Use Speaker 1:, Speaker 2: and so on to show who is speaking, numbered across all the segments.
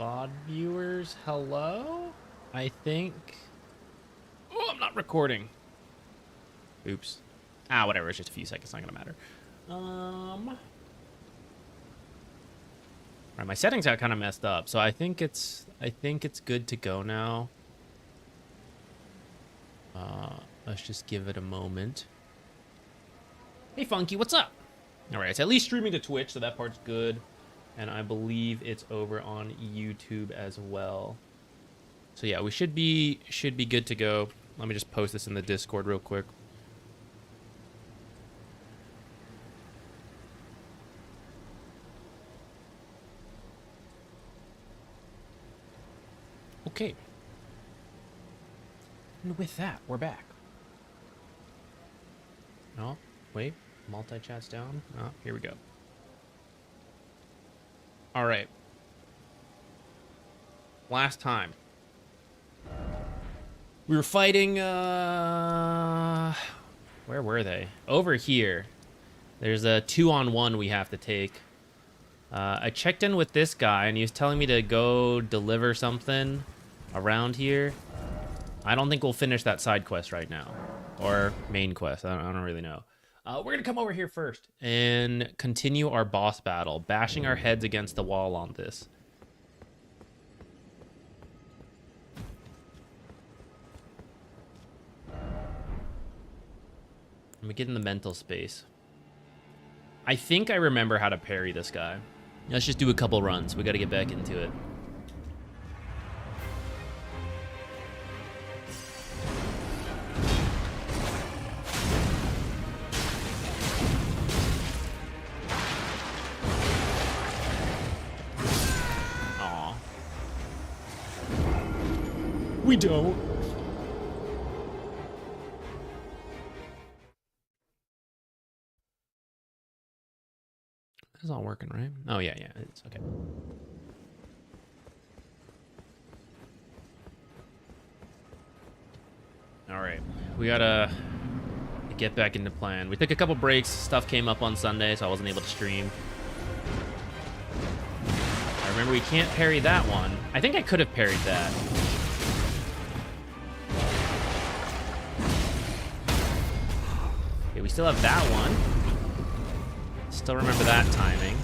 Speaker 1: VOD viewers, hello? I think... Oh, I'm not recording. Oops. Ah, whatever, it's just a few seconds, not gonna matter. Alright, my settings got kind of messed up, so I think it's good to go now. Let's just give it a moment. Hey, Funky, what's up? Alright, it's at least streaming to Twitch, so that part's good. And I believe it's over on YouTube as well. So yeah, we should be good to go. Let me just post this in the Discord real quick. Okay. And with that, we're back. No, wait. Multi-chat's down. Oh, here we go. All right. Last time. We were fighting, where were they? Over here. There's a 2-on-1 we have to take. I checked in with this guy, and he was telling me to go deliver something around here. I don't think we'll finish that side quest right now. Or main quest, I don't really know. We're gonna come over here first and continue our boss battle, bashing our heads against the wall on this. Let me get in the mental space. I think I remember how to parry this guy. Let's just do a couple runs. We gotta get back into it. We don't. This is all working, right? Oh, yeah, it's okay. All right, we gotta get back into plan. We took a couple breaks. Stuff came up on Sunday, so I wasn't able to stream. I remember we can't parry that one. I think I could have parried that. Okay, we still have that one. Still remember that timing.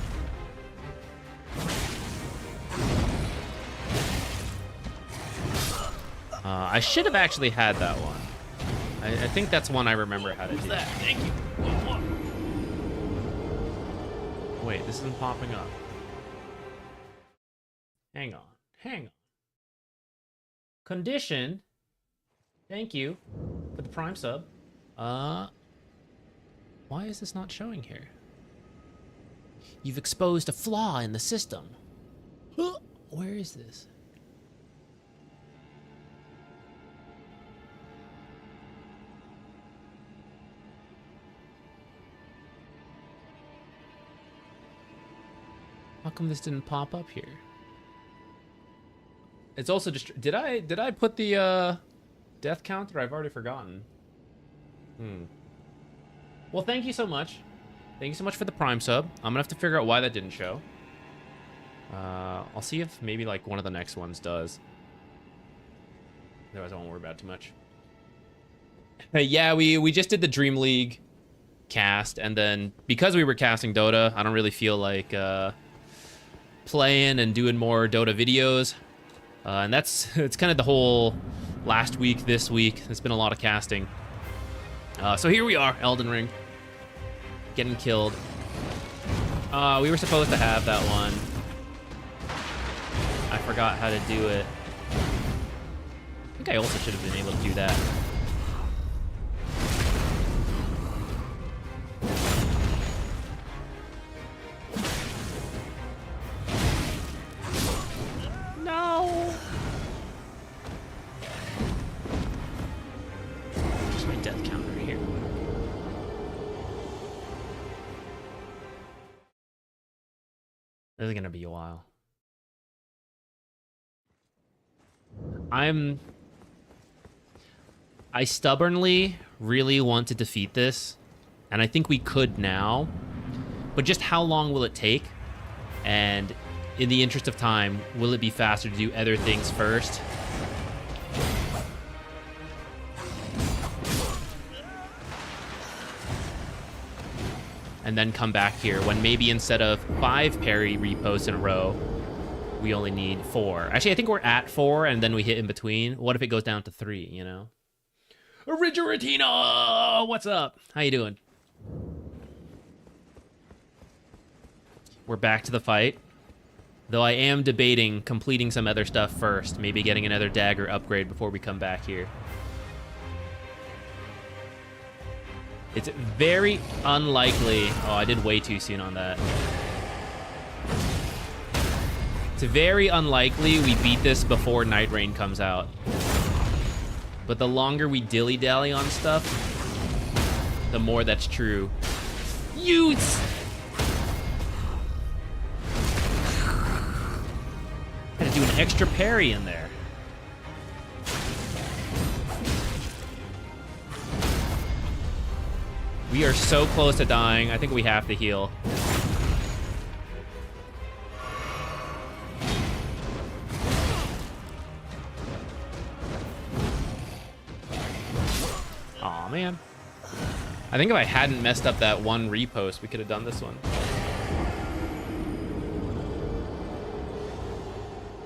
Speaker 1: I should have actually had that one. I think that's one I remember how to do. That? Thank you. Wait, this isn't popping up. Hang on. Condition. Thank you for the Prime sub. Why is this not showing here? You've exposed a flaw in the system. Where is this? How come this didn't pop up here? It's also just... Did I put the death counter? I've already forgotten. Well, thank you so much. Thank you so much for the Prime sub. I'm gonna have to figure out why that didn't show. I'll see if maybe like one of the next ones does. Otherwise I won't worry about it too much. Yeah, we just did the Dream League cast, and then because we were casting Dota, I don't really feel like playing and doing more Dota videos. And it's kind of the whole last week, this week. There's been a lot of casting. So here we are, Elden Ring. Getting killed. We were supposed to have that one. I forgot how to do it. I think I also should have been able to do that. No! Where's my death counter here? This is gonna be a while. I stubbornly really want to defeat this, and I think we could now, but just how long will it take? And in the interest of time, will it be faster to do other things first? And then come back here when maybe instead of 5 parry reposts in a row, we only need 4. Actually, I think we're at 4 and then we hit in between. What if it goes down to 3, you know? Originatina! What's up? How you doing? We're back to the fight. Though I am debating completing some other stuff first. Maybe getting another dagger upgrade before we come back here. It's very unlikely... Oh, I did way too soon on that. It's very unlikely we beat this before Night Rain comes out. But the longer we dilly-dally on stuff, the more that's true. Utes! Had to do an extra parry in there. We are so close to dying. I think we have to heal. Aw, man. I think if I hadn't messed up that one repost, we could have done this one.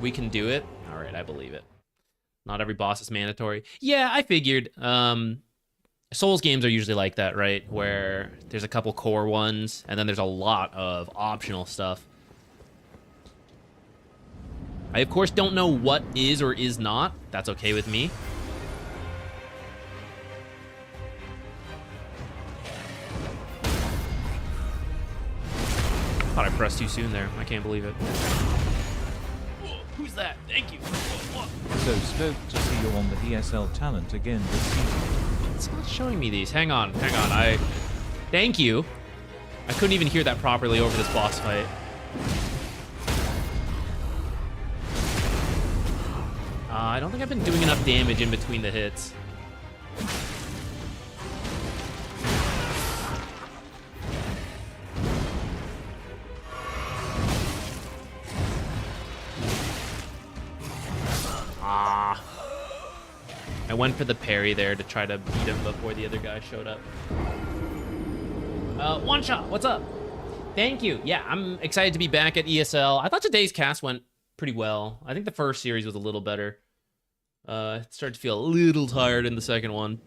Speaker 1: We can do it. All right, I believe it. Not every boss is mandatory. Yeah, I figured. Souls games are usually like that, right? Where there's a couple core ones, and then there's a lot of optional stuff. I, of course, don't know what is or is not. That's okay with me. Thought I pressed too soon there. I can't believe it. Whoa, who's that? Thank you.
Speaker 2: So stoked to see you on the ESL talent again this season.
Speaker 1: It's not showing me these. Hang on. Thank you. I couldn't even hear that properly over this boss fight. I don't think I've been doing enough damage in between the hits. I went for the parry there to try to beat him before the other guy showed up. One shot, what's up? Thank you. Yeah, I'm excited to be back at ESL. I thought today's cast went pretty well. I think the first series was a little better. It started to feel a little tired in the second one.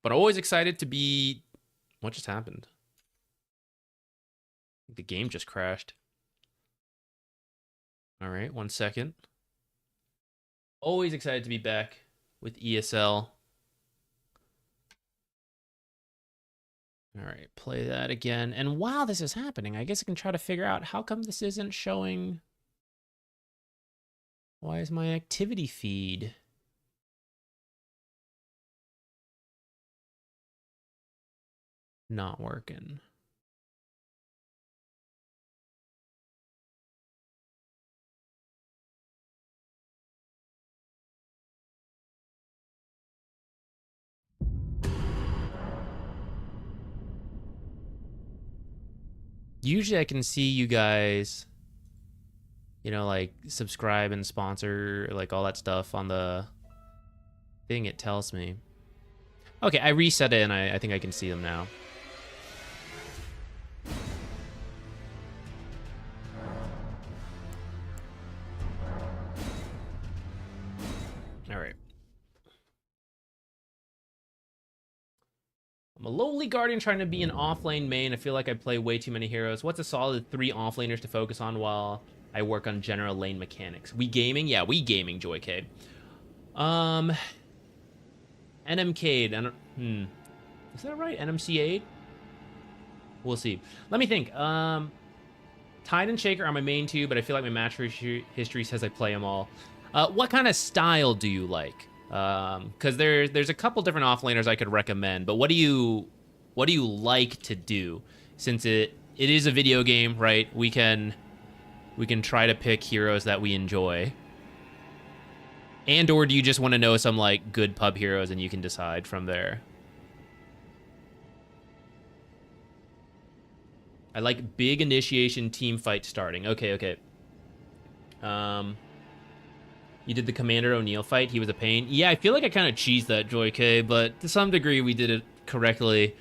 Speaker 1: But always excited to be... What just happened? I think the game just crashed. All right, 1 second. Always excited to be back with ESL. All right, play that again. And while this is happening, I guess I can try to figure out how come this isn't showing. Why is my activity feed not working? Usually I can see you guys, you know, like subscribe and sponsor, like all that stuff on the thing it tells me. Okay, I reset it and I think I can see them now. All right. I'm a lowly guardian trying to be an offlane main. I feel like I play way too many heroes. What's a solid 3 offlaners to focus on while I work on general lane mechanics? We gaming? Yeah, we gaming, JoyK. NMK'd. Is that right? NMCA'd? We'll see. Let me think. Tide and Shaker are my main 2, but I feel like my match history says I play them all. What kind of style do you like? Because there's a couple different offlaners I could recommend, but what do you like to do? Since it is a video game, right? We can try to pick heroes that we enjoy. And or do you just want to know some like good pub heroes and you can decide from there? I like big initiation team fight starting. Okay. You did the Commander O'Neill fight. He was a pain. Yeah, I feel like I kind of cheesed that, Joy K, but to some degree we did it correctly.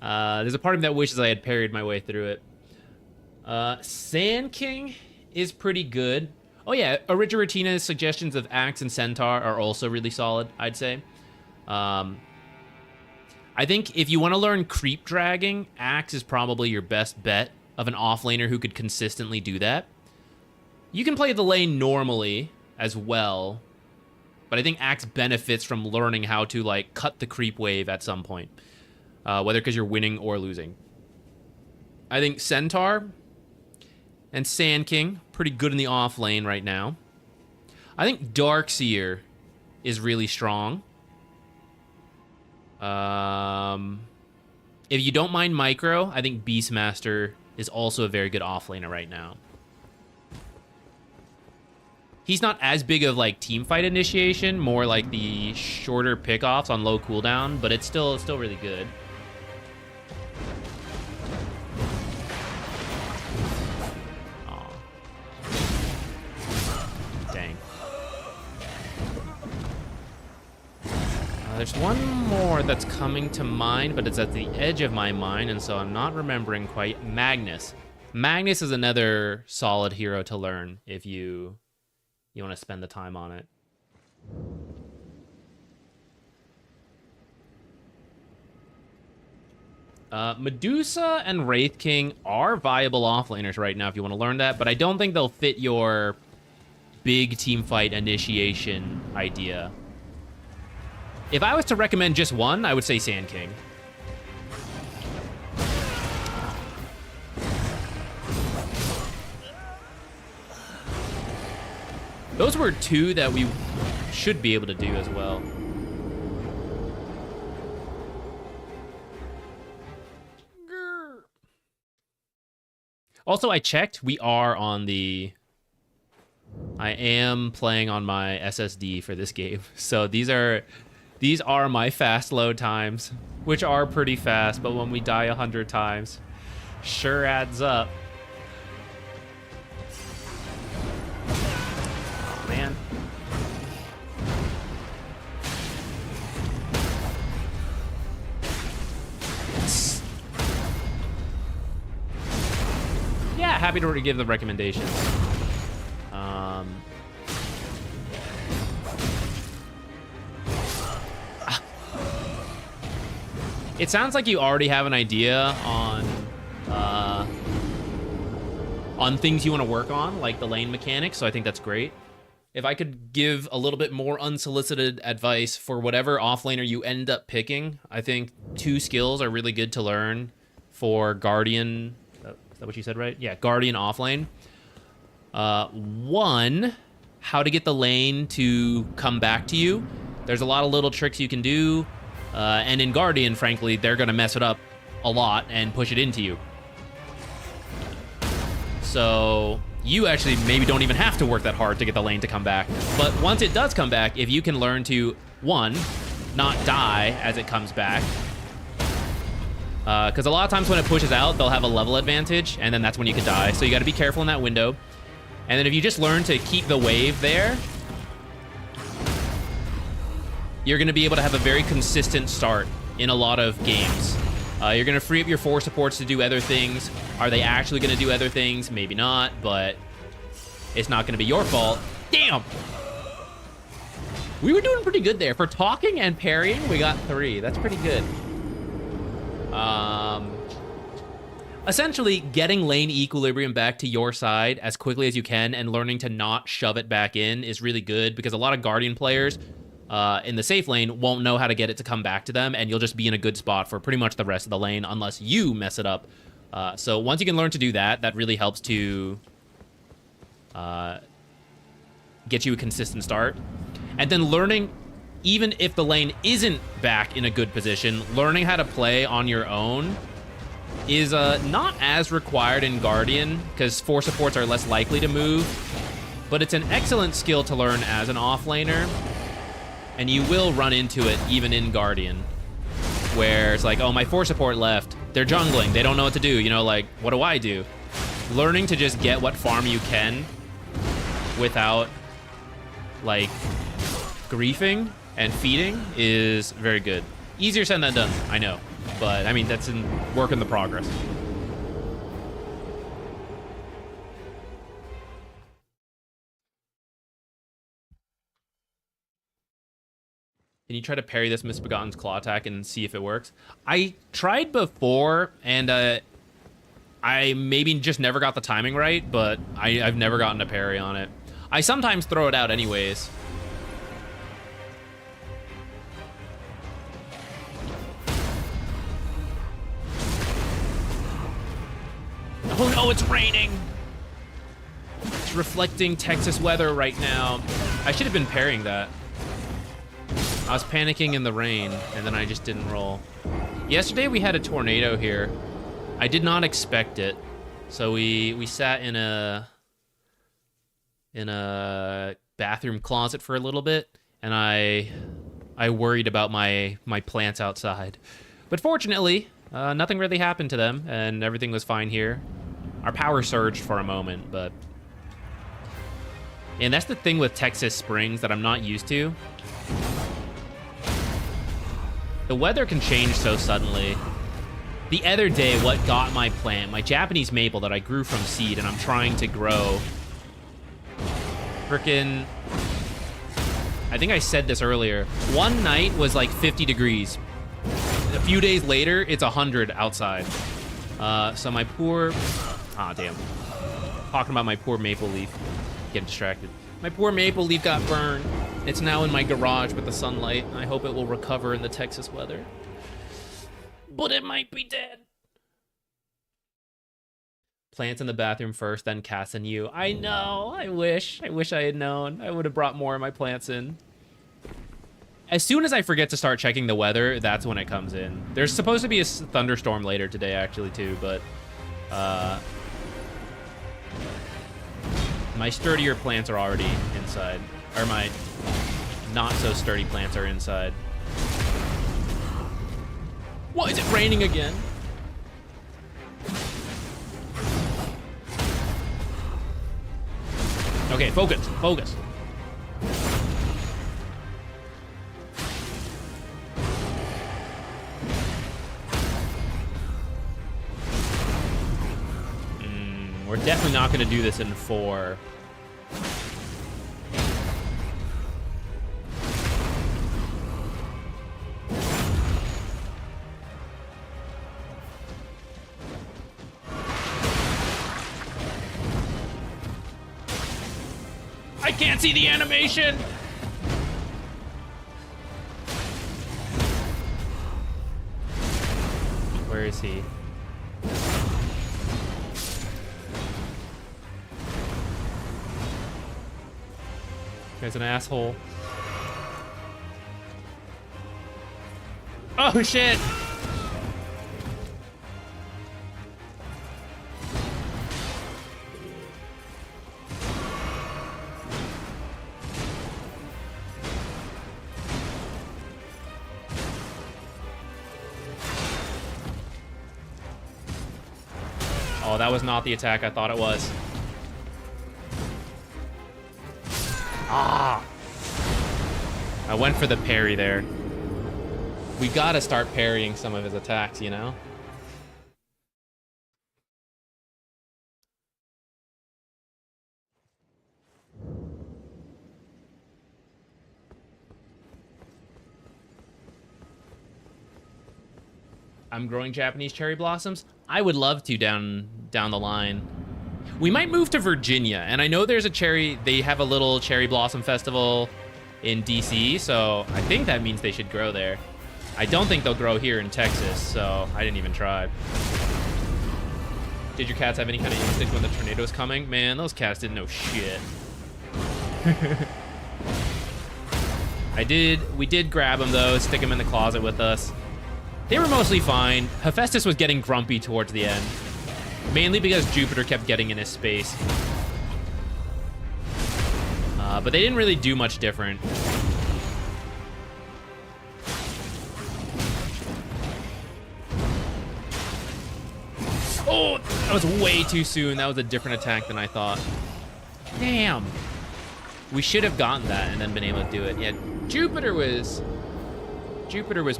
Speaker 1: There's a part of me that wishes I had parried my way through it. Sand King is pretty good. Oh yeah, Origiratina's suggestions of Axe and Centaur are also really solid, I'd say. I think if you want to learn creep dragging, Axe is probably your best bet of an offlaner who could consistently do that. You can play the lane normally as well, but I think Axe benefits from learning how to like cut the creep wave at some point, whether because you're winning or losing. I think Centaur and Sand King, pretty good in the off lane right now. I think Darkseer is really strong. If you don't mind micro, I think Beastmaster is also a very good offlaner right now. He's not as big of like team fight initiation, more like the shorter pickoffs on low cooldown, but it's still really good. Aw. Dang. There's one more that's coming to mind, but it's at the edge of my mind, and so I'm not remembering quite. Magnus. Magnus is another solid hero to learn if you want to spend the time on it. Medusa and Wraith King are viable offlaners right now if you want to learn that, but I don't think they'll fit your big team fight initiation idea. If I was to recommend just one, I would say Sand King. Those were two that we should be able to do as well. Also, I checked. We are on the... I am playing on my SSD for this game. So these are my fast load times, which are pretty fast, but when we die 100 times, sure adds up. Oh, man. Yeah, happy to give the recommendations. It sounds like you already have an idea on things you want to work on, like the lane mechanics, so I think that's great. If I could give a little bit more unsolicited advice for whatever offlaner you end up picking, I think 2 skills are really good to learn for Guardian. Is that what you said, right? Yeah, Guardian offlane. 1, how to get the lane to come back to you. There's a lot of little tricks you can do. And in Guardian, frankly, they're going to mess it up a lot and push it into you. So you actually maybe don't even have to work that hard to get the lane to come back. But once it does come back, if you can learn to, 1, not die as it comes back. Because a lot of times when it pushes out, they'll have a level advantage, and then that's when you can die. So you got to be careful in that window. And then if you just learn to keep the wave there, you're going to be able to have a very consistent start in a lot of games. You're going to free up your 4 supports to do other things. Are they actually going to do other things? Maybe not, but it's not going to be your fault. Damn! We were doing pretty good there. For talking and parrying, we got 3. That's pretty good. Essentially, getting lane equilibrium back to your side as quickly as you can and learning to not shove it back in is really good, because a lot of Guardian players in the safe lane won't know how to get it to come back to them, and you'll just be in a good spot for pretty much the rest of the lane unless you mess it up. So once you can learn to do that, that really helps to get you a consistent start. And then learning, even if the lane isn't back in a good position, learning how to play on your own is not as required in Guardian, because 4 supports are less likely to move, but it's an excellent skill to learn as an offlaner. And you will run into it even in Guardian, where it's like, oh, my 4 support left. they're jungling. They don't know what to do. You know, like, what do I do? Learning to just get what farm you can without, like, griefing and feeding is very good. Easier said than done, I know. But, I mean, that's in work in the progress. Can you try to parry this Misbegotten's claw attack and see if it works? I tried before, and I maybe just never got the timing right, but I've never gotten a parry on it. I sometimes throw it out anyways. Oh no, it's raining! It's reflecting Texas weather right now. I should have been parrying that. I was panicking in the rain, and then I just didn't roll. Yesterday we had a tornado here. I did not expect it. So we sat in a bathroom closet for a little bit, and I worried about my plants outside. But fortunately, nothing really happened to them, and everything was fine here. Our power surged for a moment, but... And that's the thing with Texas Springs that I'm not used to. The weather can change so suddenly. The other day, what got my plant, my Japanese maple that I grew from seed and I'm trying to grow. Frickin'... I think I said this earlier. One night was like 50 degrees. A few days later, it's 100 outside. So my poor... Ah, damn. Talking about my poor maple leaf. Get distracted. My poor maple leaf got burned. It's now in my garage with the sunlight. I hope it will recover in the Texas weather. But it might be dead. Plants in the bathroom first, then cats and you. I know. I wish I had known. I would have brought more of my plants in. As soon as I forget to start checking the weather, that's when it comes in. There's supposed to be a thunderstorm later today, actually, too, but... my sturdier plants are already inside. Or my not-so-sturdy plants are inside. Why is it raining again? Okay, focus, focus. We're definitely not going to do this in 4. I can't see the animation! Where is he? Guy's an asshole. Oh shit! Oh, that was not the attack I thought it was. Ah! I went for the parry there. We gotta start parrying some of his attacks, you know? I'm growing Japanese cherry blossoms. I would love to down the line. We might move to Virginia, and I know there's a cherry, they have a little cherry blossom festival in DC, so I think that means they should grow there. I don't think they'll grow here in Texas, so I didn't even try. Did your cats have any kind of instinct when the tornado was coming? Man, those cats didn't know shit. We did grab them though, stick them in the closet with us. They were mostly fine. Hephaestus was getting grumpy towards the end. Mainly because Jupiter kept getting in his space. But they didn't really do much different. Oh, that was way too soon. That was a different attack than I thought. Damn. We should have gotten that and then been able to do it. Yeah, Jupiter was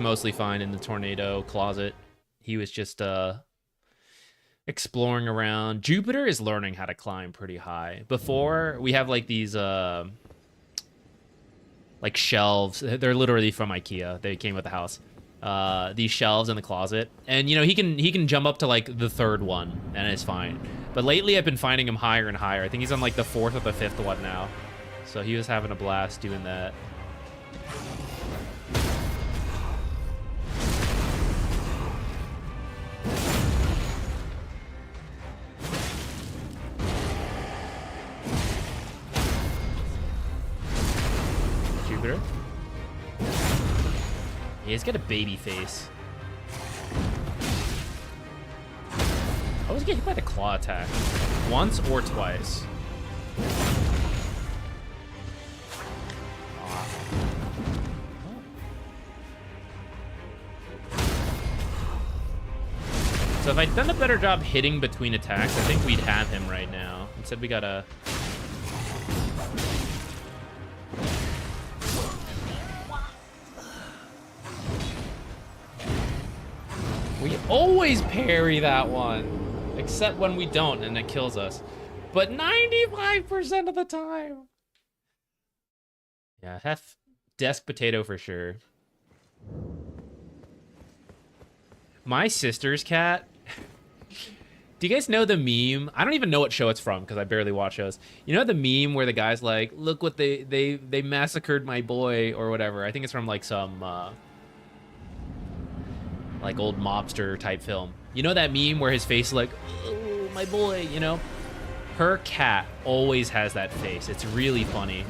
Speaker 1: mostly fine in the tornado closet. He was just exploring around. Jupiter is learning how to climb pretty high. Before, we have like these like shelves. They're literally from IKEA. They came with the house. These shelves in the closet, and you know he can jump up to like the third one and it's fine. But lately I've been finding him higher and higher. I think he's on like the fourth or the fifth one now. So he was having a blast doing that. Jupiter. Yeah, he's got a baby face. I was getting hit by the claw attack. Once or twice. So if I'd done a better job hitting between attacks, I think we'd have him right now. Instead we gotta... We always parry that one, except when we don't and it kills us. But 95% of the time. Yeah, Hef, desk potato for sure. My sister's cat. Do you guys know the meme? I don't even know what show it's from because I barely watch shows. You know the meme where the guy's like, "Look what they massacred my boy" or whatever. I think it's from like some like old mobster type film. You know that meme where his face is like, "Oh, my boy," you know? Her cat always has that face. It's really funny.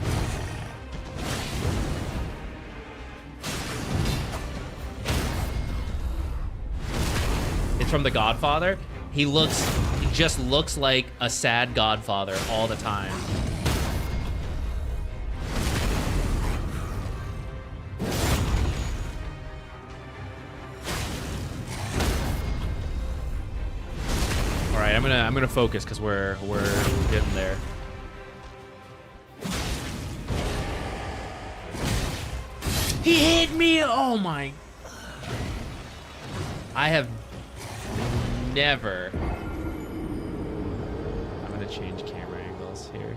Speaker 1: It's from The Godfather. He just looks like a sad godfather all the time. All right, I'm gonna focus because we're getting there. He hit me! Oh my! I have never. I'm gonna change camera angles here.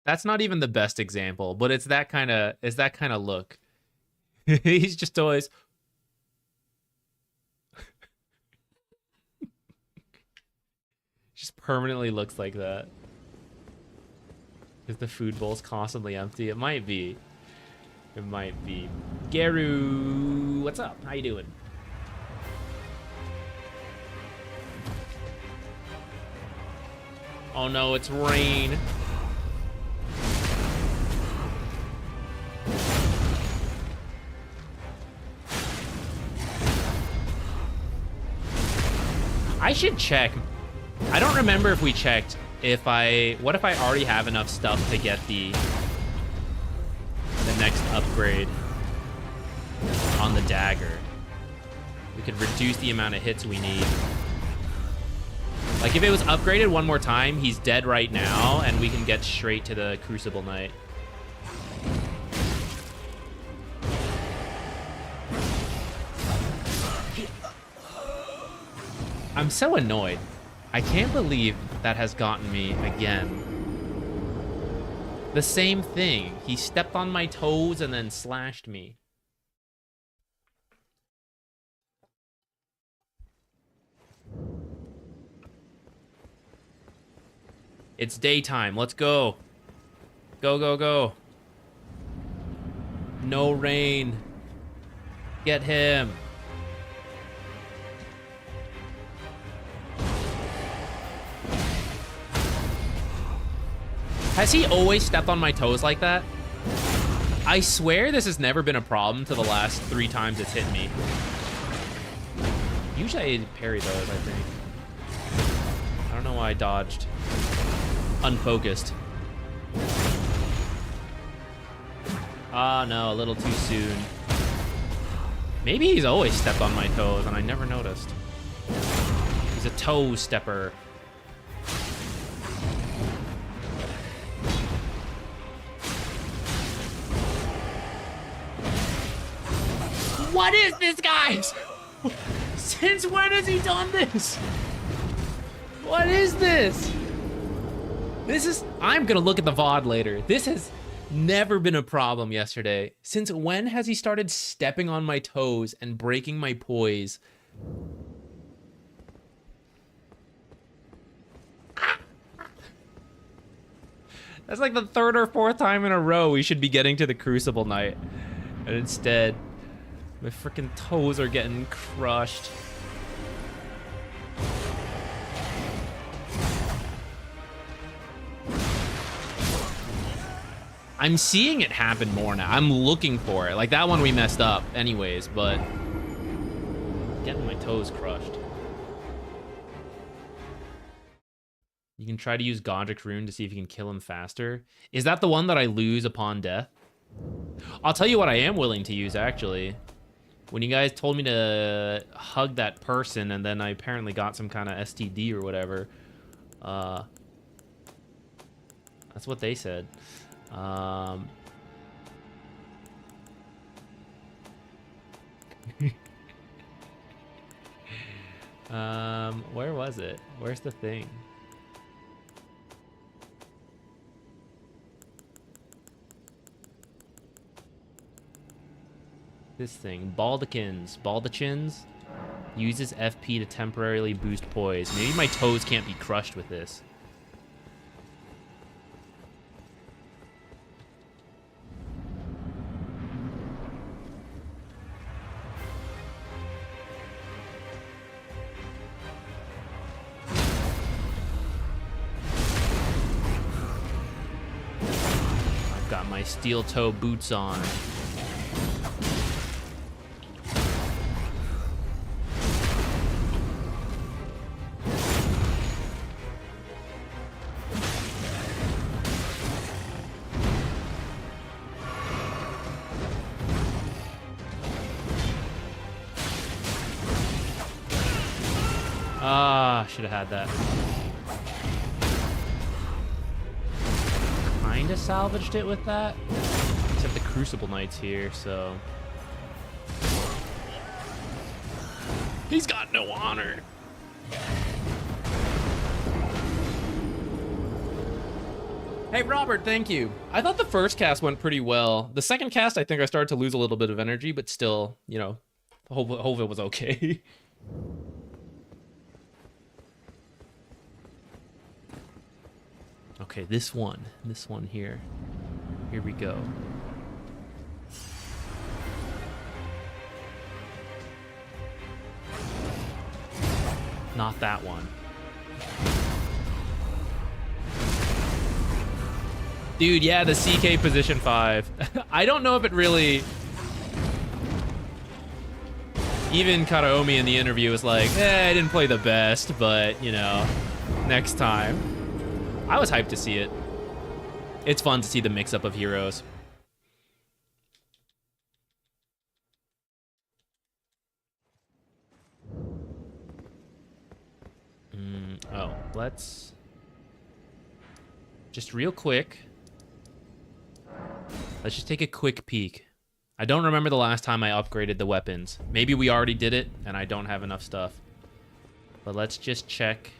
Speaker 1: That's not even the best example, but it's that kind of look. He's just always. Just permanently looks like that. Is the food bowl's constantly empty? It might be. It might be. Geru, what's up? How you doing? Oh no, it's rain. I should check. I don't remember if we checked what if I already have enough stuff to get the next upgrade on the dagger. We could reduce the amount of hits we need. Like if it was upgraded one more time, he's dead right now and we can get straight to the Crucible Knight. I'm so annoyed. I can't believe that has gotten me again. The same thing. He stepped on my toes and then slashed me. It's daytime. Let's go. Go, go, go. No rain. Get him. Has he always stepped on my toes like that? I swear this has never been a problem to the last 3 times it's hit me. Usually I parry those, I think. I don't know why I dodged. Unfocused. Ah, no, a little too soon. Maybe he's always stepped on my toes and I never noticed. He's a toe stepper. What is this, guys? Since when has he done this? What is this? I'm gonna look at the VOD later. This has never been a problem yesterday. Since when has he started stepping on my toes and breaking my poise? That's like the third or fourth time in a row we should be getting to the Crucible night. And instead, my freaking toes are getting crushed. I'm seeing it happen more now. I'm looking for it. Like that one we messed up anyways, but getting my toes crushed. You can try to use Godric's rune to see if you can kill him faster. Is that the one that I lose upon death? I'll tell you what I am willing to use, actually. When you guys told me to hug that person and then I apparently got some kind of STD or whatever. That's what they said. Where was it? Where's the thing? This thing. Baldachins uses FP to temporarily boost poise. Maybe my toes can't be crushed with this. I've got my steel toe boots on. Should have had that. Kinda salvaged it with that. Except the Crucible Knight's here, so. He's got no honor. Hey, Robert, thank you. I thought the first cast went pretty well. The second cast, I think I started to lose a little bit of energy, but still, you know, hope it was okay. Okay, this one here. Here we go. Not that one. Dude, yeah, the CK position 5. I don't know if it really... Even Karaomi in the interview was like, I didn't play the best, but, you know, next time. I was hyped to see it. It's fun to see the mix-up of heroes. Oh, let's... Just real quick. Let's just take a quick peek. I don't remember the last time I upgraded the weapons. Maybe we already did it, and I don't have enough stuff. But let's just check...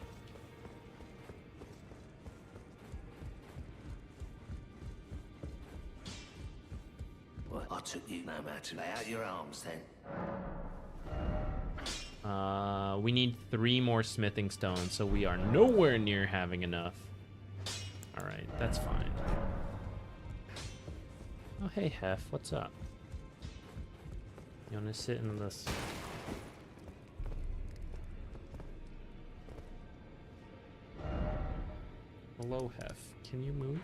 Speaker 3: I took you no matter to lay out your arms then.
Speaker 1: We need 3 more smithing stones, so we are nowhere near having enough. Alright, that's fine. Oh, hey, Hef, what's up? You wanna sit in this? Hello, Hef. Can you move?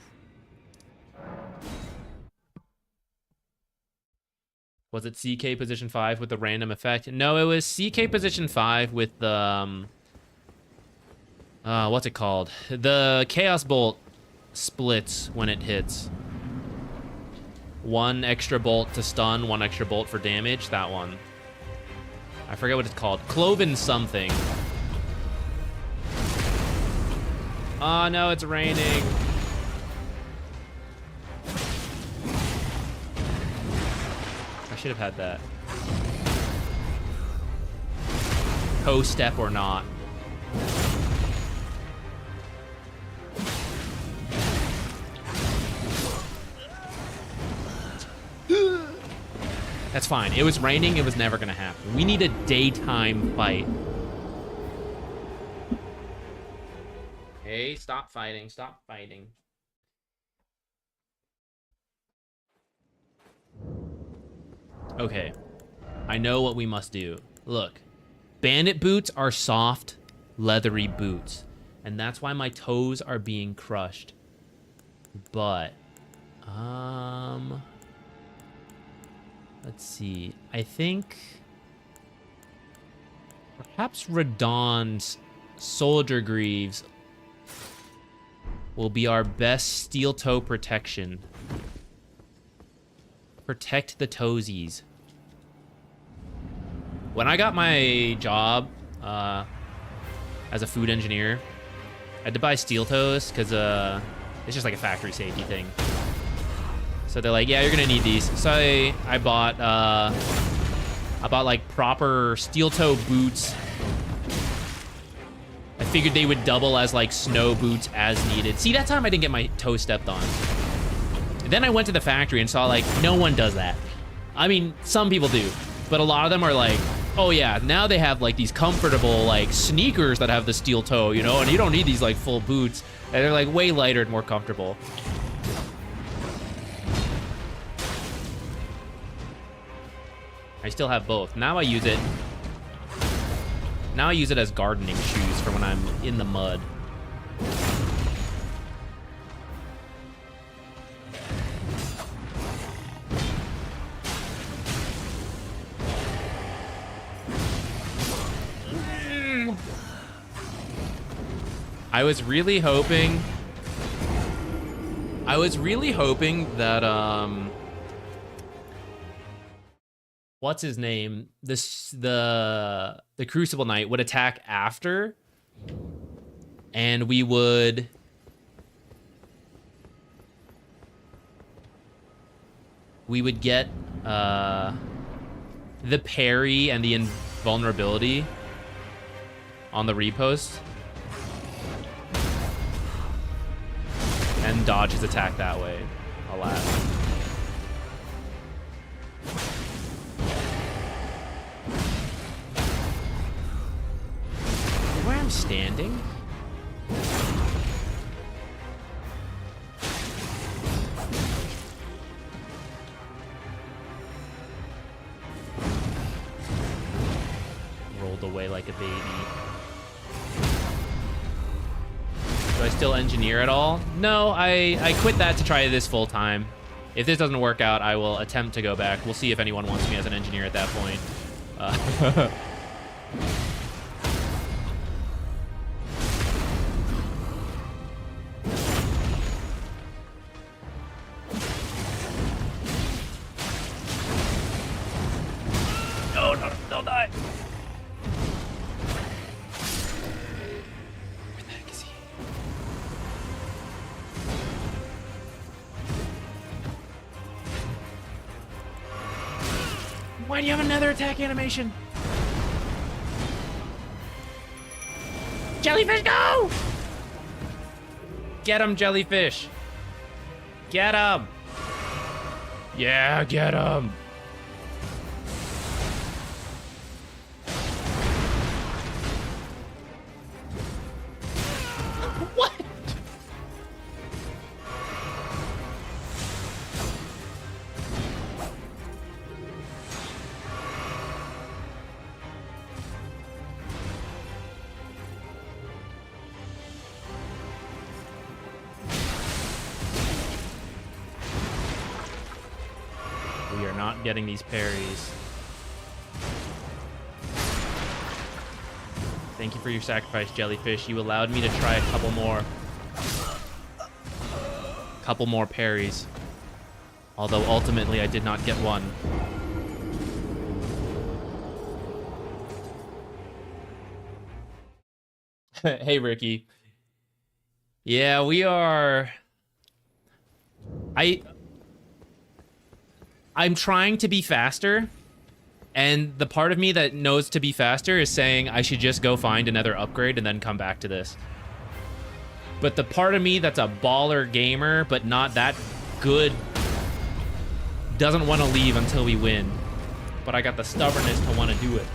Speaker 1: Was it CK position 5 with the random effect? No, it was CK position 5 with the what's it called? The Chaos Bolt splits when it hits. 1 extra bolt to stun, 1 extra bolt for damage. That one. I forget what it's called. Cloven something. Oh no, it's raining. I should have had that. Toe step or not. That's fine. It was raining. It was never going to happen. We need a daytime fight. Hey, stop fighting. Stop fighting. Okay. I know what we must do. Look. Bandit boots are soft, leathery boots. And that's why my toes are being crushed. But, let's see. I think perhaps Radon's soldier greaves will be our best steel toe protection. Protect the toesies. When I got my job as a food engineer, I had to buy steel toes because it's just like a factory safety thing. So they're like, yeah, you're gonna need these. So I bought like proper steel toe boots. I figured they would double as like snow boots as needed. See, that time I didn't get my toe stepped on. And then I went to the factory and saw like, no one does that. I mean, some people do, but a lot of them are like, oh yeah, now they have like these comfortable like sneakers that have the steel toe, you know, and you don't need these like full boots. And they're like way lighter and more comfortable. I still have both. Now I use it. Now I use it as gardening shoes for when I'm in the mud. I was really hoping that what's his name? The Crucible Knight would attack after, and we would get the parry and the invulnerability on the repost and dodge his attack that way. Alas. Where I'm standing? Rolled away like a baby. Do I still engineer at all? No, I quit that to try this full time. If this doesn't work out, I will attempt to go back. We'll see if anyone wants me as an engineer at that point. No, don't die. Where the heck is he? Why do you have another attack animation? Jellyfish, go! Get him, jellyfish. Get him. Yeah, get him. What? We are not getting these parries. Thank you for your sacrifice, jellyfish. You allowed me to try a couple more parries. Although ultimately I did not get one. Hey, Ricky. Yeah, we are... I'm trying to be faster, and the part of me that knows to be faster is saying I should just go find another upgrade and then come back to this. But the part of me that's a baller gamer, but not that good, doesn't want to leave until we win. But I got the stubbornness to want to do it.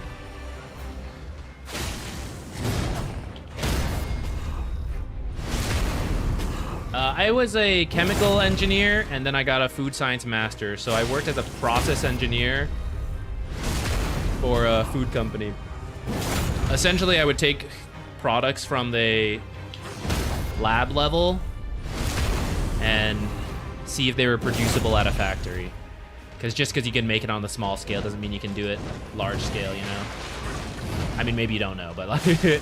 Speaker 1: I was a chemical engineer, and then I got a food science master. So I worked as a process engineer for a food company. Essentially, I would take products from the lab level and see if they were producible at a factory. Because just because you can make it on the small scale doesn't mean you can do it large scale, you know? I mean, maybe you don't know, but like...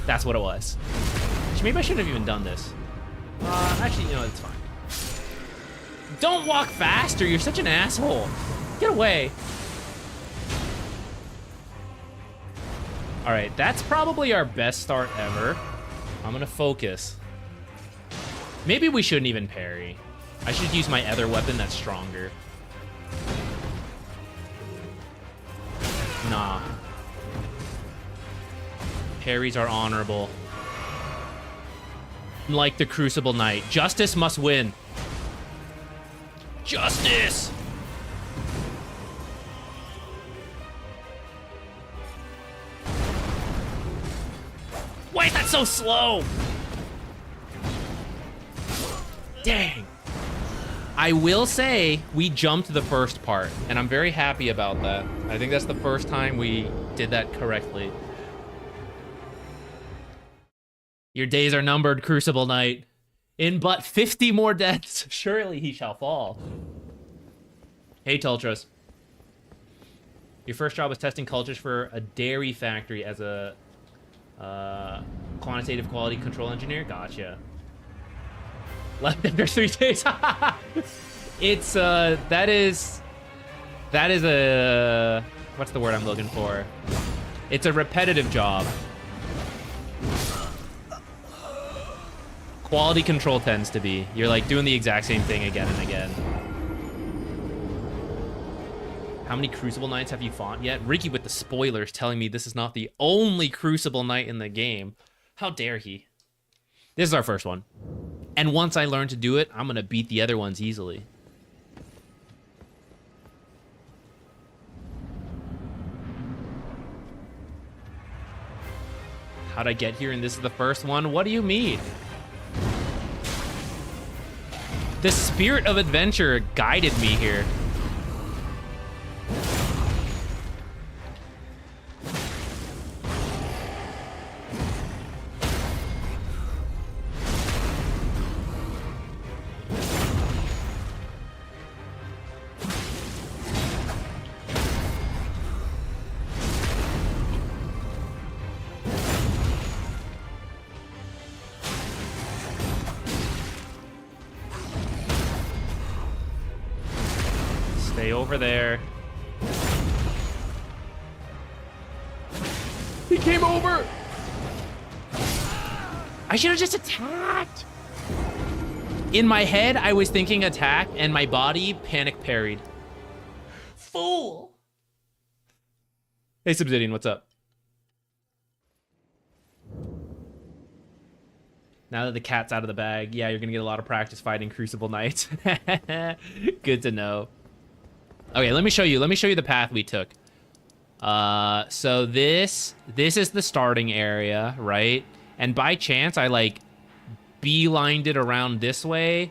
Speaker 1: that's what it was. Maybe I shouldn't have even done this. Actually, you know, it's fine. Don't walk faster, you're such an asshole. Get away. All right, that's probably our best start ever. I'm gonna focus. Maybe we shouldn't even parry. I should use my other weapon that's stronger. Nah. Parries are honorable. Like the Crucible Knight. Justice must win. Justice! Why is that so slow? Dang. I will say we jumped the first part, and I'm very happy about that. I think that's the first time we did that correctly. Your days are numbered, Crucible Knight. In but 50 more deaths, surely he shall fall. Hey, Tultros. Your first job was testing cultures for a dairy factory as a quantitative quality control engineer. Gotcha. Left after 3 days. It's that is a, what's the word I'm looking for? It's a repetitive job. Quality control tends to be. You're like doing the exact same thing again and again. How many Crucible Knights have you fought yet? Ricky with the spoilers telling me this is not the only Crucible Knight in the game. How dare he? This is our first one. And once I learn to do it, I'm gonna beat the other ones easily. How'd I get here and this is the first one? What do you mean? The spirit of adventure guided me here. Stay over there. He came over! I should have just attacked! In my head, I was thinking attack, and my body panic parried. Fool! Hey, Subsidian, what's up? Now that the cat's out of the bag, yeah, you're gonna get a lot of practice fighting Crucible Knights. Good to know. Okay, let me show you the path we took. So this is the starting area, right? And by chance, I like beelined it around this way,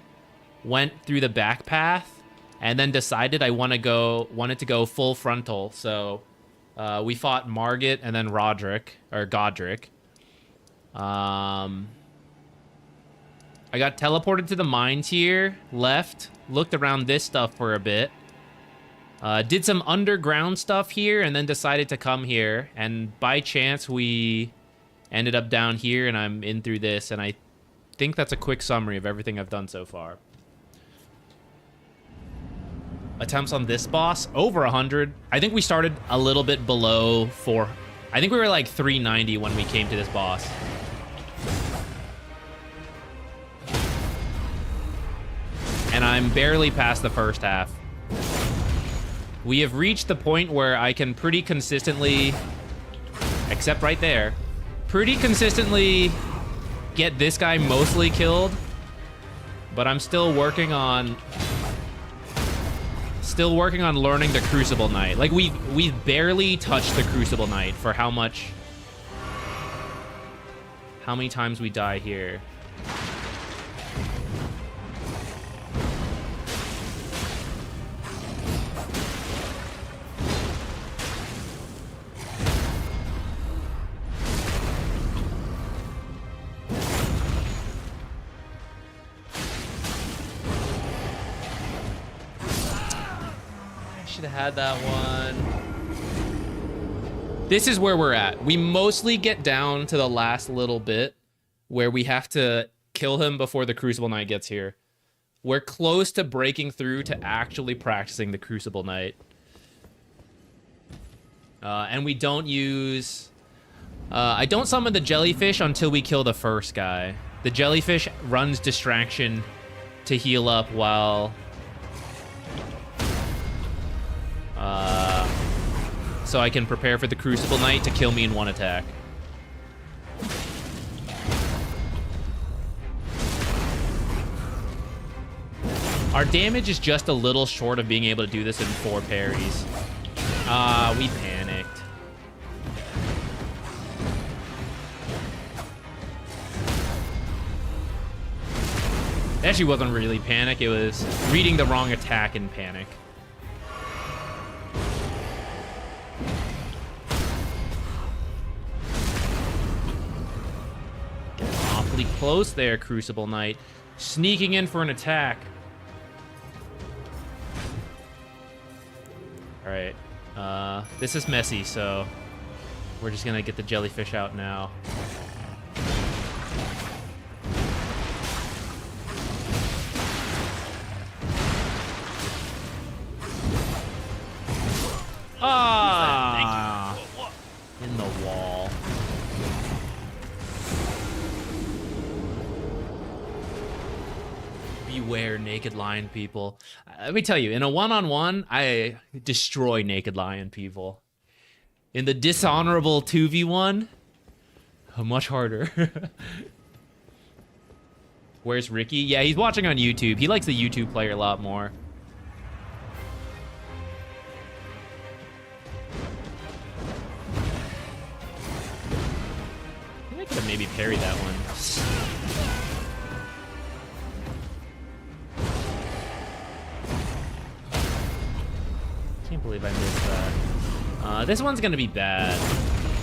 Speaker 1: went through the back path, and then decided I wanted to go full frontal. So we fought Margit and then Godric. I got teleported to the mines here, left, looked around this stuff for a bit. Did some underground stuff here and then decided to come here. And by chance, we ended up down here and I'm in through this. And I think that's a quick summary of everything I've done so far. Attempts on this boss, over 100. I think we started a little bit below 4. I think we were like 390 when we came to this boss. And I'm barely past the first half. We have reached the point where I can pretty consistently, except right there, pretty consistently get this guy mostly killed. But I'm still working on learning the Crucible Knight. Like we've barely touched the Crucible Knight for how many times we die here. Had that one. This is where we're at. We mostly get down to the last little bit where we have to kill him before the Crucible Knight gets here. We're close to breaking through to actually practicing the Crucible Knight. And we don't use... I don't summon the jellyfish until we kill the first guy. The jellyfish runs distraction to heal up while... so I can prepare for the Crucible Knight to kill me in one attack. Our damage is just a little short of being able to do this in 4 parries. We panicked. It actually wasn't really panic, it was reading the wrong attack in panic. Close there, Crucible Knight. Sneaking in for an attack. Alright. This is messy, so we're just gonna get the jellyfish out now. Ah! In the wall. Beware naked lion people. Let me tell you, in a one-on-one, I destroy naked lion people. In the dishonorable 2v1, much harder. Where's Ricky? Yeah, he's watching on YouTube. He likes the YouTube player a lot more. I think I could have maybe parried that one. Can't believe I missed that. This one's gonna be bad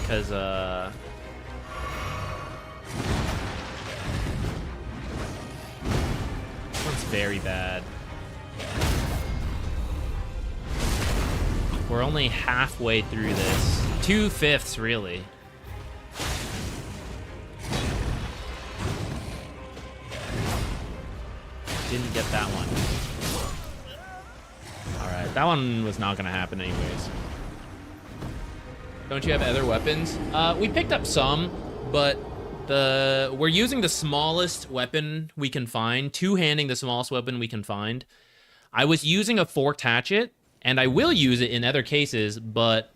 Speaker 1: because this one's very bad. We're only halfway through this. 2/5 really. Didn't get that one. Alright, that one was not gonna happen anyways. Don't you have other weapons? We picked up some, but we're using the smallest weapon we can find, two-handing the smallest weapon we can find. I was using a forked hatchet, and I will use it in other cases, but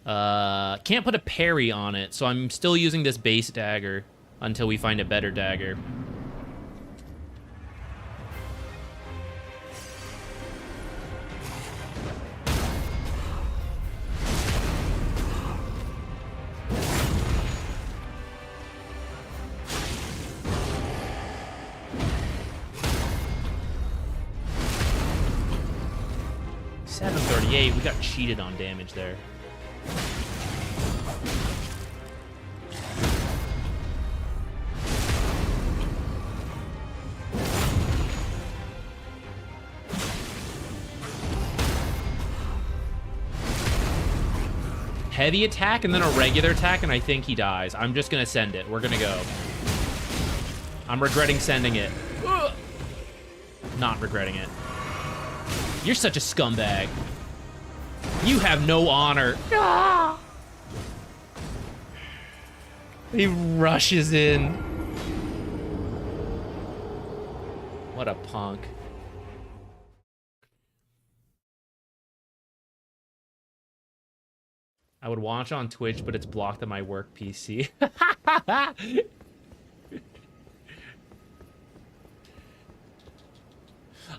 Speaker 1: can't put a parry on it, so I'm still using this base dagger until we find a better dagger. We got cheated on damage there. Heavy attack and then a regular attack, and I think he dies. I'm just gonna send it. We're gonna go. I'm regretting sending it. Ugh. Not regretting it. You're such a scumbag. You have no honor. Ah! He rushes in. What a punk. I would watch on Twitch, but it's blocked on my work PC.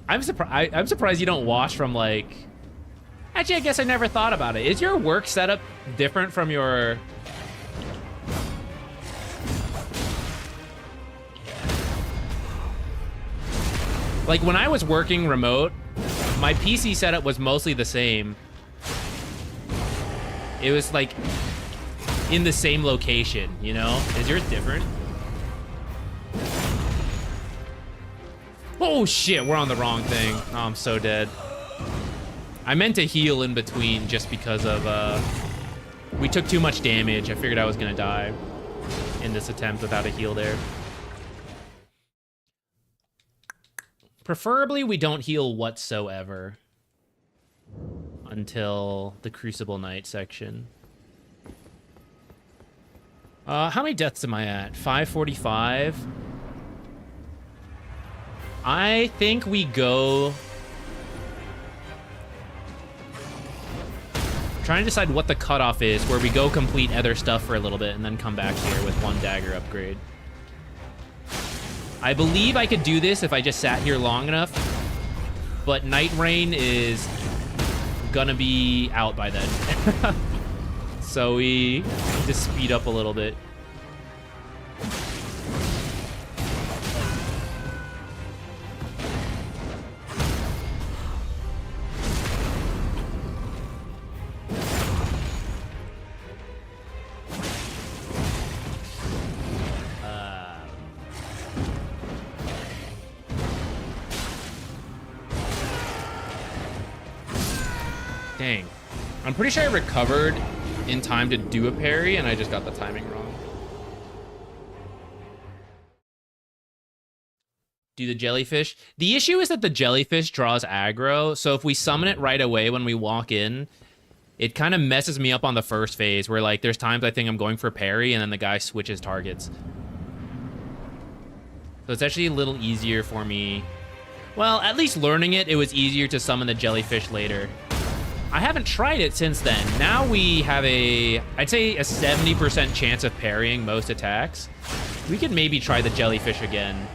Speaker 1: I'm surprised you don't watch from like... Actually, I guess I never thought about it. Is your work setup different from your... Like, when I was working remote, my PC setup was mostly the same. It was, like, in the same location, you know? Is yours different? Oh, shit, we're on the wrong thing. Oh, I'm so dead. I meant to heal in between just because of, we took too much damage. I figured I was gonna die in this attempt without a heal there. Preferably, we don't heal whatsoever until the Crucible Knight section. How many deaths am I at? 545. I think we go... Trying to decide what the cutoff is, where we go complete other stuff for a little bit and then come back here with one dagger upgrade. I believe I could do this if I just sat here long enough, but Night Rain is gonna be out by then. So we need to speed up a little bit. Dang. I'm pretty sure I recovered in time to do a parry, and I just got the timing wrong. Do the jellyfish. The issue is that the jellyfish draws aggro, so if we summon it right away when we walk in, it kind of messes me up on the first phase, where like there's times I think I'm going for parry, and then the guy switches targets. So it's actually a little easier for me. Well, at least learning it, it was easier to summon the jellyfish later. I haven't tried it since then. Now we have I'd say a 70% chance of parrying most attacks. We could maybe try the jellyfish again.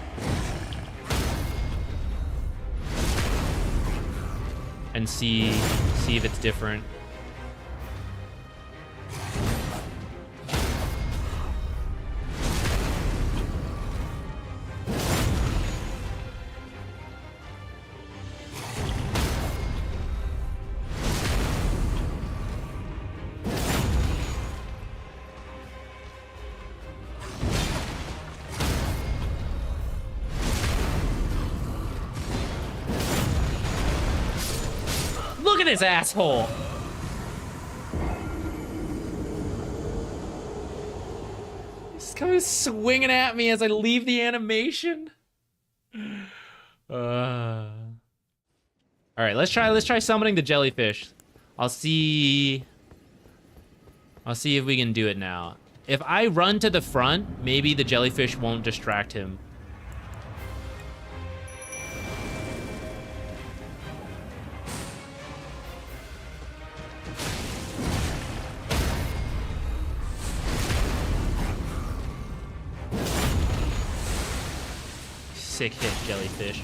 Speaker 1: And see if it's different. Look at this asshole. He's coming swinging at me as I leave the animation. All right, let's try summoning the jellyfish. I'll see if we can do it now. If I run to the front, maybe the jellyfish won't distract him. Sick hit, jellyfish.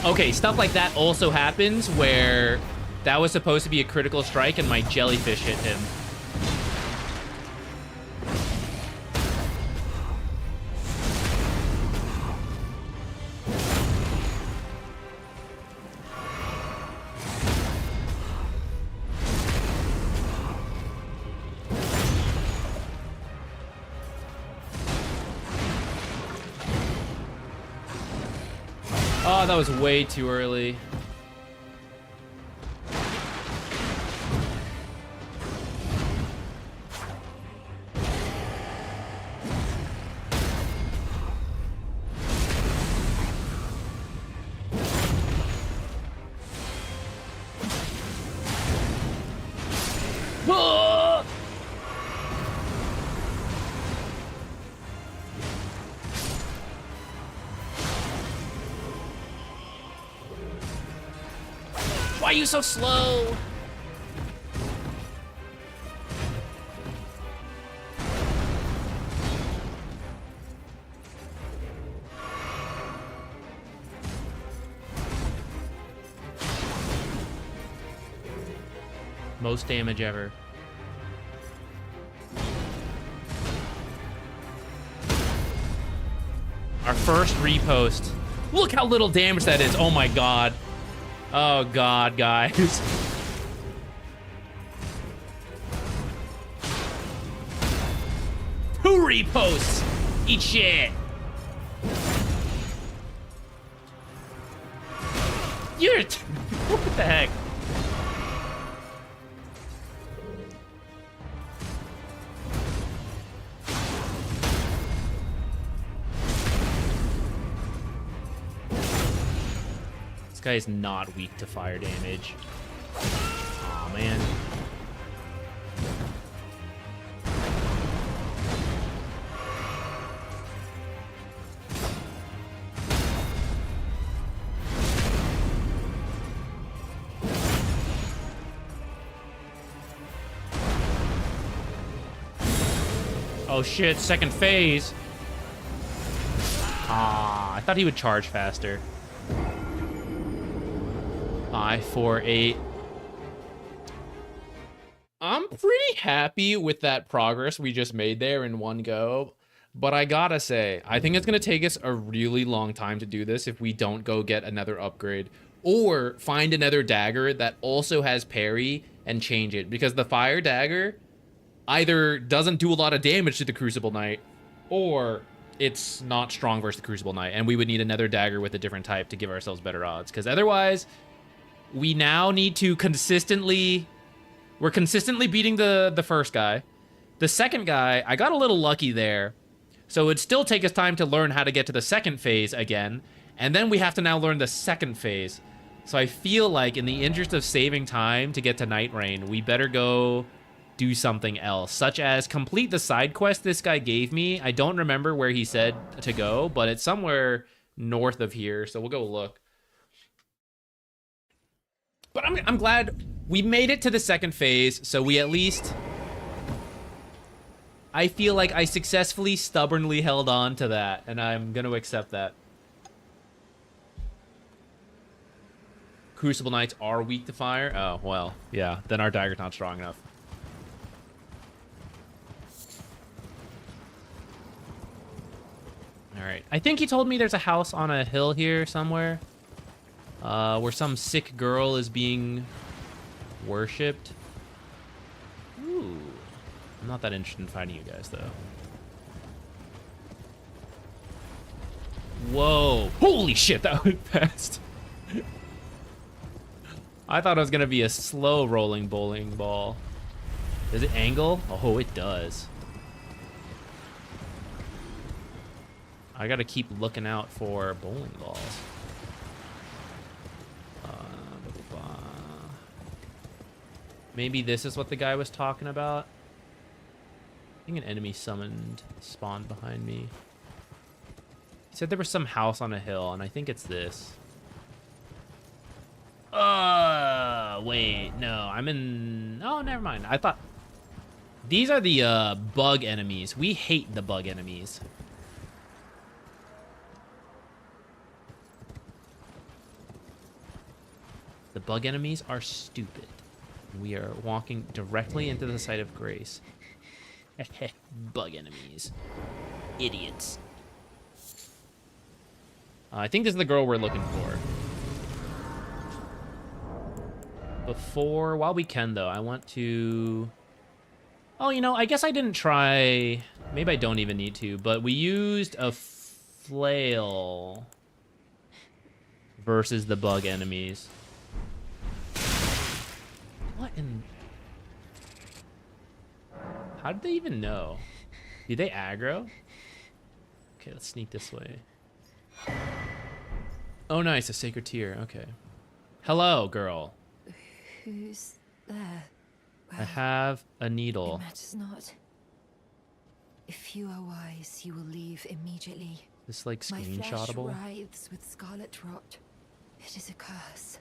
Speaker 1: Okay, stuff like that also happens where that was supposed to be a critical strike and my jellyfish hit him. Oh, that was way too early. Why are you so slow? Most damage ever. Our first repost. Look how little damage that is. Oh my god. Oh god, guys. Two reposts. Eat shit. You're what the heck? This guy is not weak to fire damage. Aw, man. Oh shit, second phase. Ah, I thought he would charge faster. 5, 4, 8. I'm pretty happy with that progress we just made there in one go. But I gotta say, I think it's gonna take us a really long time to do this if we don't go get another upgrade. Or find another dagger that also has parry and change it. Because the fire dagger either doesn't do a lot of damage to the Crucible Knight, or it's not strong versus the Crucible Knight, and we would need another dagger with a different type to give ourselves better odds. Because otherwise, we now need to consistently... We're consistently beating the first guy. The second guy, I got a little lucky there. So it would still take us time to learn how to get to the second phase again. And then we have to now learn the second phase. So I feel like in the interest of saving time to get to Night Rain, we better go do something else, such as complete the side quest this guy gave me. I don't remember where he said to go, but it's somewhere north of here, so we'll go look. But I'm glad we made it to the second phase, so we at least... I feel like I successfully, stubbornly held on to that, and I'm gonna accept that. Crucible Knights are weak to fire? Oh, well, yeah, then our dagger's not strong enough. Alright, I think he told me there's a house on a hill here somewhere. Where some sick girl is being worshipped. Ooh. I'm not that interested in fighting you guys, though. Whoa. Holy shit, that went fast. I thought it was going to be a slow rolling bowling ball. Does it angle? Oh, it does. I got to keep looking out for bowling balls. Maybe this is what the guy was talking about. I think an enemy summoned spawned behind me. He said there was some house on a hill, and I think it's this. Wait, no, I'm in... Oh, never mind. I thought... These are the bug enemies. We hate the bug enemies. The bug enemies are stupid. We are walking directly into the site of grace. Bug enemies. Idiots. I think this is the girl we're looking for. While we can, though, I want to... Oh, you know, I guess I didn't try... Maybe I don't even need to, but we used a flail versus the bug enemies. What in... How did they even know? Did they aggro? Okay, let's sneak this way. Oh, nice, a sacred tear. Okay. Hello, girl.
Speaker 4: Who's there? Well,
Speaker 1: I have a
Speaker 4: it
Speaker 1: needle.
Speaker 4: matters not. If you are wise, you will leave immediately.
Speaker 1: This like
Speaker 4: My flesh
Speaker 1: screenshotable.
Speaker 4: writhes with scarlet rot. It is a curse.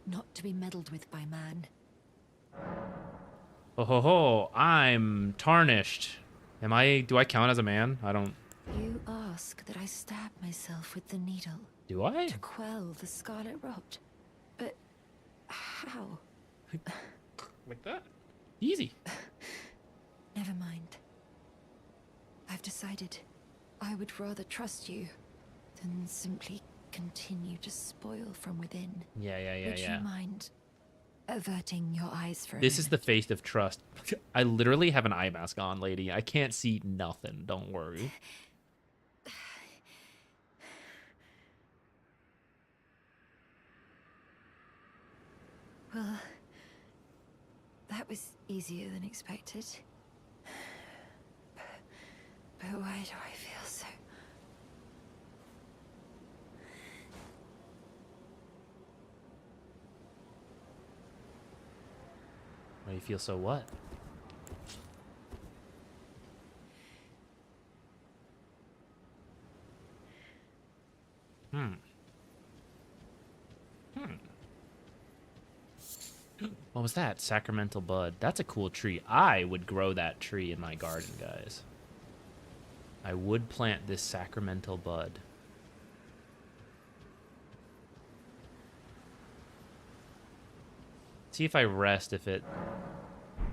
Speaker 4: not to be meddled with by man.
Speaker 1: Oh ho ho! I'm tarnished. Am I? Do I count as a man? I don't.
Speaker 4: You ask that I stab myself with the needle
Speaker 1: Do I?
Speaker 4: to quell the scarlet rot. But how?
Speaker 1: Like that? Easy.
Speaker 4: Never mind. I've decided I would rather trust you than simply continue to spoil from within.
Speaker 1: Yeah.
Speaker 4: Would you mind averting your eyes for a
Speaker 1: This is the
Speaker 4: minute?
Speaker 1: face of trust. I literally have an eye mask on, lady. I can't see nothing. Don't worry.
Speaker 4: Well, that was easier than expected. But why do I feel so...
Speaker 1: Why do you feel so what? What was that? Sacramental bud. That's a cool tree. I would grow that tree in my garden, guys. I would plant this sacramental bud. See if I rest, if it...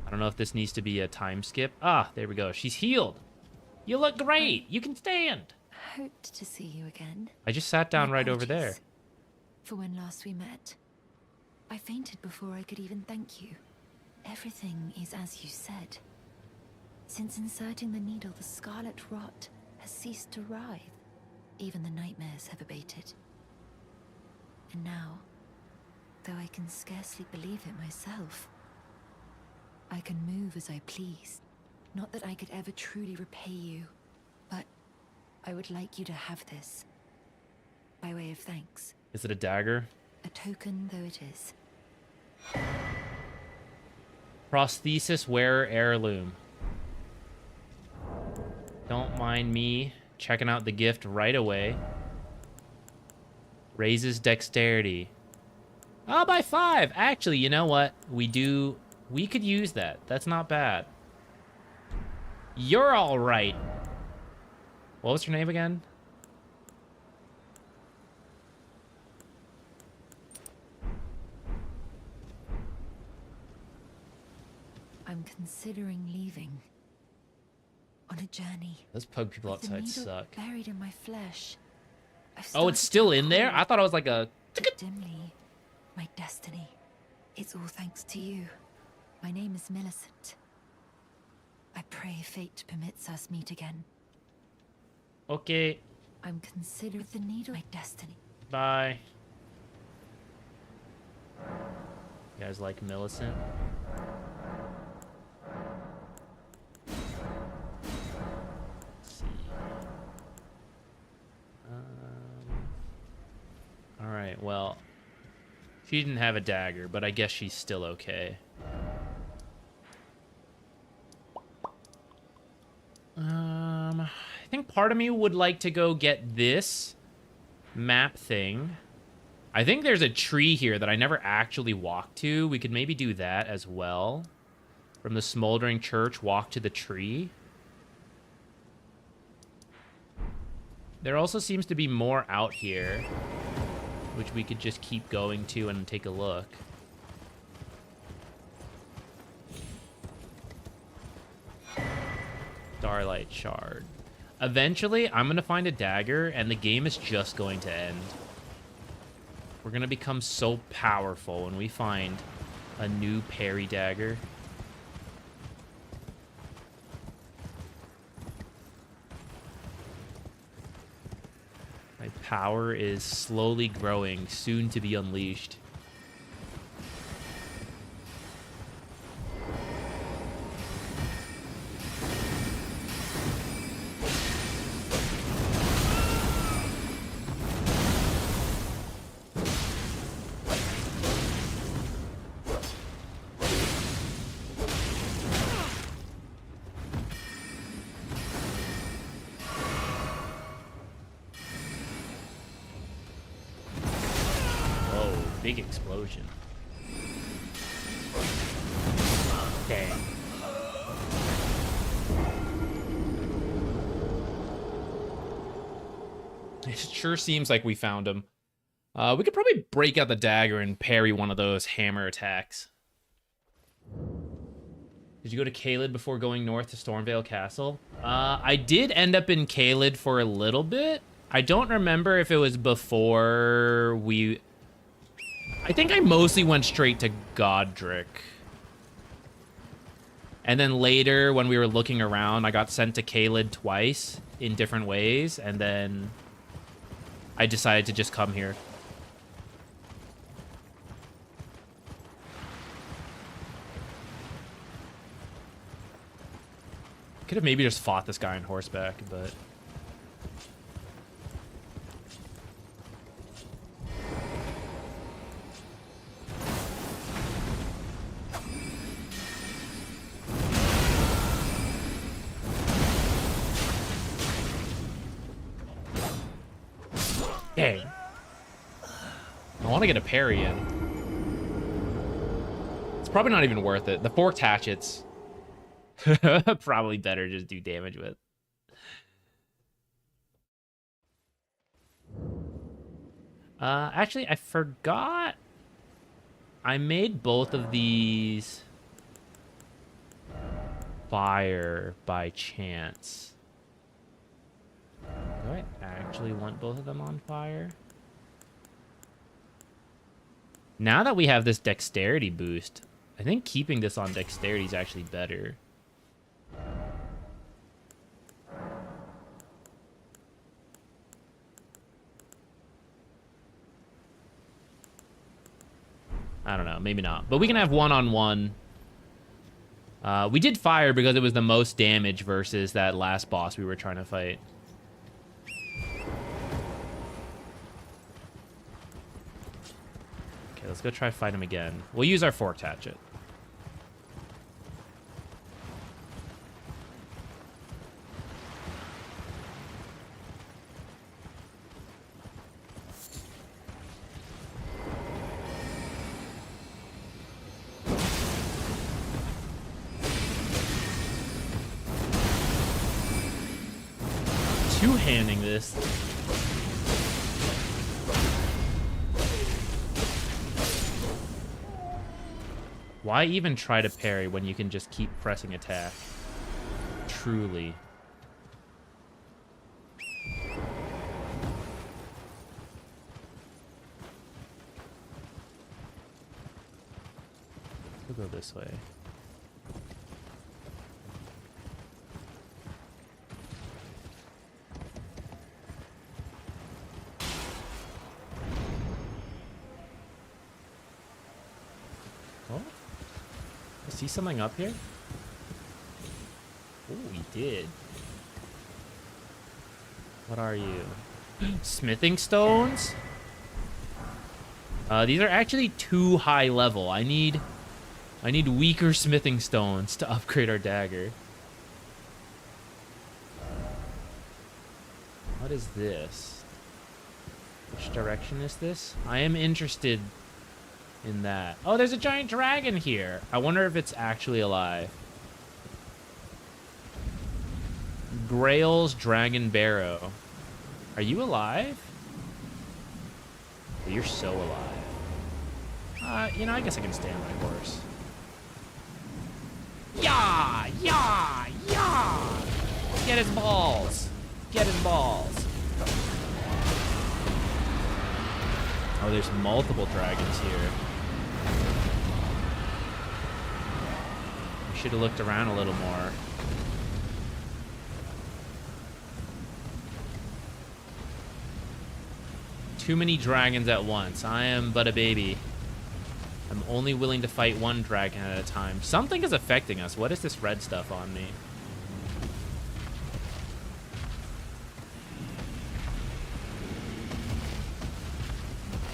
Speaker 1: I don't know if this needs to be a time skip. Ah, there we go. She's healed. You look great. You can stand.
Speaker 4: Hoped to see you again.
Speaker 1: I just sat down
Speaker 4: My
Speaker 1: right over there.
Speaker 4: apologies for when last we met. I fainted before I could even thank you. Everything is as you said. Since inserting the needle, the scarlet rot has ceased to writhe. Even the nightmares have abated. And now, though I can scarcely believe it myself, I can move as I please. Not that I could ever truly repay you, but I would like you to have this. By way of thanks.
Speaker 1: Is it a dagger?
Speaker 4: A token though it is.
Speaker 1: Prosthesis wearer heirloom. Don't mind me checking out the gift right away. Raises dexterity. Oh, by 5. Actually, you know what? We could use that. That's not bad. You're all right. What was her name again?
Speaker 4: I'm considering leaving. On a journey.
Speaker 1: Those pug people
Speaker 4: With the
Speaker 1: outside
Speaker 4: needle
Speaker 1: suck.
Speaker 4: buried in my flesh. I've
Speaker 1: Oh, it's
Speaker 4: started
Speaker 1: still
Speaker 4: to
Speaker 1: in there?
Speaker 4: recall
Speaker 1: I thought it was like a...
Speaker 4: dimly my destiny. It's all thanks to you. My name is Millicent. I pray fate permits us meet again.
Speaker 1: Okay,
Speaker 4: I'm considering the needle my destiny.
Speaker 1: bye. You guys like Millicent? Let's see. All right, well, she didn't have a dagger, but I guess she's still okay. I think part of me would like to go get this map thing. I think there's a tree here that I never actually walked to. We could maybe do that as well. From the smoldering church, walk to the tree. There also seems to be more out here, which we could just keep going to and take a look. Starlight Shard. Eventually, I'm going to find a dagger, and the game is just going to end. We're going to become so powerful when we find a new parry dagger. My power is slowly growing, soon to be unleashed. Big explosion. Dang. It sure seems like we found him. We could probably break out the dagger and parry one of those hammer attacks. Did you go to Calid before going north to Stormvale Castle? I did end up in Calid for a little bit. I don't remember if it was before we... I think I mostly went straight to Godric. And then later, when we were looking around, I got sent to Calid twice in different ways, and then I decided to just come here. Could have maybe just fought this guy on horseback, but... Dang. I want to get a parry in. It's probably not even worth it. The forked hatchets. Probably better just do damage with. Actually, I forgot. I made both of these fire by chance. Do I actually want both of them on fire? Now that we have this dexterity boost, I think keeping this on dexterity is actually better. I don't know, maybe not. But we can have one-on-one. We did fire because it was the most damage versus that last boss we were trying to fight. Okay, let's go try to fight him again. We'll use our forked hatchet. Two-handing this. Why even try to parry when you can just keep pressing attack? Truly. We'll go this way. Oh, I see something up here. Oh, we did. What are you? Smithing stones? These are actually too high level. I need weaker smithing stones to upgrade our dagger. What is this? Which direction is this? I am interested in that. Oh, there's a giant dragon here. I wonder if it's actually alive. Grail's Dragon Barrow. Are you alive? Oh, you're so alive. You know, I guess I can stay on my horse. Yeah! Yeah! Yeah! Get his balls! Get his balls! Oh, there's multiple dragons here. Should have looked around a little more. Too many dragons at once. I am but a baby. I'm only willing to fight one dragon at a time. Something is affecting us. What is this red stuff on me?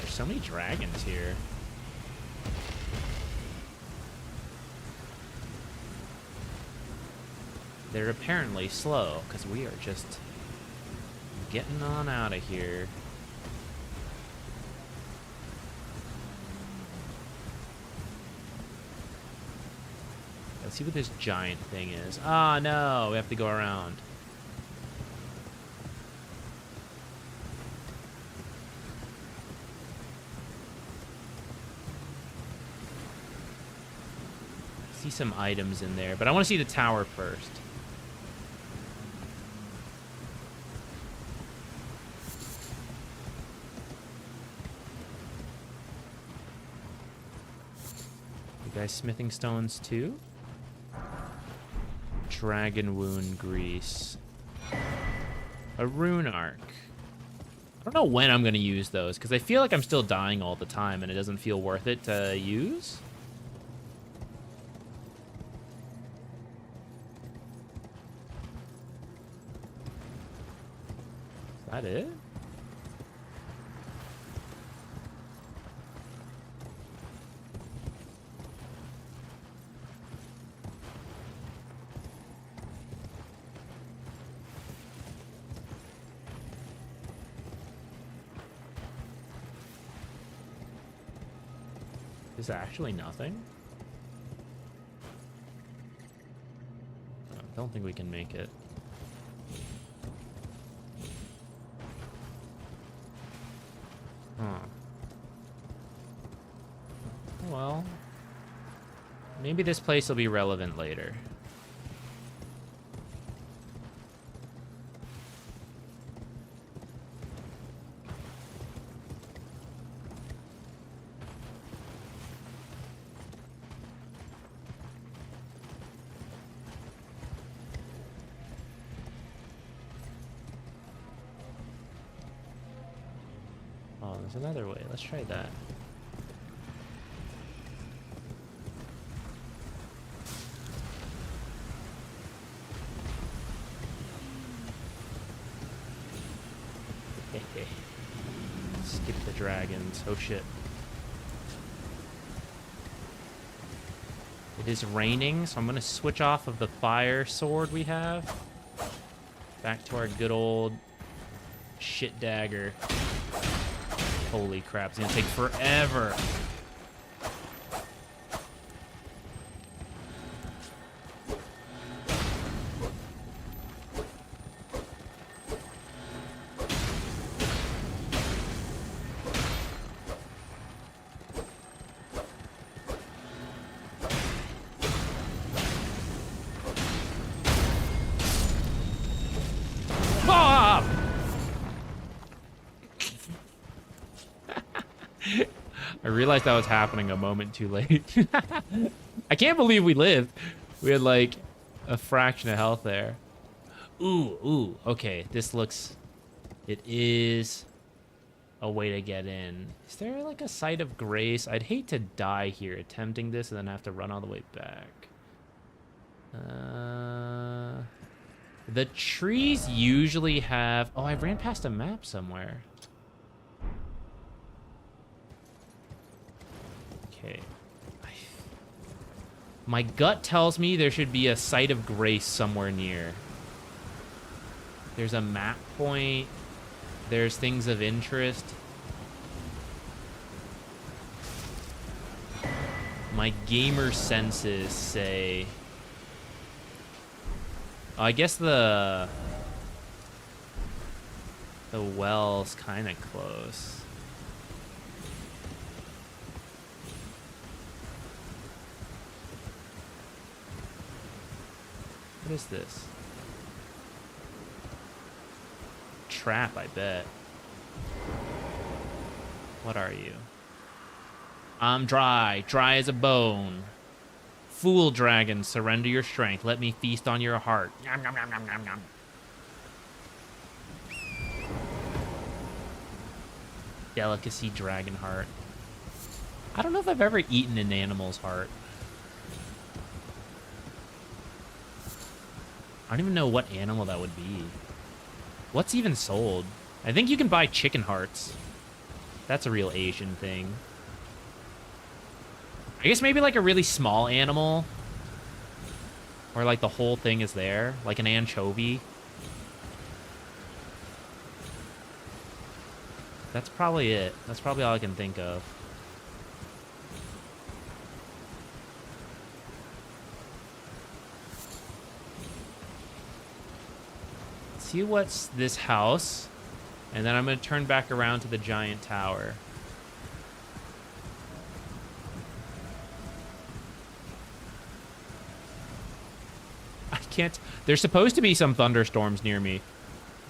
Speaker 1: There's so many dragons here. They're apparently slow, because we are just getting on out of here. Let's see what this giant thing is. Ah, no, we have to go around. I see some items in there, but I want to see the tower first. You guys smithing stones too? Dragon wound grease. A rune arc. I don't know when I'm going to use those, because I feel like I'm still dying all the time, and it doesn't feel worth it to use. Is that it? Is actually nothing? I don't think we can make it. Huh. Well, maybe this place will be relevant later. Oh, there's another way. Let's try that. Skip the dragons. Oh shit. It is raining, so I'm gonna switch off of the fire sword we have. Back to our good old shit dagger. Holy crap, it's gonna take forever. I realized that was happening a moment too late. I can't believe we lived. We had like a fraction of health there. Ooh, okay. This looks... It is a way to get in. Is there like a site of grace? I'd hate to die here attempting this and then have to run all the way back. The trees usually have... Oh, I ran past a map somewhere. Okay. My gut tells me there should be a site of grace somewhere near. There's a map point. There's things of interest. My gamer senses say... I guess the well's kind of close. What is this? Trap, I bet. What are you? I'm dry as a bone. Fool dragon, surrender your strength. Let me feast on your heart. Yum, yum, yum, yum, yum, yum. Delicacy dragon heart. I don't know if I've ever eaten an animal's heart. I don't even know what animal that would be. What's even sold? I think you can buy chicken hearts. That's a real Asian thing. I guess maybe like a really small animal. Or like the whole thing is there. Like an anchovy. That's probably it. That's probably all I can think of. see what's this house, and then I'm gonna turn back around to the giant tower. I can't. There's supposed to be some thunderstorms near me.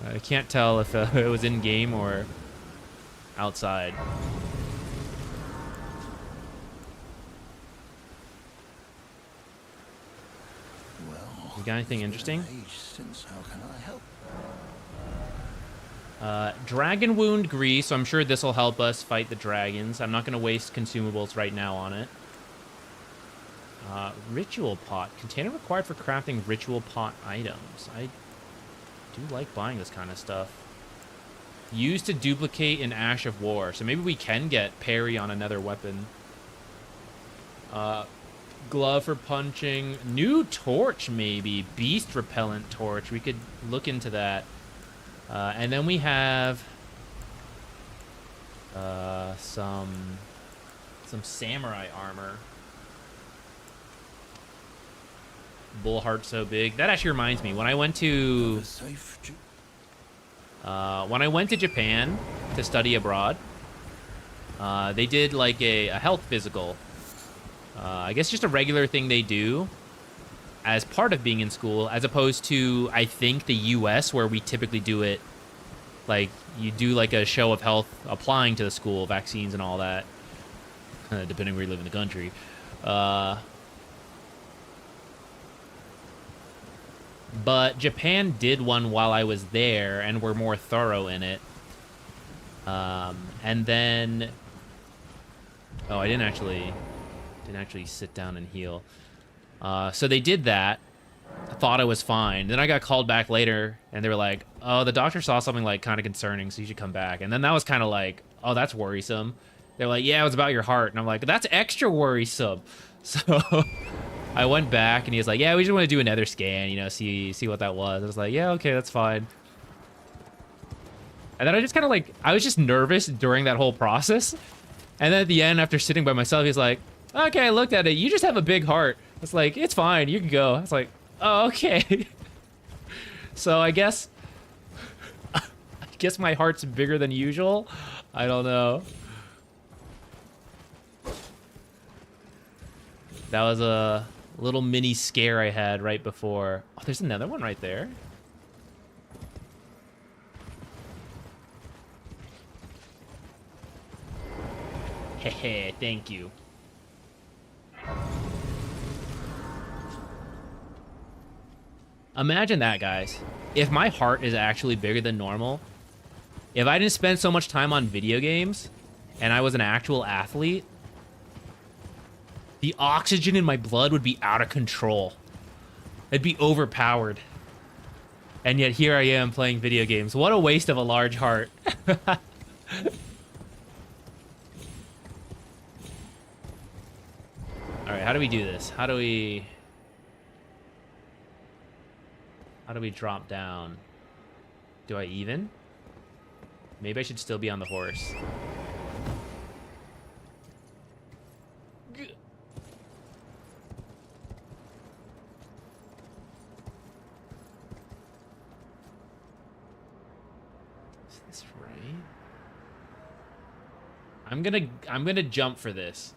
Speaker 1: I can't tell if it was in game or outside.
Speaker 3: Well,
Speaker 1: You got anything interesting?
Speaker 3: since how can I help?
Speaker 1: Dragon wound grease, so I'm sure this will help us fight the dragons. I'm not going to waste consumables right now on it. Ritual pot. Container required for crafting ritual pot items. I do like buying this kind of stuff. Used to duplicate an Ash of War. So maybe we can get parry on another weapon. Glove for punching. New torch, maybe. Beast repellent torch. We could look into that. And then we have some samurai armor. Bull heart so big. That actually reminds me. When I went to Japan to study abroad, they did like a health physical. I guess just a regular thing they do as part of being in school, as opposed to, I think, the US, where we typically do it, like, you do like a show of health applying to the school, vaccines and all that, depending where you live in the country. But Japan did one while I was there, and were more thorough in it. And then, oh, I didn't actually sit down and heal. So they did that. I thought I was fine. Then I got called back later, and they were like, "Oh, the doctor saw something like kind of concerning, so you should come back." And then that was kind of like, "Oh, that's worrisome." They're like, "Yeah, it was about your heart," and I'm like, "That's extra worrisome." So I went back, and he was like, "Yeah, we just want to do another scan, you know, see what that was." I was like, "Yeah, okay, that's fine." And then I just kind of like, I was just nervous during that whole process. And then at the end, after sitting by myself, he's like, "Okay, I looked at it. You just have a big heart." It's like, "It's fine. You can go." I was like, "Oh, okay." So I guess my heart's bigger than usual. I don't know. That was a little mini scare I had right before. Oh, there's another one right there. Hehe, thank you. Imagine that, guys. If my heart is actually bigger than normal, if I didn't spend so much time on video games, and I was an actual athlete, the oxygen in my blood would be out of control. It'd be overpowered. And yet here I am playing video games. What a waste of a large heart. All right, how do we do this? How do we drop down? Do I even? Maybe I should still be on the horse. Is this right? I'm gonna jump for this.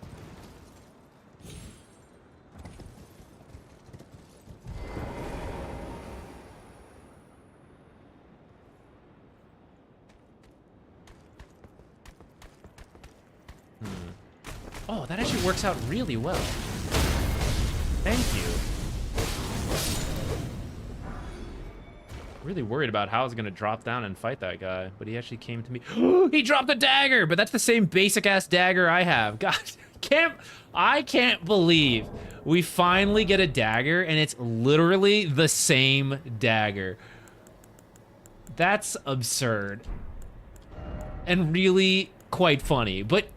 Speaker 1: Oh, that actually works out really well. Thank you. Really worried about how I was gonna drop down and fight that guy, but he actually came to me. He dropped a dagger, but that's the same basic ass dagger I have. God, I can't believe we finally get a dagger and it's literally the same dagger. That's absurd. And really quite funny, but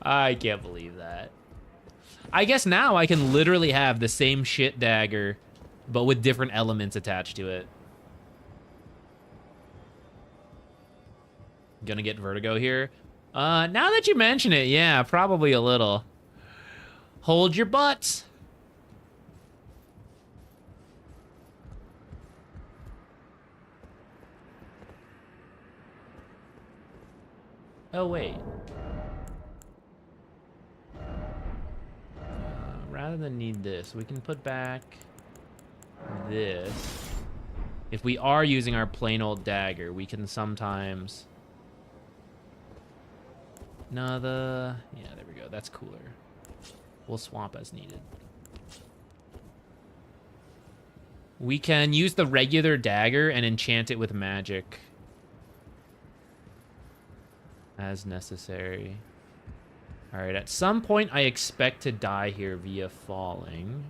Speaker 1: I can't believe that. I guess now I can literally have the same shit dagger, but with different elements attached to it. Gonna get vertigo here. Now that you mention it, yeah, probably a little. Hold your butts. Hold your butts. Oh, wait. Rather than need this, we can put back this. If we are using our plain old dagger, we can sometimes... No, yeah, there we go. That's cooler. We'll swap as needed. We can use the regular dagger and enchant it with magic as necessary. All right, at some point I expect to die here via falling.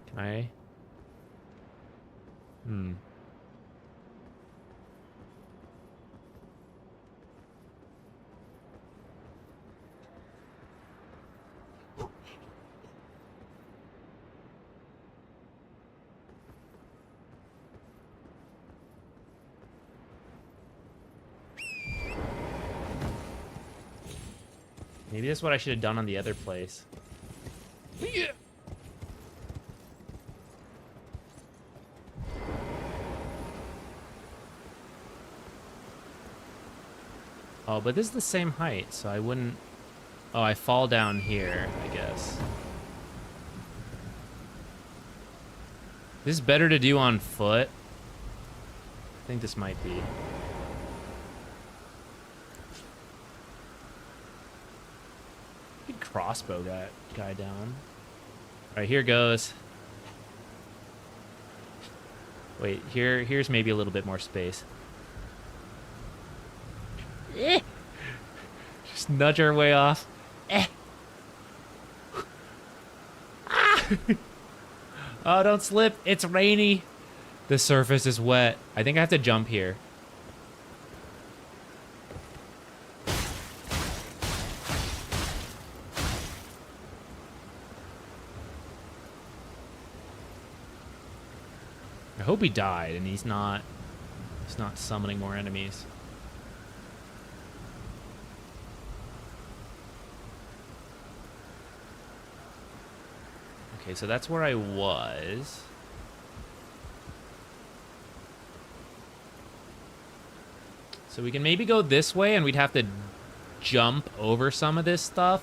Speaker 1: Can I? Maybe that's what I should have done on the other place. Yeah. Oh, but this is the same height, so I wouldn't... Oh, I fall down here, I guess. This is better to do on foot. I think this might be. Good crossbow guy down. All right, here goes. Wait, here's maybe a little bit more space. Just nudge our way off. Oh, don't slip. It's rainy. The surface is wet. I think I have to jump here. I hope he died and he's not summoning more enemies. Okay, so that's where I was. So we can maybe go this way and we'd have to jump over some of this stuff.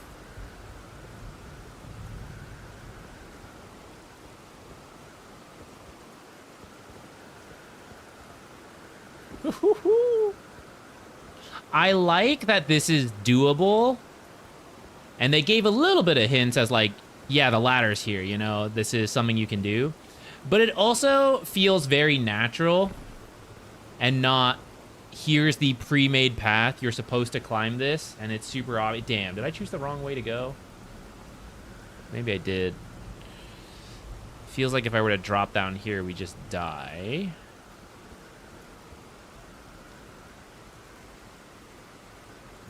Speaker 1: I like that this is doable. And they gave a little bit of hints as like, yeah, the ladder's here, you know, this is something you can do. But it also feels very natural and not, here's the pre-made path, you're supposed to climb this, and it's super obvious. Damn, did I choose the wrong way to go? Maybe I did. Feels like if I were to drop down here, we just die.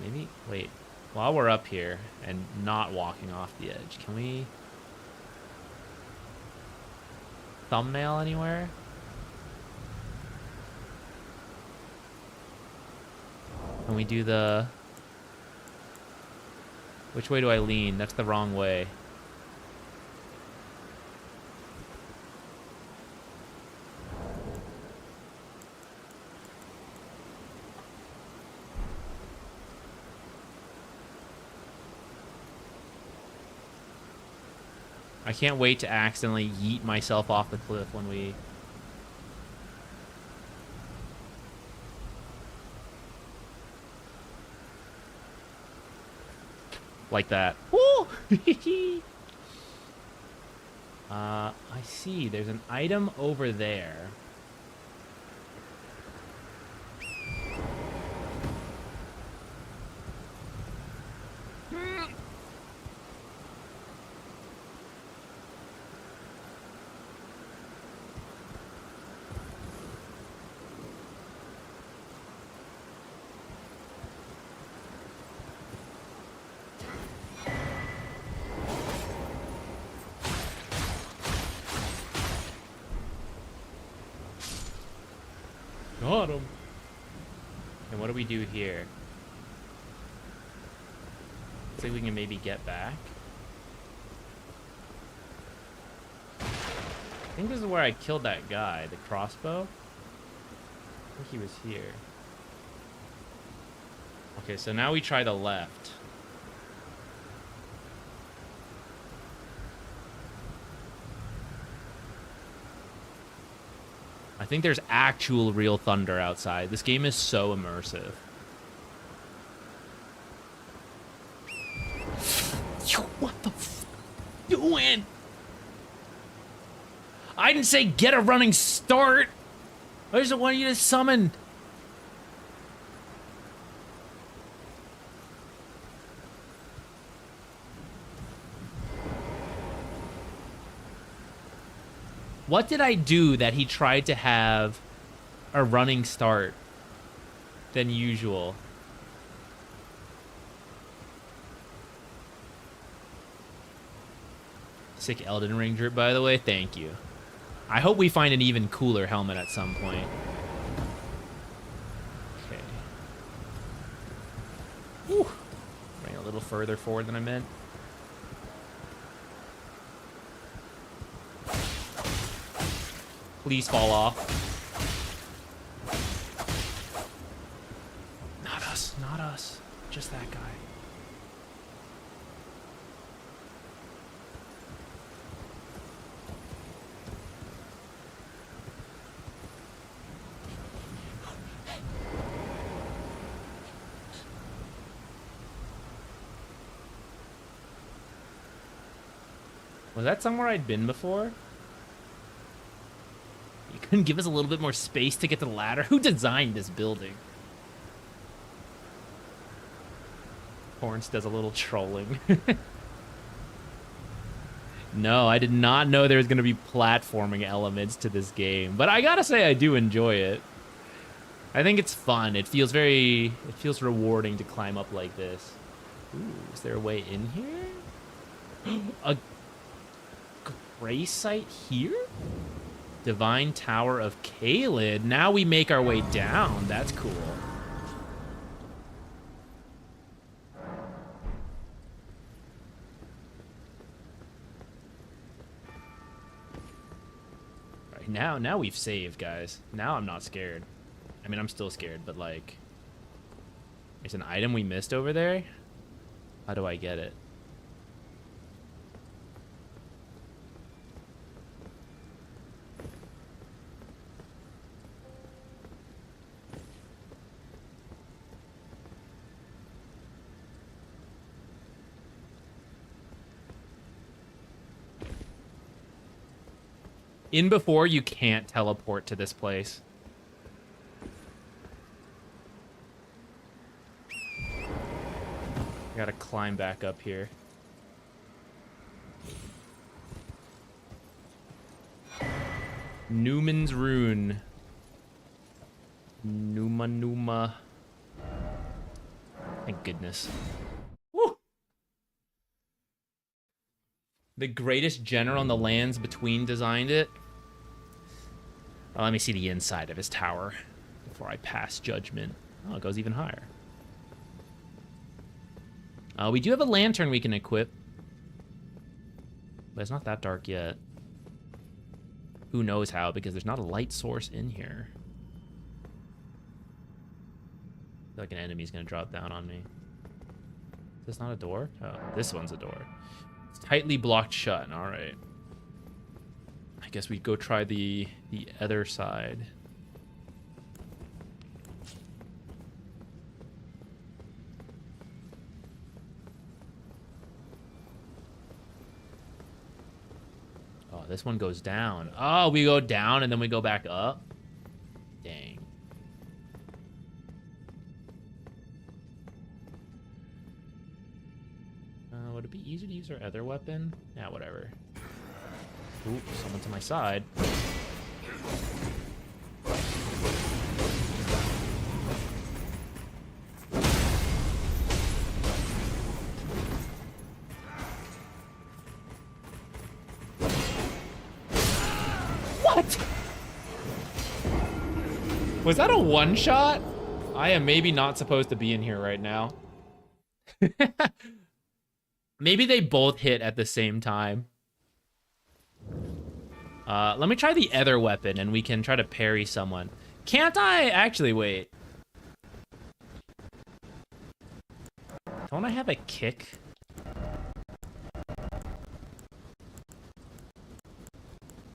Speaker 1: Maybe, wait. While we're up here and not walking off the edge, can we thumbnail anywhere? Can we do the... Which way do I lean? That's the wrong way. I can't wait to accidentally yeet myself off the cliff when we... Like that. Woo! I see. There's an item over there. Got him. And what do we do here? Looks like we can maybe get back. I think this is where I killed that guy, the crossbow. I think he was here. Okay, so now we try the left. I think there's actual real thunder outside. This game is so immersive. What the f doing? I didn't say get a running start. I just want you to summon. What did I do that he tried to have a running start than usual? Sick Elden Ring drip, by the way. Thank you. I hope we find an even cooler helmet at some point. Okay. Whew. Running a little further forward than I meant. Please fall off. Not us, not us. Just that guy. Was that somewhere I'd been before? You couldn't give us a little bit more space to get to the ladder? Who designed this building? Horns does a little trolling. No, I did not know there was going to be platforming elements to this game. But I gotta say, I do enjoy it. I think it's fun. It feels rewarding to climb up like this. Ooh, is there a way in here? A gray site here? Divine Tower of Calid. Now we make our way down. That's cool. Right, now we've saved, guys. Now I'm not scared. I mean, I'm still scared, but like... There's an item we missed over there? How do I get it? In before, you can't teleport to this place. I gotta climb back up here. Newman's Rune. Numa. Thank goodness. Woo! The greatest general in the lands between designed it. Well, let me see the inside of his tower before I pass judgment. Oh, it goes even higher. We do have a lantern we can equip. But it's not that dark yet. Who knows how, because there's not a light source in here. I feel like an enemy's gonna drop down on me. Is this not a door? Oh, this one's a door. It's tightly blocked shut. All right. I guess we go try the other side. Oh, this one goes down. Oh, we go down and then we go back up? Dang. Would it be easier to use our other weapon? Yeah, whatever. Ooh, someone to my side. What? Was that a one-shot? I am maybe not supposed to be in here right now. Maybe they both hit at the same time. Let me try the other weapon and we can try to parry someone. Can't I actually wait? Don't I have a kick?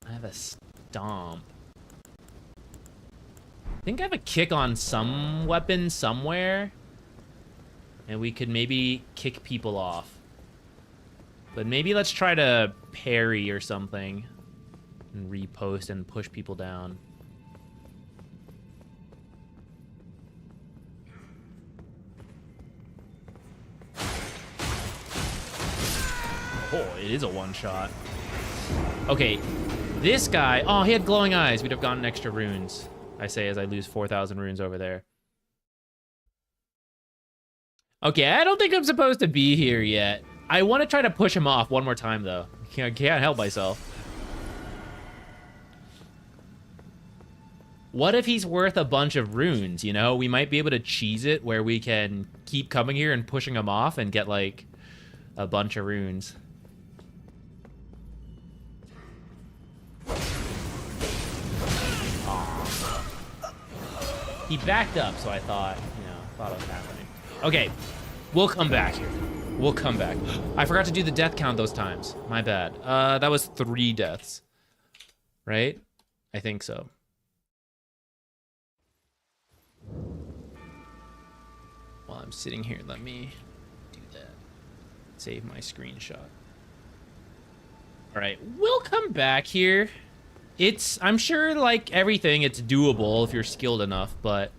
Speaker 1: I have a stomp. I think I have a kick on some weapon somewhere. And we could maybe kick people off. But maybe let's try to parry or something. And repost and push people down. Oh, it is a one-shot. Okay, this guy... Oh, he had glowing eyes. We'd have gotten extra runes. I say as I lose 4,000 runes over there. Okay, I don't think I'm supposed to be here yet. I want to try to push him off one more time, though. I can't help myself. What if he's worth a bunch of runes, you know? We might be able to cheese it where we can keep coming here and pushing him off and get, like, a bunch of runes. He backed up, so I thought, thought it was happening. Okay, we'll come back here. We'll come back. I forgot to do the death count those times. My bad. That was 3 deaths. Right? I think so. While I'm sitting here, let me do that. Save my screenshot. All right, we'll come back here. I'm sure, like everything, it's doable if you're skilled enough, but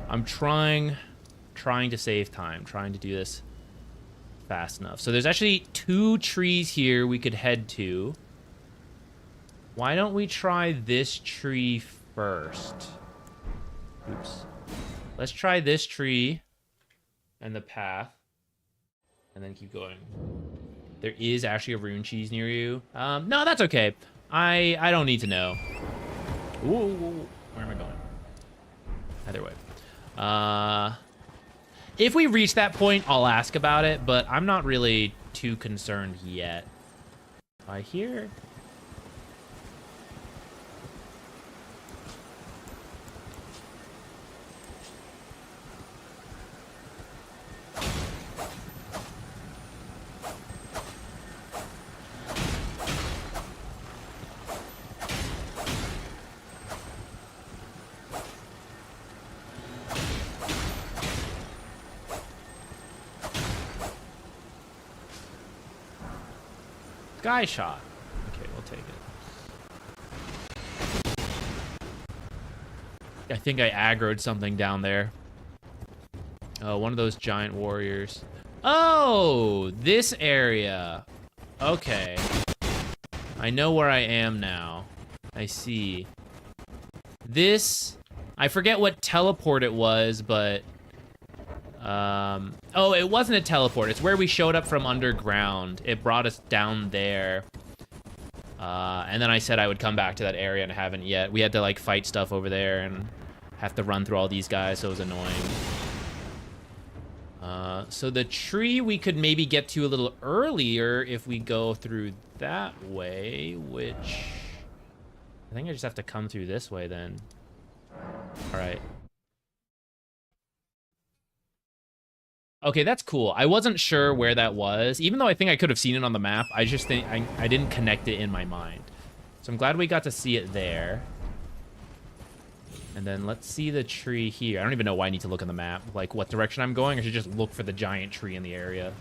Speaker 1: I'm trying to save time, trying to do this fast enough. So there's actually 2 trees here we could head to. Why don't we try this tree first? Oops. Let's try this tree and the path, and then keep going. There is actually a rune cheese near you. No, that's okay. I don't need to know. Ooh, where am I going? Either way. If we reach that point, I'll ask about it, but I'm not really too concerned yet. I hear... Sky shot. Okay, we'll take it. I think I aggroed something down there. Oh, one of those giant warriors. Oh, this area. Okay. I know where I am now. I see. This... I forget what teleport it was, but... Oh, it wasn't a teleport. It's where we showed up from underground. It brought us down there. And then I said I would come back to that area and I haven't yet. We had to, like, fight stuff over there and have to run through all these guys, so it was annoying. So the tree we could maybe get to a little earlier if we go through that way, which... I think I just have to come through this way then. All right. Okay, that's cool. I wasn't sure where that was. Even though I think I could have seen it on the map, I just think I didn't connect it in my mind. So I'm glad we got to see it there. And then let's see the tree here. I don't even know why I need to look on the map. Like, what direction I'm going? I should just look for the giant tree in the area.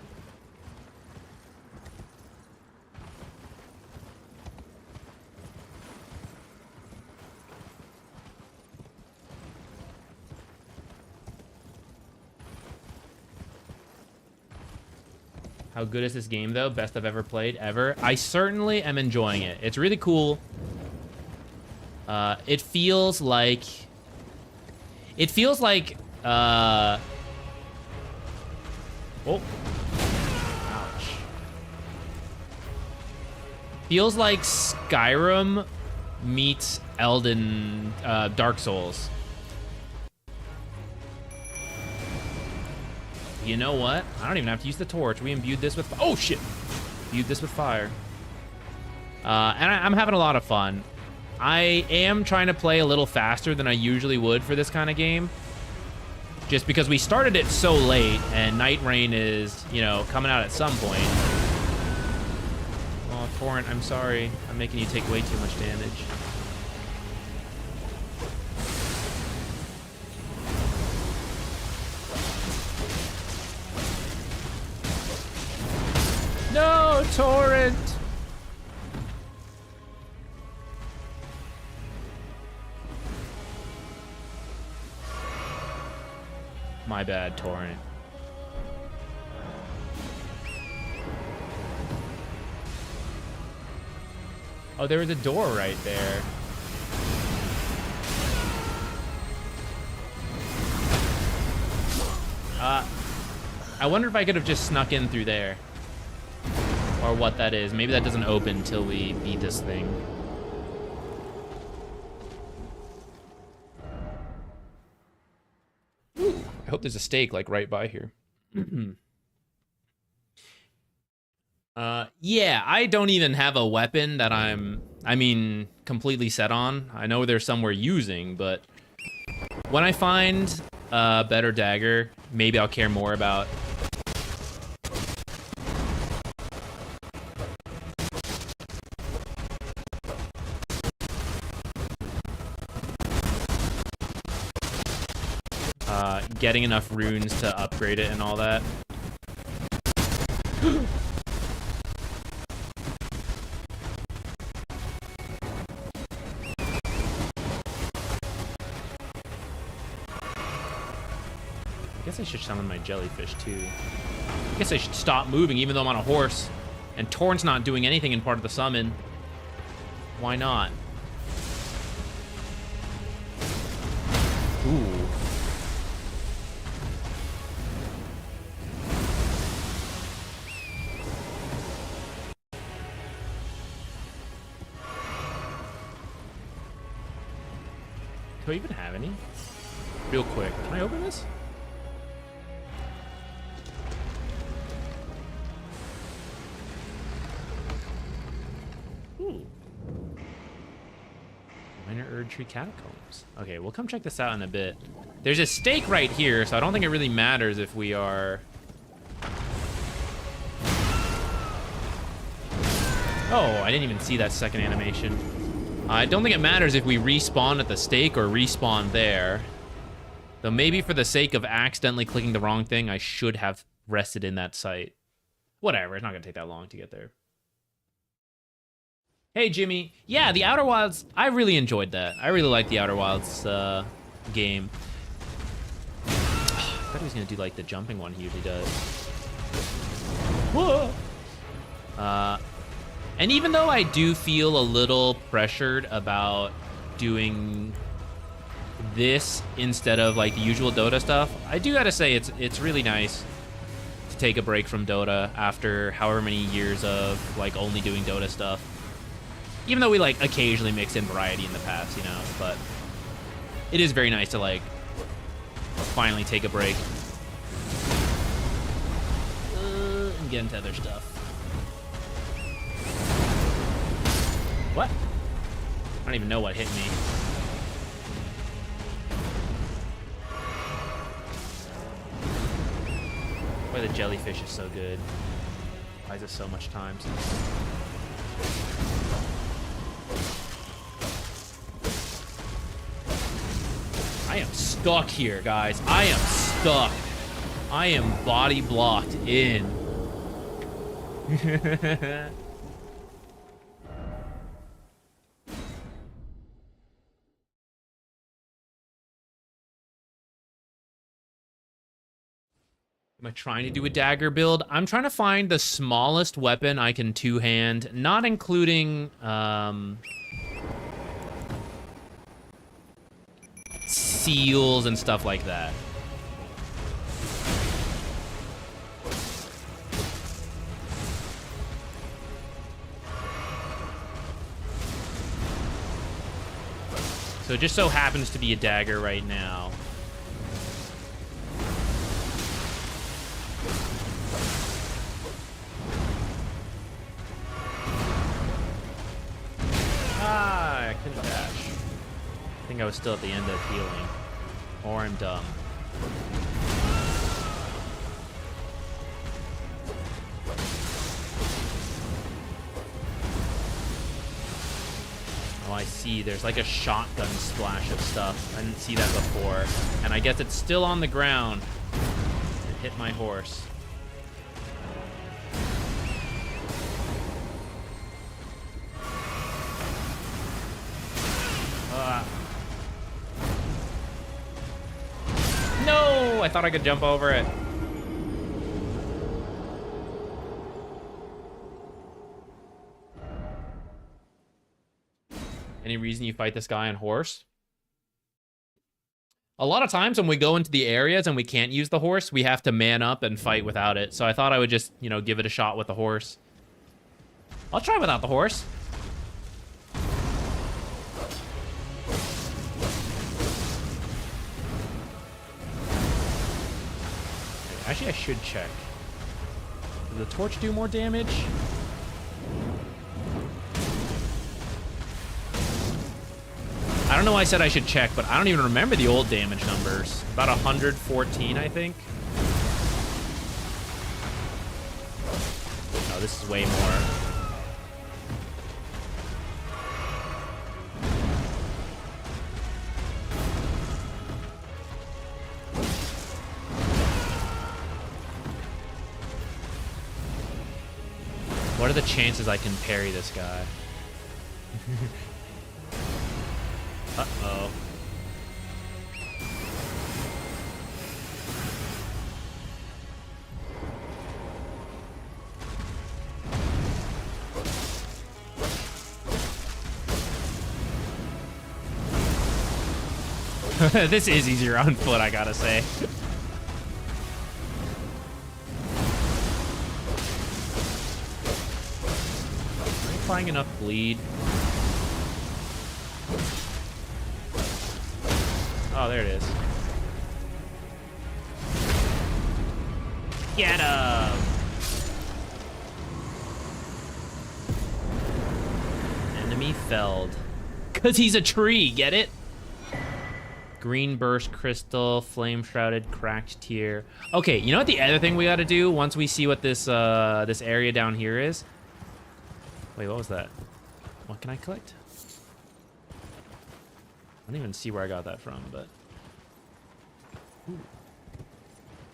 Speaker 1: How good is this game, though? Best I've ever played, ever. I certainly am enjoying it. It's really cool. It feels like... Oh. Ouch. Feels like Skyrim meets Dark Souls. You know what? I don't even have to use the torch. We imbued this with... Oh, shit! Imbued this with fire. And I'm having a lot of fun. I am trying to play a little faster than I usually would for this kind of game. Just because we started it so late, and Night Rain is, you know, coming out at some point. Oh, Torrent, I'm sorry. I'm making you take way too much damage. No, Torrent! My bad, Torrent. Oh, there was a door right there. I wonder if I could have just snuck in through there. Or what that is. Maybe that doesn't open until we beat this thing. Ooh, I hope there's a stake like right by here. Yeah, I don't even have a weapon that I mean, completely set on. I know there's some we're using, but when I find a better dagger, maybe I'll care more about getting enough runes to upgrade it and all that. I guess I should summon my jellyfish too. I guess I should stop moving even though I'm on a horse. And Torrent's not doing anything in part of the summon. Why not? Ooh. Do I even have any? Real quick, can I open this? Ooh. Minor Erdtree catacombs. Okay, we'll come check this out in a bit. There's a stake right here, so I don't think it really matters if we are... Oh, I didn't even see that second animation. I don't think it matters if we respawn at the stake or respawn there. Though maybe for the sake of accidentally clicking the wrong thing, I should have rested in that site. Whatever, it's not gonna take that long to get there. Hey, Jimmy. Yeah, the Outer Wilds, I really enjoyed that. I really liked the Outer Wilds game. I thought he was gonna do like the jumping one he usually does. Whoa! And even though I do feel a little pressured about doing this instead of like the usual Dota stuff, I do gotta say it's really nice to take a break from Dota after however many years of like only doing Dota stuff. Even though we like occasionally mix in variety in the past, you know, but it is very nice to like finally take a break and get into other stuff. What? I don't even know what hit me. Why the jellyfish is so good. Why is it so much time? I am stuck here, guys. I am stuck. I am body blocked in. Am I trying to do a dagger build? I'm trying to find the smallest weapon I can two-hand, not including seals and stuff like that. So it just so happens to be a dagger right now. Ah, I couldn't die. I was still at the end of healing. Or I'm dumb. Oh, I see. There's like a shotgun splash of stuff. I didn't see that before. And I guess it's still on the ground. It hit my horse. No! I thought I could jump over it. Any reason you fight this guy on horse? A lot of times when we go into the areas and we can't use the horse, we have to man up and fight without it. So I thought I would just, you know, give it a shot with the horse. I'll try without the horse. Actually, I should check. Does the torch do more damage? I don't know why I said I should check, but I don't even remember the old damage numbers. About 114, I think. Oh, this is way more. What are the chances I can parry this guy? Uh-oh. This is easier on foot, I gotta say. Am I applying enough bleed? Oh, there it is. Get him! Enemy felled. 'Cause he's a tree, get it? Green burst crystal, flame shrouded, cracked tier. Okay, you know what the other thing we gotta do once we see what this this area down here is? Wait, what was that? What can I collect? I don't even see where I got that from, but ooh.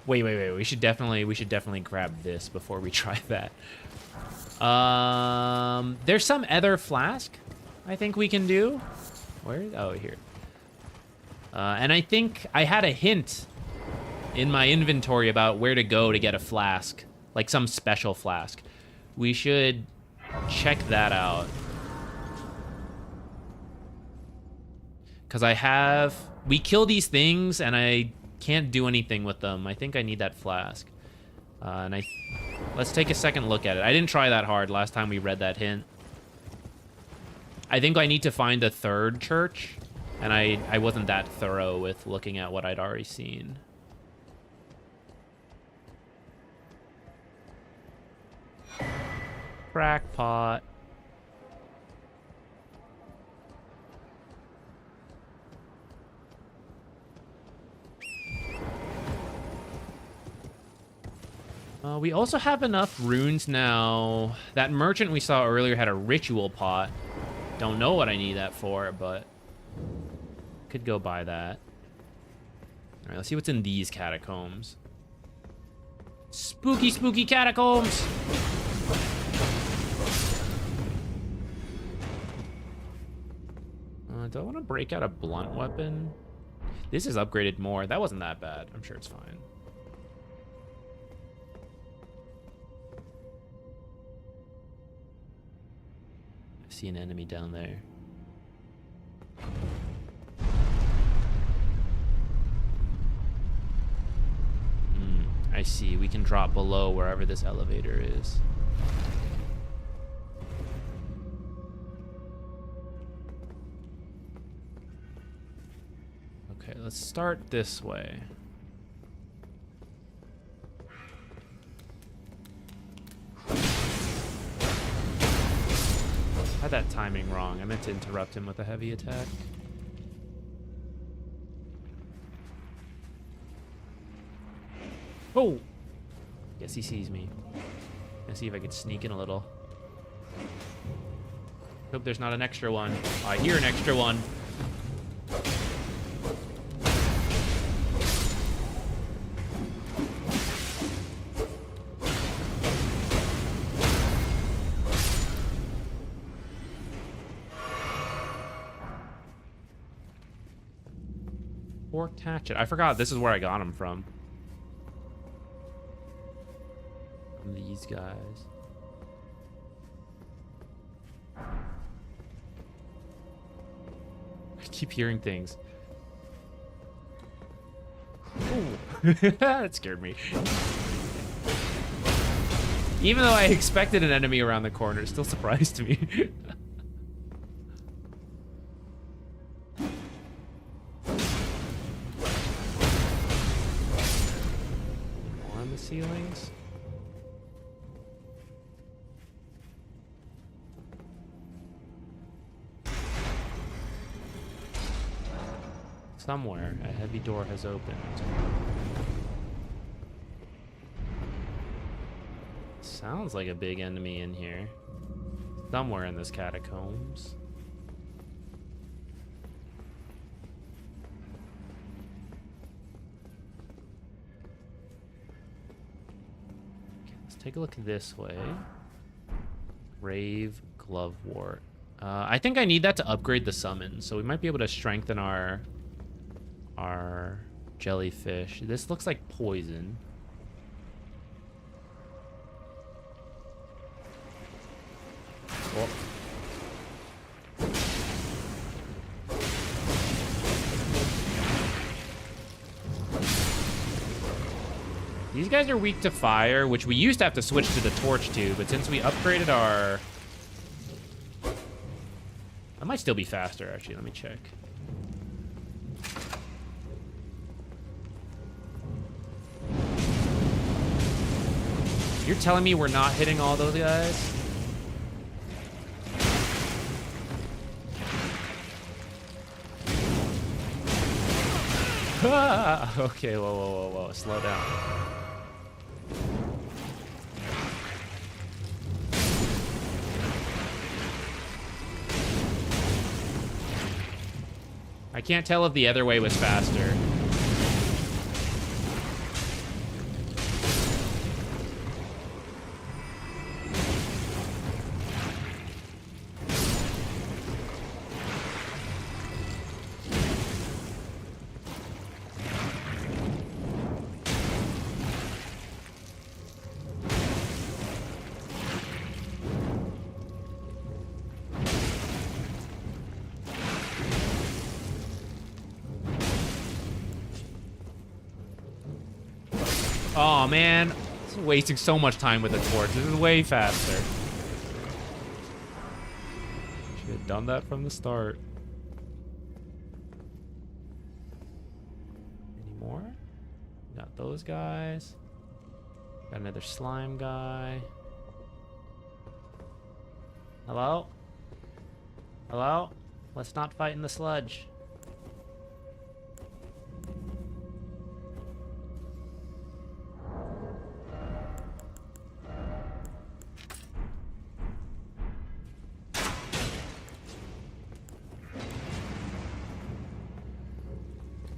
Speaker 1: Wait. We should definitely grab this before we try that. There's some other flask I think we can do. Where? Oh, here. And I think I had a hint in my inventory about where to go to get a flask, like some special flask. We should check that out. Because we kill these things and I can't do anything with them. I think I need that flask. Let's take a second look at it. I didn't try that hard last time we read that hint. I think I need to find the third church, and I wasn't that thorough with looking at what I'd already seen. Crackpot. We also have enough runes now. That merchant we saw earlier had a ritual pot. Don't know what I need that for, but could go buy that. All right, let's see what's in these catacombs. Spooky, spooky catacombs! Do I want to break out a blunt weapon? This is upgraded more. That wasn't that bad. I'm sure it's fine. I see an enemy down there. I see. We can drop below wherever this elevator is. Okay, let's start this way. Had that timing wrong. I meant to interrupt him with a heavy attack. Oh! Guess he sees me. Let's see if I could sneak in a little. Hope there's not an extra one. Oh, I hear an extra one. Forked hatchet. I forgot this is where I got him from. From these guys. I keep hearing things. Ooh. That scared me. Even though I expected an enemy around the corner, it still surprised me. On the ceilings. Somewhere, a heavy door has opened. Sounds like a big enemy in here. Somewhere in this catacombs. Okay, let's take a look this way. Grave Glovewort. I think I need that to upgrade the summon, so we might be able to strengthen our jellyfish. This looks like poison. Oh. These guys are weak to fire, which we used to have to switch to the torch to, but since we upgraded our... I might still be faster, actually. Let me check. You're telling me we're not hitting all those guys? Okay, whoa, slow down. I can't tell if the other way was faster. Oh man, this is wasting so much time with the torch. This is way faster. Should have done that from the start. Any more? Got those guys. Got another slime guy. Hello? Hello? Let's not fight in the sludge.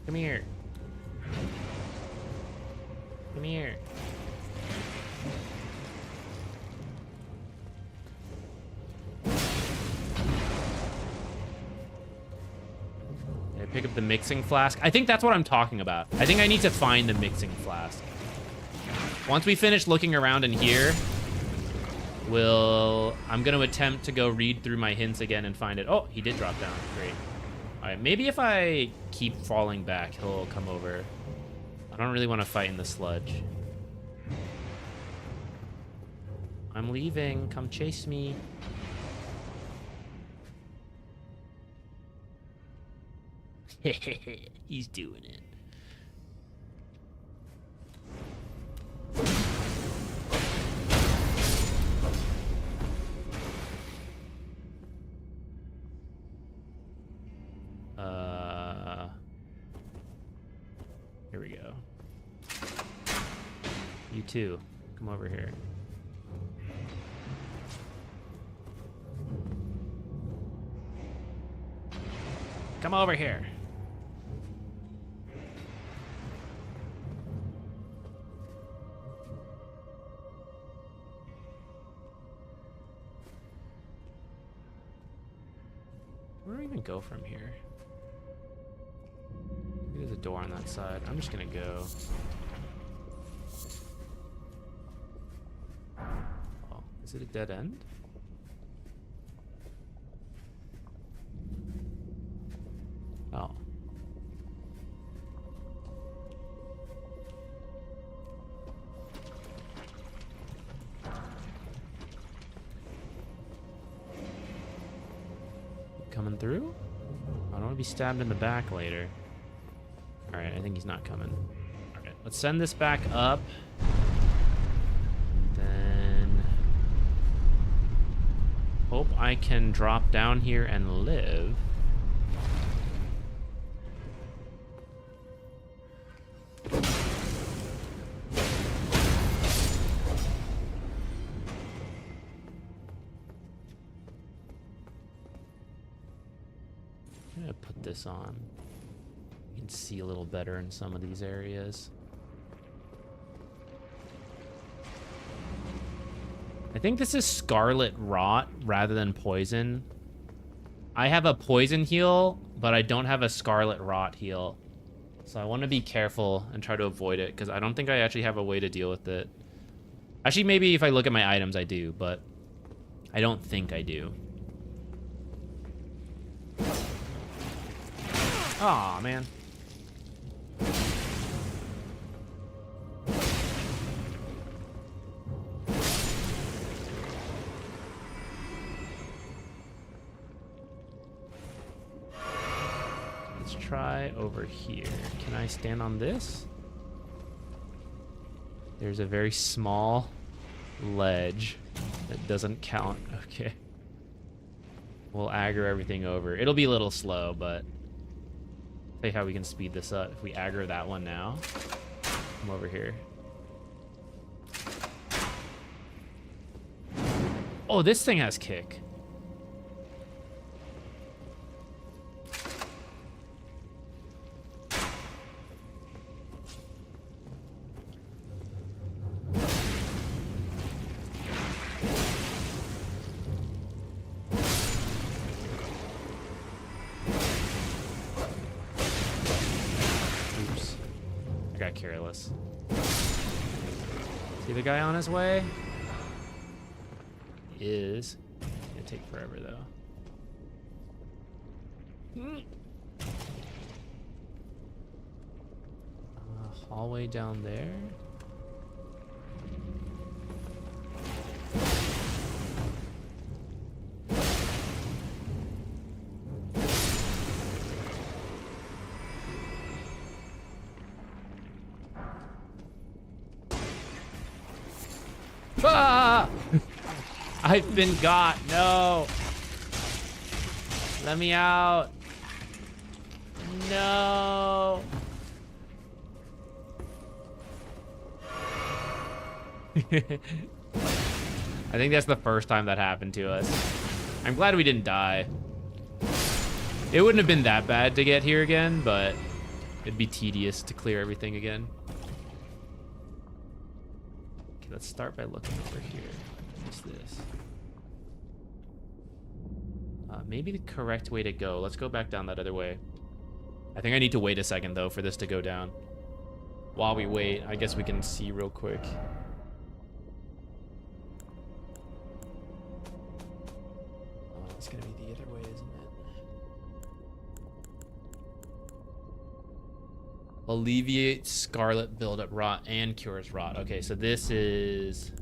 Speaker 1: Come here. Come here. Okay, pick up the mixing flask. I think that's what I'm talking about. I think I need to find the mixing flask. Once we finish looking around in here, I'm going to attempt to go read through my hints again and find it. Oh, he did drop down. Great. All right, maybe if I keep falling back, he'll come over. I don't really want to fight in the sludge. I'm leaving. Come chase me. He's doing it. Here we go. You too. Come over here. Come over here. Where do we even go from here? Maybe there's a door on that side. I'm just gonna go. Oh, is it a dead end? Oh. Coming through? I don't want to be stabbed in the back later. Alright, I think he's not coming. Alright, let's send this back up. Then hope I can drop down here and live. I'm gonna put this on. You can see a little better in some of these areas. I think this is Scarlet Rot rather than poison. I have a poison heal, but I don't have a Scarlet Rot heal. So I want to be careful and try to avoid it, because I don't think I actually have a way to deal with it. Actually, maybe if I look at my items, I do, but I don't think I do. Aw, man. Let's try over here. Can I stand on this? There's a very small ledge that doesn't count. Okay. We'll aggro everything over. It'll be a little slow, but see how we can speed this up. If we aggro that one now, come over here. Oh, this thing has kick. Careless. See the guy on his way? Is gonna take forever though. Hallway down there. Ah! I've been got. No. Let me out. No. I think that's the first time that happened to us. I'm glad we didn't die. It wouldn't have been that bad to get here again, but it'd be tedious to clear everything again. Let's start by looking over here. What's this? Maybe the correct way to go. Let's go back down that other way. I think I need to wait a second, though, for this to go down. While we wait, I guess we can see real quick. Oh, it's gonna be the other way, isn't it? Alleviates scarlet buildup, rot, and cures rot. Okay, so this is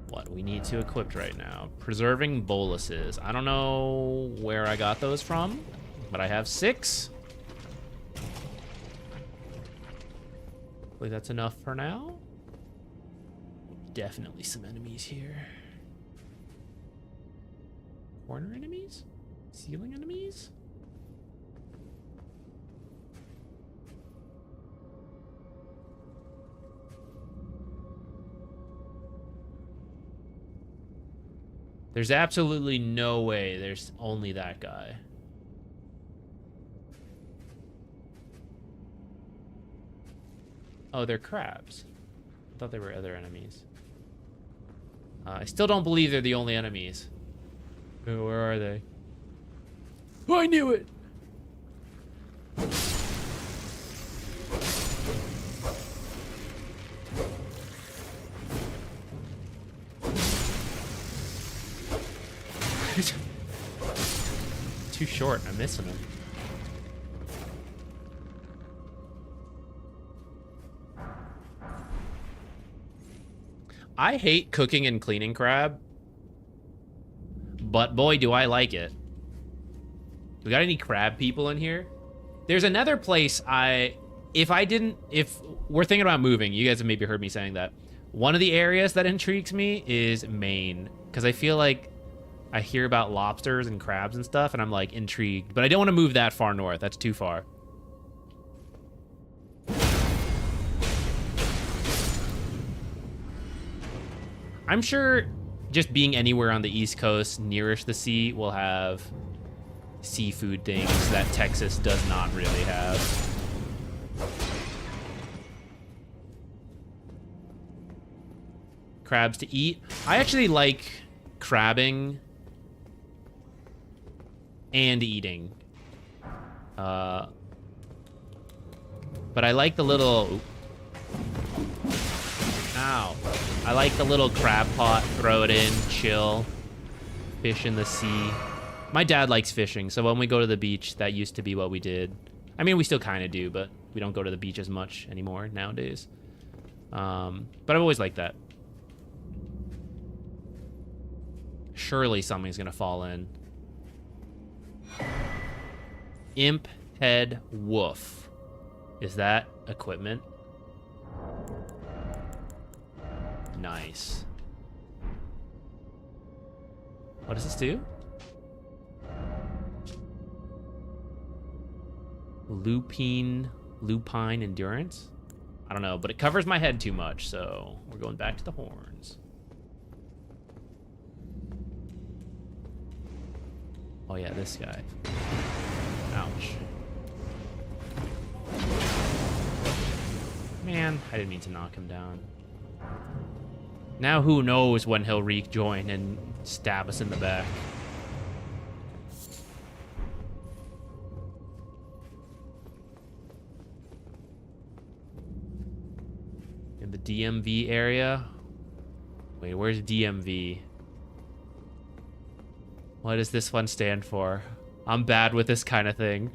Speaker 1: what we need to equip right now. Preserving boluses. I don't know where I got those from, but I have 6. Hopefully that's enough for now. Definitely some enemies here. Corner enemies? Ceiling enemies? There's absolutely no way there's only that guy. Oh, they're crabs. I thought they were other enemies. I still don't believe they're the only enemies. Oh, where are they? Oh, I knew it! Too short. I'm missing him. I hate cooking and cleaning crab, but boy, do I like it. We got any crab people in here? There's another place if we're thinking about moving, you guys have maybe heard me saying that. One of the areas that intrigues me is Maine, because I feel like I hear about lobsters and crabs and stuff, and I'm like intrigued, but I don't want to move that far north. That's too far. I'm sure just being anywhere on the East Coast nearest the sea will have seafood things that Texas does not really have. Crabs to eat. I actually like crabbing and eating. But I like the little... Ow. I like the little crab pot, throw it in, chill, fish in the sea. My dad likes fishing, so when we go to the beach, that used to be what we did. I mean, we still kind of do, but we don't go to the beach as much anymore nowadays. But I've always liked that. Surely something's gonna fall in. Imp head woof. Is that equipment? Nice. What does this do? Lupine endurance? I don't know, but it covers my head too much, so we're going back to the horns. Oh yeah, this guy. Ouch. Man, I didn't mean to knock him down. Now who knows when he'll rejoin and stab us in the back. In the DMV area? Wait, where's DMV? What does this one stand for? I'm bad with this kind of thing.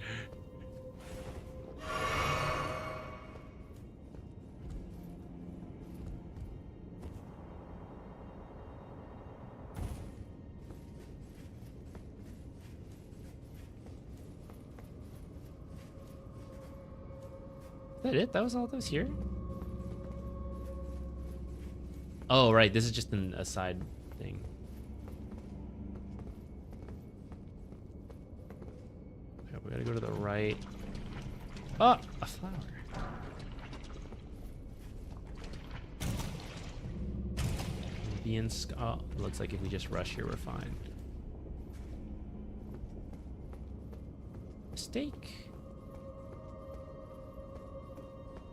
Speaker 1: Is that it? That was all that was here? Oh, right. This is just a side thing. Okay, we gotta go to the right. Oh, a flower. Oh, it looks like if we just rush here, we're fine. Steak.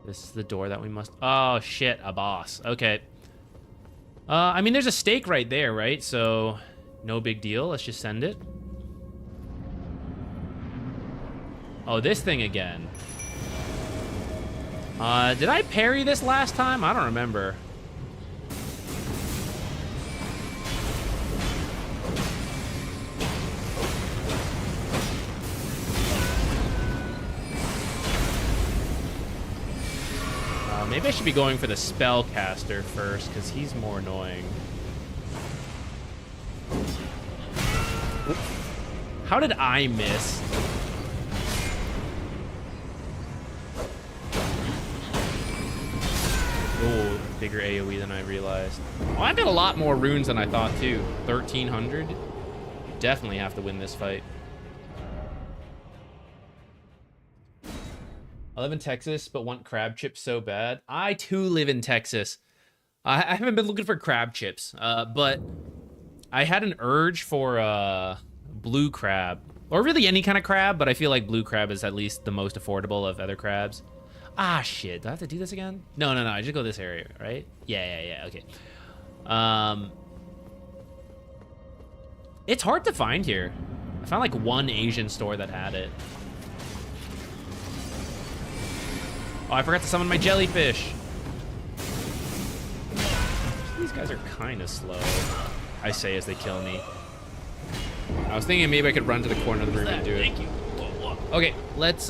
Speaker 1: This is the door that we must... Oh, shit. A boss. Okay. I mean, there's a stake right there, right? So, no big deal. Let's just send it. Oh, this thing again. Did I parry this last time? I don't remember. Maybe I should be going for the spellcaster first, because he's more annoying. How did I miss? Oh, bigger AoE than I realized. Oh, I've got a lot more runes than I thought, too. 1,300? Definitely have to win this fight. I live in Texas, but want crab chips so bad. I, too, live in Texas. I haven't been looking for crab chips, but I had an urge for blue crab. Or really any kind of crab, but I feel like blue crab is at least the most affordable of other crabs. Ah, shit. Do I have to do this again? No. I just go this area, right? Yeah. Okay. It's hard to find here. I found like one Asian store that had it. Oh, I forgot to summon my jellyfish. These guys are kind of slow, I say as they kill me. I was thinking maybe I could run to the corner of the room and do it.
Speaker 3: Thank you.
Speaker 1: Okay, let's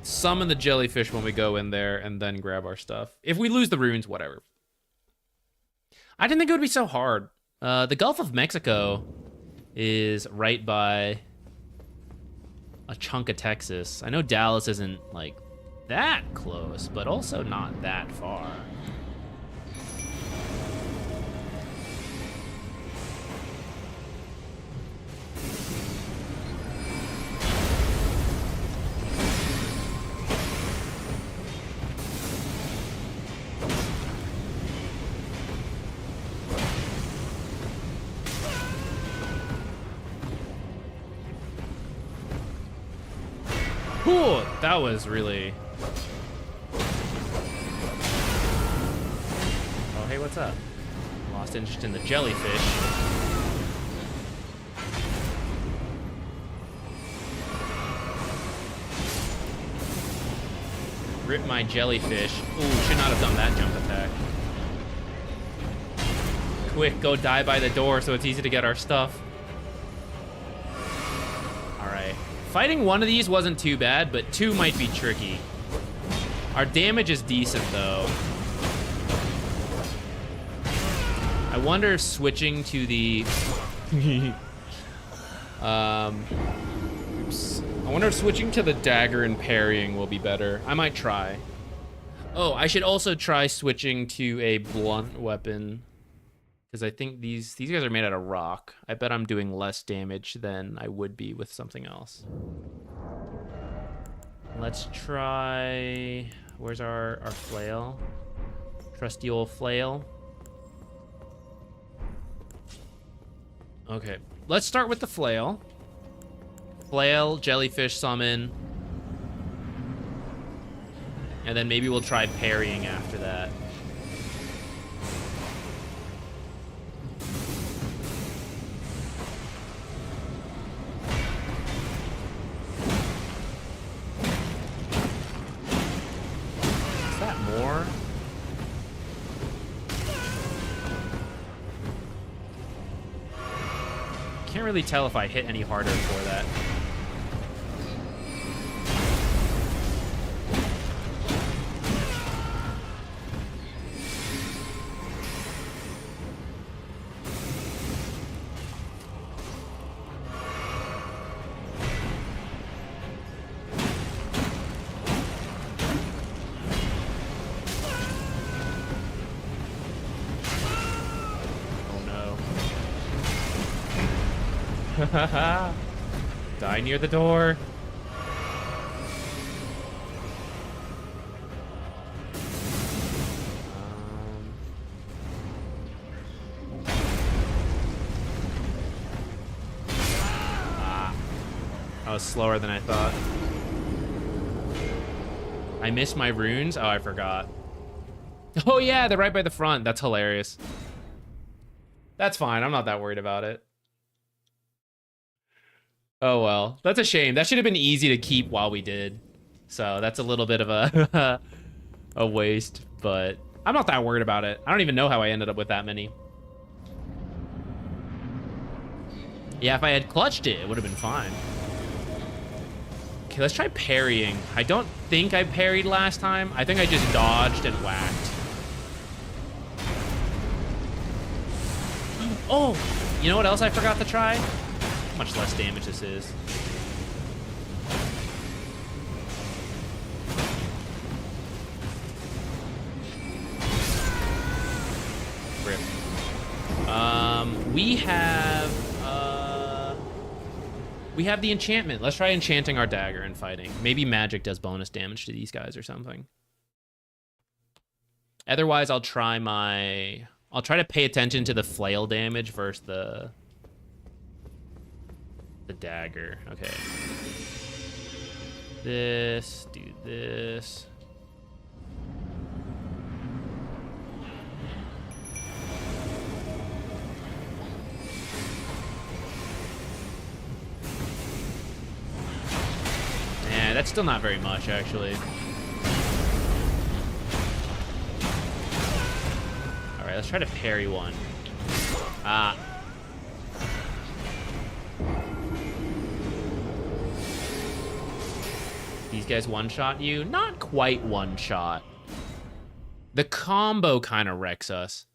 Speaker 1: summon the jellyfish when we go in there and then grab our stuff. If we lose the runes, whatever. I didn't think it would be so hard. The Gulf of Mexico is right by a chunk of Texas. I know Dallas isn't like that close, but also not that far. Cool, that was really... Oh, hey, what's up? Lost interest in the jellyfish. Rip my jellyfish. Ooh, should not have done that jump attack. Quick, go die by the door so it's easy to get our stuff. Alright. Fighting one of these wasn't too bad, but two might be tricky. Our damage is decent, though. I wonder if switching to the... Oops. I wonder if switching to the dagger and parrying will be better. I might try. Oh, I should also try switching to a blunt weapon. Because I think these guys are made out of rock. I bet I'm doing less damage than I would be with something else. Let's try... Where's our flail? Trusty old flail. Okay, let's start with the flail. Flail, jellyfish summon. And then maybe we'll try parrying after that. Is that more? Can't really tell if I hit any harder for that. Die near the door. I was slower than I thought. I missed my runes? Oh, I forgot. Oh yeah, they're right by the front. That's hilarious. That's fine. I'm not that worried about it. Oh well, that's a shame. That should have been easy to keep while we did. So that's a little bit of a a waste, but I'm not that worried about it. I don't even know how I ended up with that many. Yeah, if I had clutched it, it would have been fine. Okay, let's try parrying. I don't think I parried last time. I think I just dodged and whacked. Oh, you know what else I forgot to try? How much less damage this is. Rip. We have the enchantment. Let's try enchanting our dagger and fighting. Maybe magic does bonus damage to these guys or something. Otherwise, I'll try my I'll try to pay attention to the flail damage versus the dagger. Okay. This, do this. Yeah, that's still not very much, actually. Alright, let's try to parry one. Ah. These guys one-shot you? Not quite one-shot. The combo kind of wrecks us.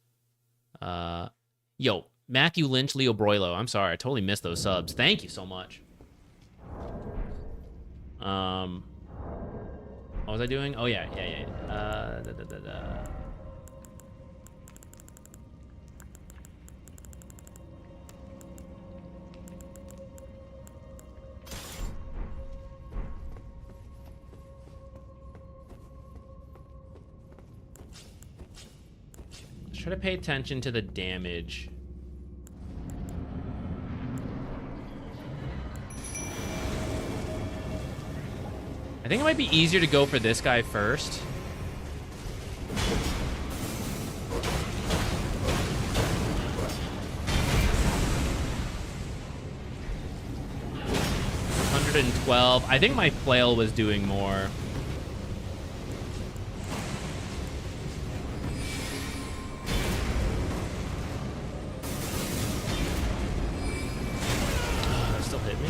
Speaker 1: Yo, Matthew Lynch, Leo Broilo. I'm sorry, I totally missed those subs. Thank you so much. What was I doing? Oh, yeah. Let's try to pay attention to the damage. I think it might be easier to go for this guy first. $112. I think my flail was doing more. Oh, that still hit me.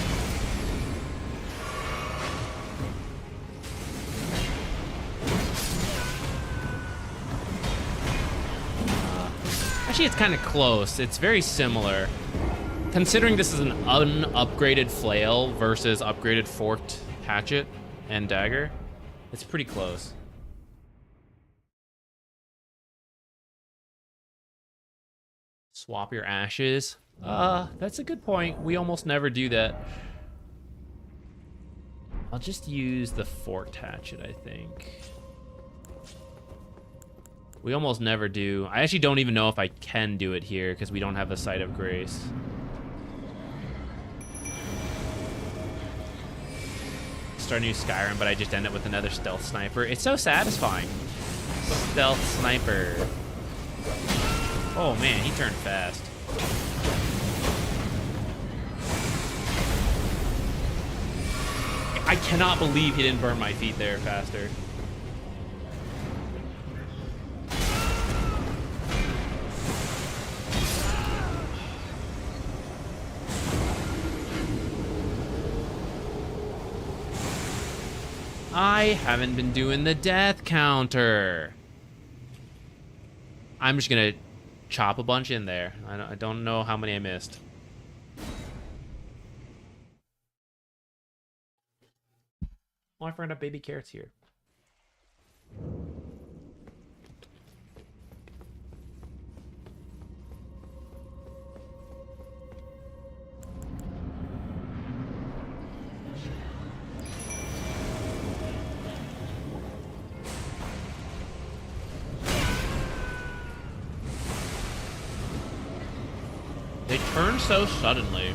Speaker 1: Actually, it's kind of close. It's very similar. Considering this is an unupgraded flail versus upgraded forked hatchet and dagger, it's pretty close. Swap your ashes. That's a good point. We almost never do that. I'll just use the forked hatchet, I think. We almost never do. I actually don't even know if I can do it here because we don't have a Sight of Grace. Start a new Skyrim, but I just end up with another stealth sniper. It's so satisfying. Stealth sniper. Oh man, he turned fast. I cannot believe he didn't burn my feet there faster. I haven't been doing the death counter. I'm just gonna chop a bunch in there. I don't know how many I missed. Oh, I forgot baby carrots here. They turn so suddenly.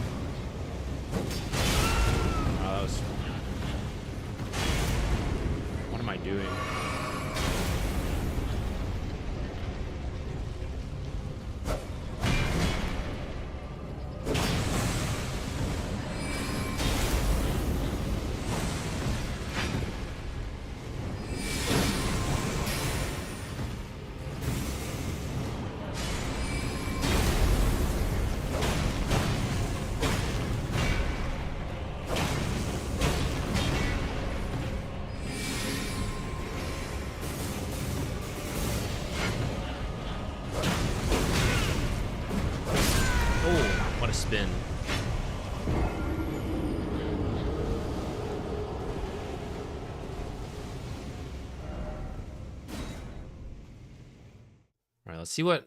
Speaker 1: What am I doing? Spin. All right, let's see what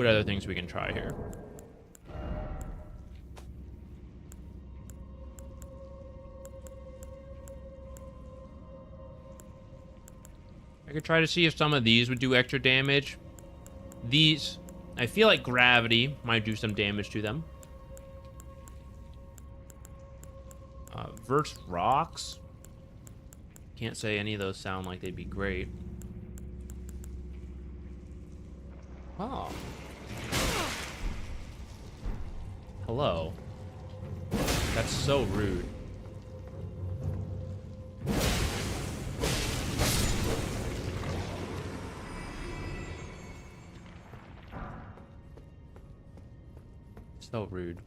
Speaker 1: other things we can try here. I could try to see if some of these would do extra damage. These, I feel like gravity might do some damage to them. Verse rocks. Can't say any of those sound like they'd be great. Oh. Hello. That's so rude. So rude.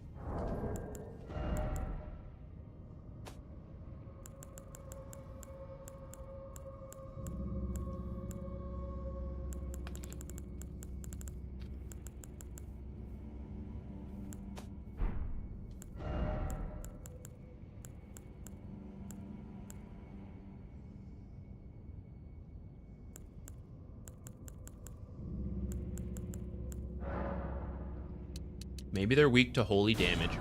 Speaker 1: Maybe they're weak to holy damage.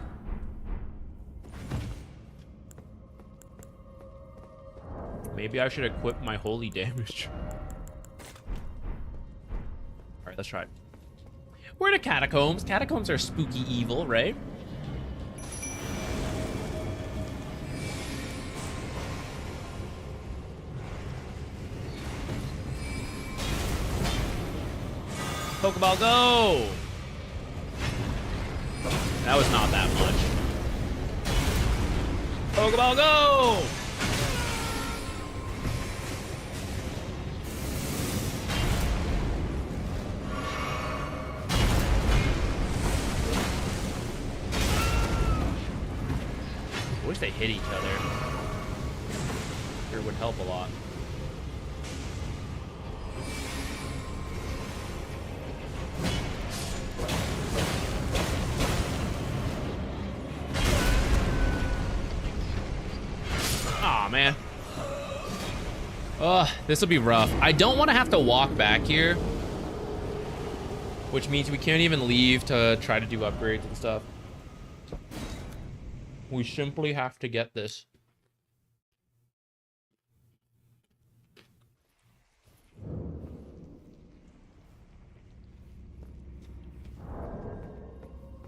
Speaker 1: Maybe I should equip my holy damage. Alright, let's try it. We're in a catacombs. Catacombs are spooky evil, right? Pokeball, go! That was not that much. Pokeball, go! I wish they hit each other. Sure would help a lot. Aw, man. Ugh, this will be rough. I don't want to have to walk back here. Which means we can't even leave to try to do upgrades and stuff. We simply have to get this.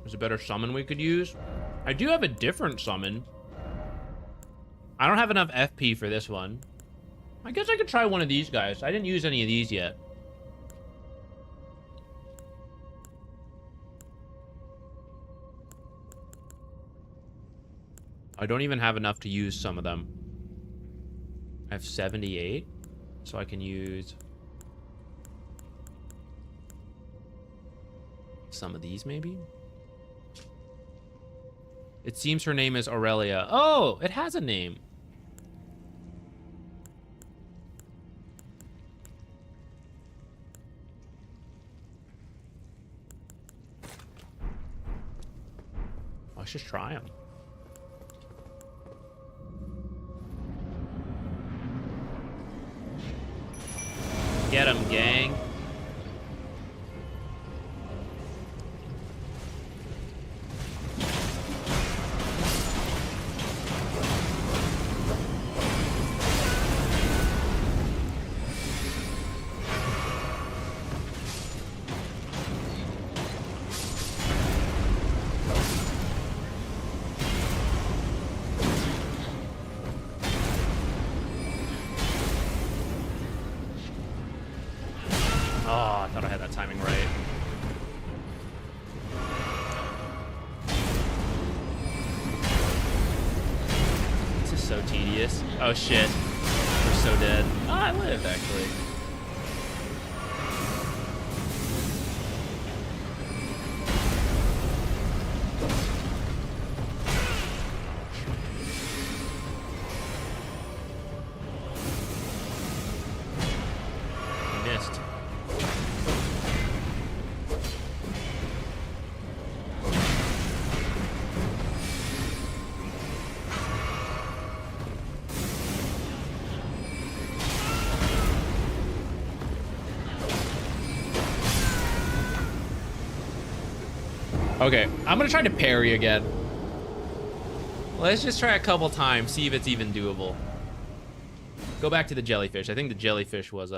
Speaker 1: There's a better summon we could use. I do have a different summon. I don't have enough FP for this one. I guess I could try one of these guys. I didn't use any of these yet. I don't even have enough to use some of them. I have 78, so I can use some of these maybe. It seems her name is Aurelia. Oh, it has a name. Let's just try them. Get him, gang. Timing right. This is so tedious. Oh shit. We're so dead. Oh, I lived actually. Missed. Okay, I'm gonna try to parry again. Let's just try a couple times, see if it's even doable. Go back to the jellyfish. I think the jellyfish was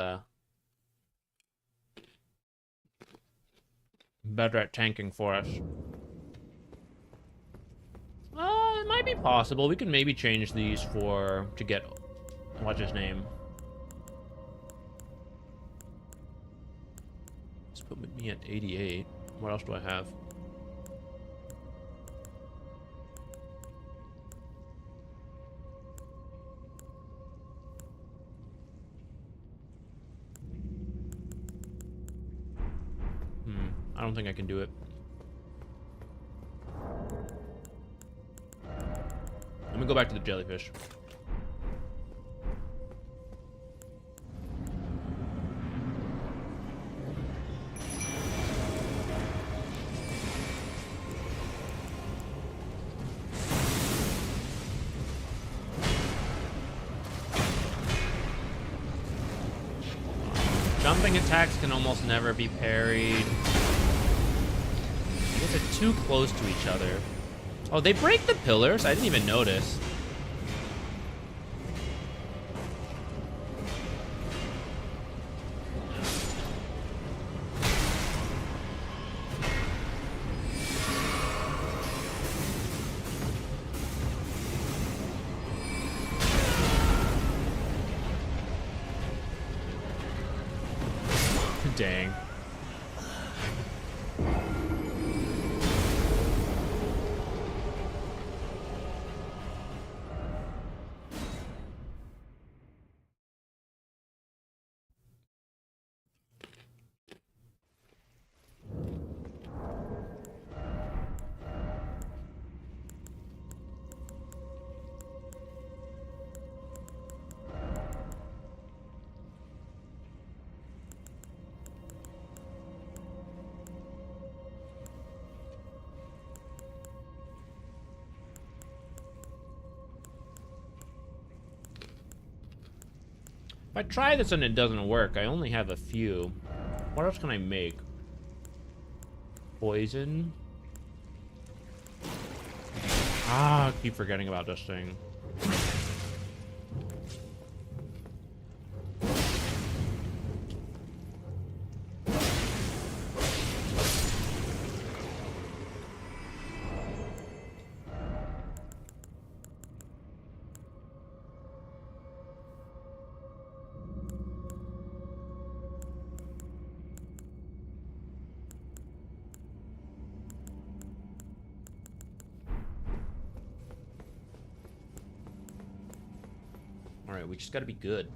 Speaker 1: better at tanking for us. It might be possible. We can maybe change these to get what's his name. Let's put me at 88. What else do I have? I don't think I can do it. Let me go back to the jellyfish. Jumping attacks can almost never be parried. I guess they're too close to each other. Oh, they break the pillars? I didn't even notice. Dang. If I try this and it doesn't work, I only have a few. What else can I make? Poison? Ah, I keep forgetting about this thing. Alright, we just gotta be good.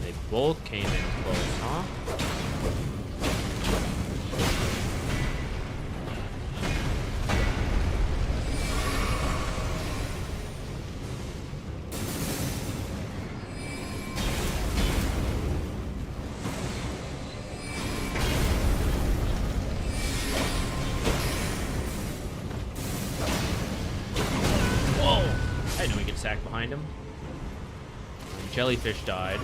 Speaker 1: They both came in close, huh? Sack behind him. Jellyfish died.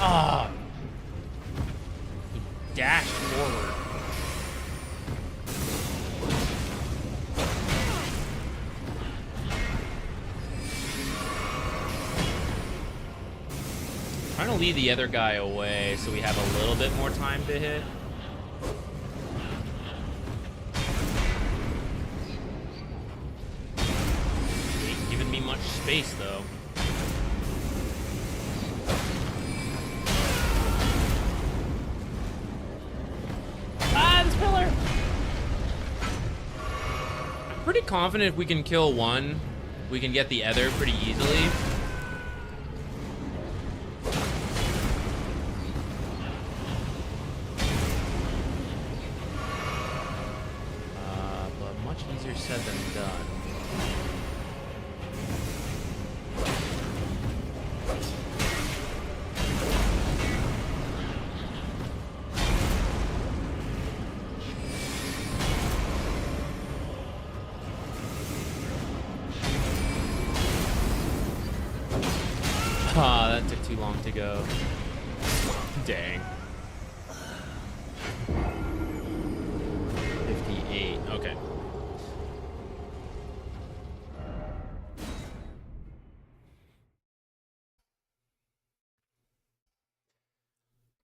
Speaker 1: Ah! He dashed forward. Trying to lead the other guy away so we have a little bit more time to hit. He ain't giving me much space though. Pretty confident if we can kill one, we can get the other pretty easily. But much easier said than done. Ah, that took too long to go. Dang. 58. Okay.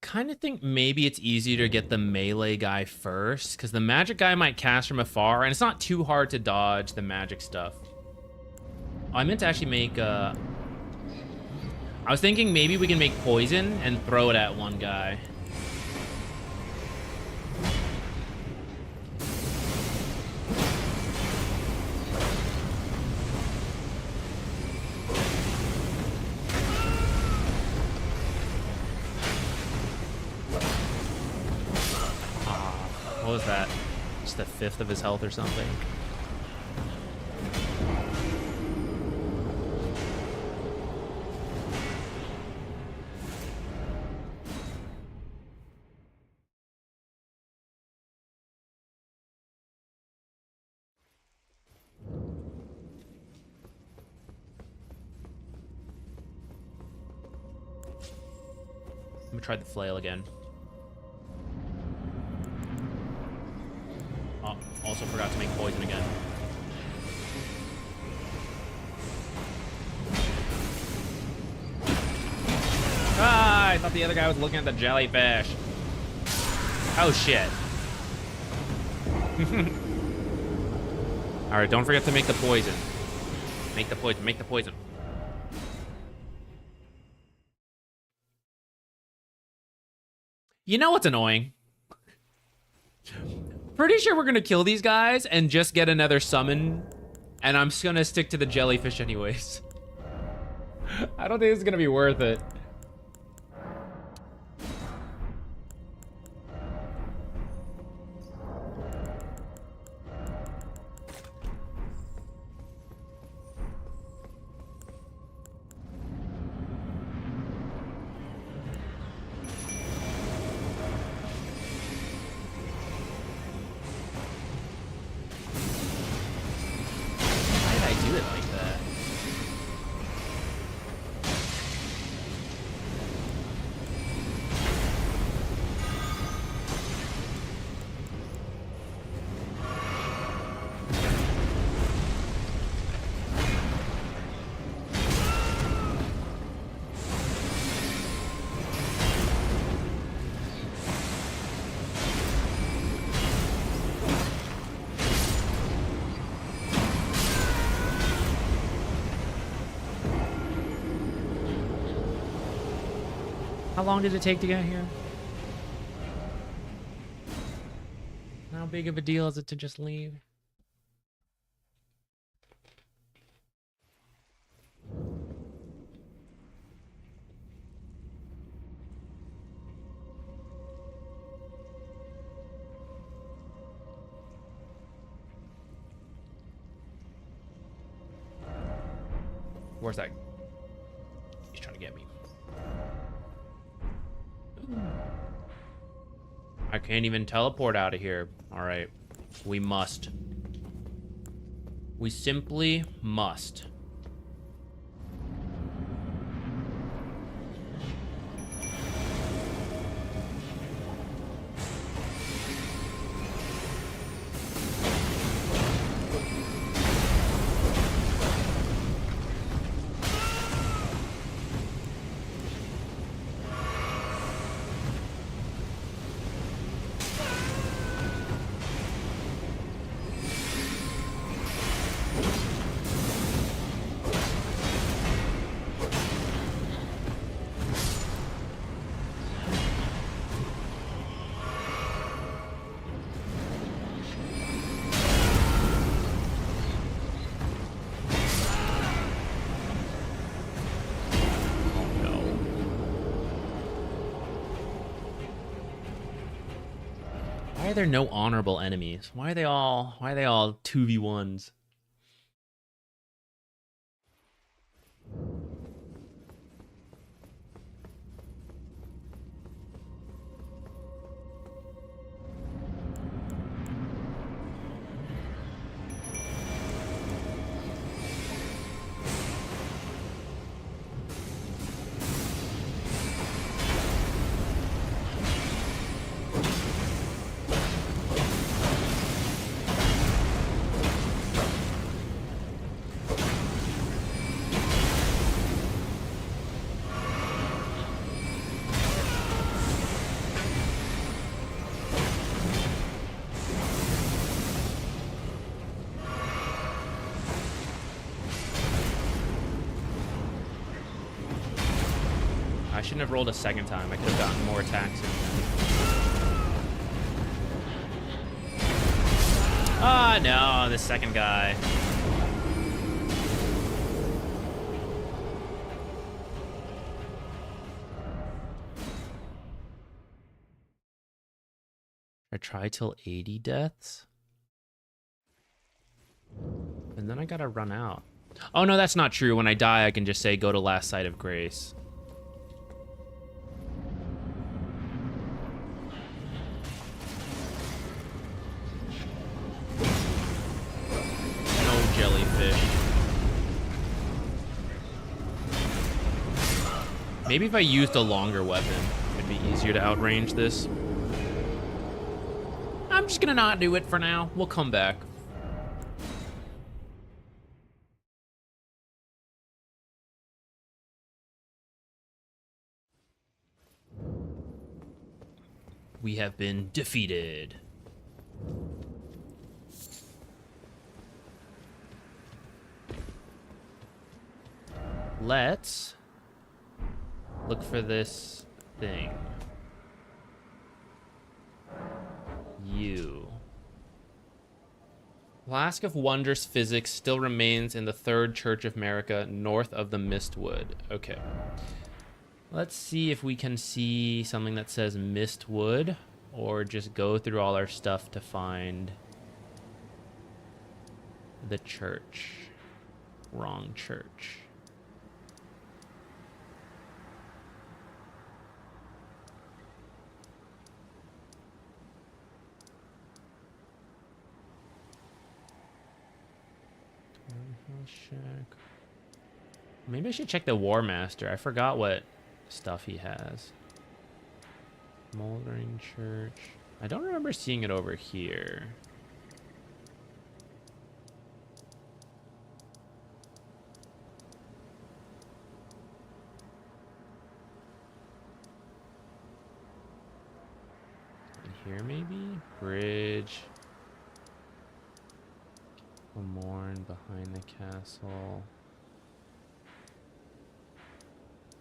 Speaker 1: Kind of think maybe it's easier to get the melee guy first, because the magic guy might cast from afar, and it's not too hard to dodge the magic stuff. I meant to actually make I was thinking maybe we can make poison and throw it at one guy. What was that? Just a fifth of his health or something? I'm gonna try the flail again. Oh, also forgot to make poison again. Ah, I thought the other guy was looking at the jellyfish. Oh, shit. Alright, don't forget to make the poison. Make the poison, make the poison. You know what's annoying? Pretty sure we're gonna kill these guys and just get another summon, and I'm just gonna stick to the jellyfish anyways. I don't think it's gonna be worth it. How long did it take to get here? How big of a deal is it to just leave? Where's that? He's trying to get me. I can't even teleport out of here. All right. We must. We simply must. Why are there no honorable enemies? Why are they all 2v1s? I shouldn't have rolled a second time. I could have gotten more attacks in. Ah, no, this second guy. I try till 80 deaths. And then I gotta run out. Oh, no, that's not true. When I die, I can just say, go to last site of grace. No jellyfish. Maybe if I used a longer weapon, it'd be easier to outrange this. I'm just gonna not do it for now. We'll come back. We have been defeated. Let's look for this thing. You. Flask of Wondrous Physic still remains in the Third Church of America, north of the Mistwood. Okay. Let's see if we can see something that says Mistwood, or just go through all our stuff to find the church. Wrong church. Check. Maybe I should check the War Master. I forgot what stuff he has. Moldering Church. I don't remember seeing it over here. And here maybe? Bridge. Morn behind the castle.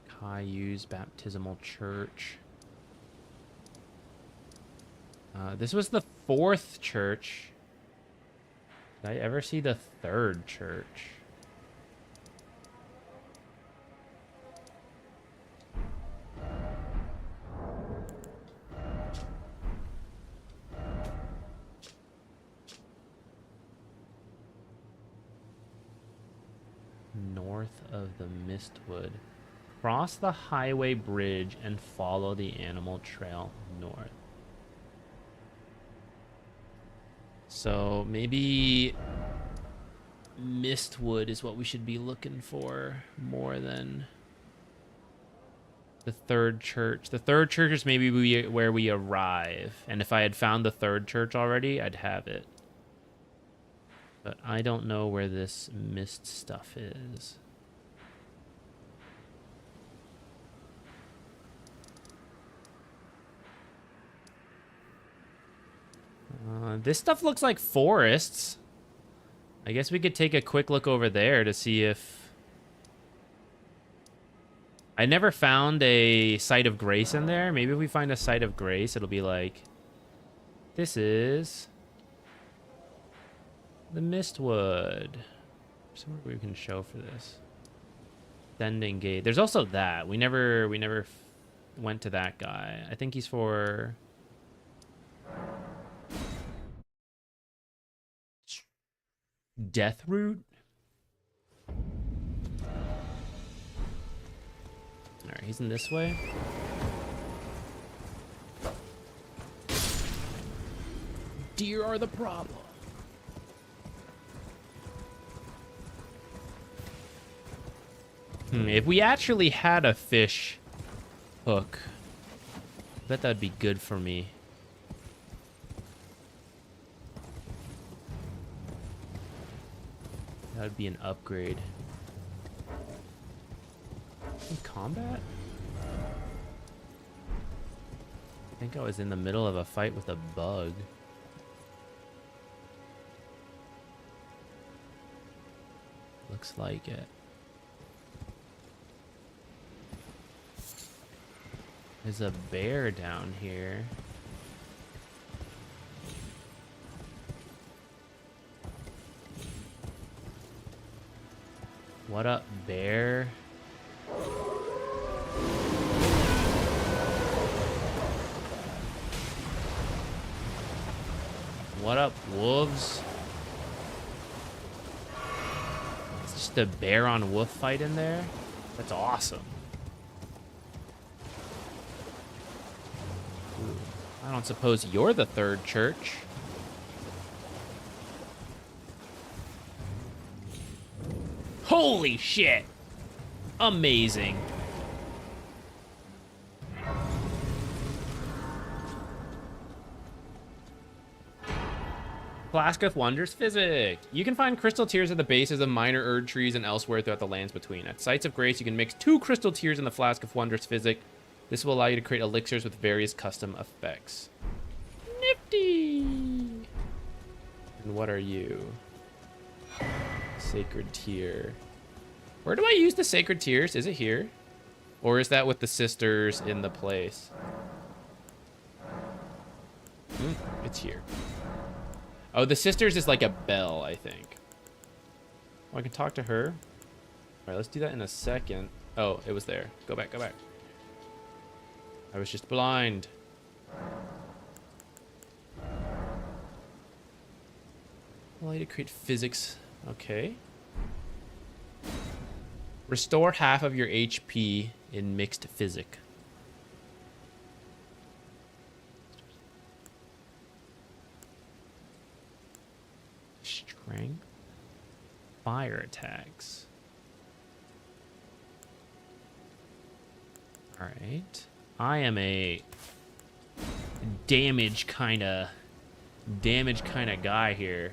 Speaker 1: Caillou's baptismal church. This was the 4th church. Did I ever see the 3rd church? North of the Mistwood. Cross the highway bridge and follow the animal trail north. So maybe Mistwood is what we should be looking for more than the 3rd church. The 3rd church is maybe where we arrive. And if I had found the 3rd church already, I'd have it. But I don't know where this mist stuff is. This stuff looks like forests. I guess we could take a quick look over there to see if... I never found a site of grace in there. Maybe if we find a site of grace, it'll be like... This is... the Mistwood. Somewhere we can show for this. Ascending Gate. There's also that. We never went to that guy. I think he's for... Death Root? Alright, he's in this way. Deer are the problem. If we actually had a fish hook, I bet that'd be good for me. That would be an upgrade. In combat? I think I was in the middle of a fight with a bug. Looks like it. There's a bear down here. What up, bear? What up, wolves? It's just a bear on wolf fight in there? That's awesome. Ooh, I don't suppose you're the third church. Holy shit! Amazing. Flask of Wonders Physic. You can find crystal tears at the bases of minor Erdtrees and elsewhere throughout the lands between. At Sites of Grace, you can mix 2 crystal tears in the Flask of Wonders Physic. This will allow you to create elixirs with various custom effects. Nifty! And what are you? Sacred Tear. Where do I use the Sacred Tears? Is it here? Or is that with the sisters in the place? It's here. Oh, the sisters is like a bell, I think. Oh, I can talk to her. All right, let's do that in a second. Oh, it was there. Go back, go back. I was just blind. Allow you to create physics. Okay. Restore half of your HP in mixed physic. Strength. Fire attacks. Alright. I am a damage kind of guy here.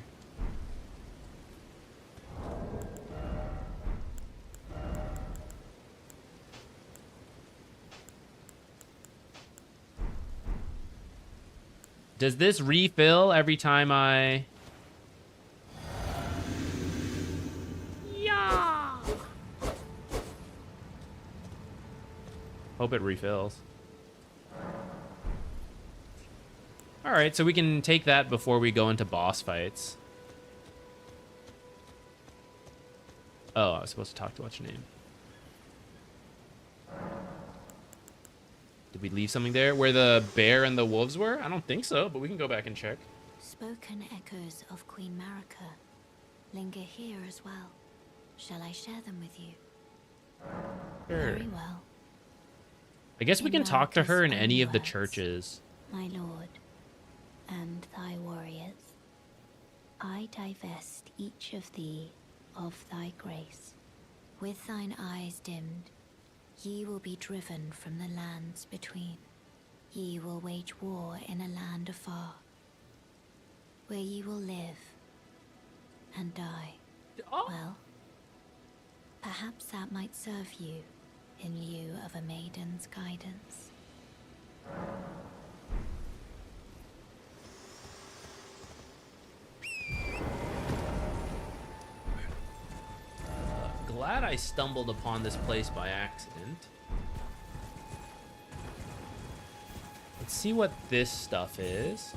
Speaker 1: Does this refill every time I... Yeah. Hope it refills. Alright, so we can take that before we go into boss fights. Oh, I was supposed to talk to what's your name. Did we leave something there? Where the bear and the wolves were? I don't think so, but we can go back and check.
Speaker 4: Spoken echoes of Queen Marika linger here as well. Shall I share them with you?
Speaker 1: Sure.
Speaker 4: Very well.
Speaker 1: I guess we can talk to her in
Speaker 4: Marika's
Speaker 1: any
Speaker 4: own
Speaker 1: of the
Speaker 4: words,
Speaker 1: churches.
Speaker 4: My lord, and thy warriors, I divest each of thee of thy grace. With thine eyes dimmed, ye will be driven from the lands between. Ye will wage war in a land afar, where ye will live and die.
Speaker 1: Oh.
Speaker 4: Well, perhaps that might serve you in lieu of a maiden's guidance.
Speaker 1: Glad I stumbled upon this place by accident. Let's see what this stuff is.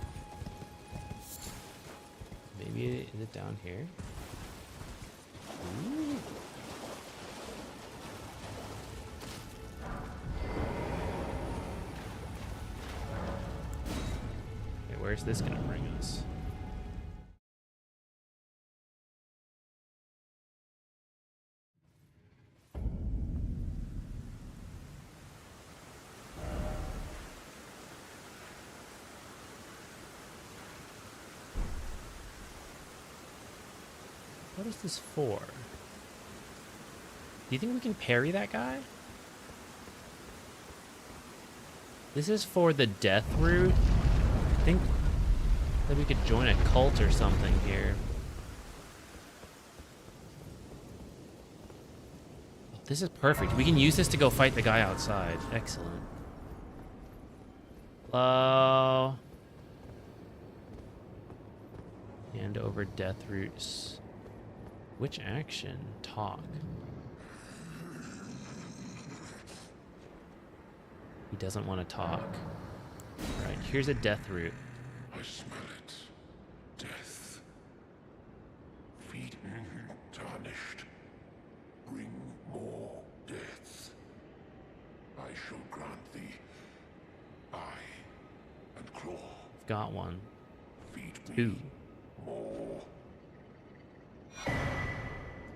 Speaker 1: Maybe is it down here? Ooh. Okay, where's this gonna bring us? What is this for? Do you think we can parry that guy? This is for the death route. I think that we could join a cult or something here. Oh, this is perfect. We can use this to go fight the guy outside. Excellent. Hello. Hand over death routes. Which action? Talk. We doesn't want to talk. Right, here's a death root.
Speaker 3: I smell it. Death. Feed tarnished. Bring more death. I shall grant thee eye and claw.
Speaker 1: Got one.
Speaker 3: Feed me
Speaker 1: 2.
Speaker 3: more.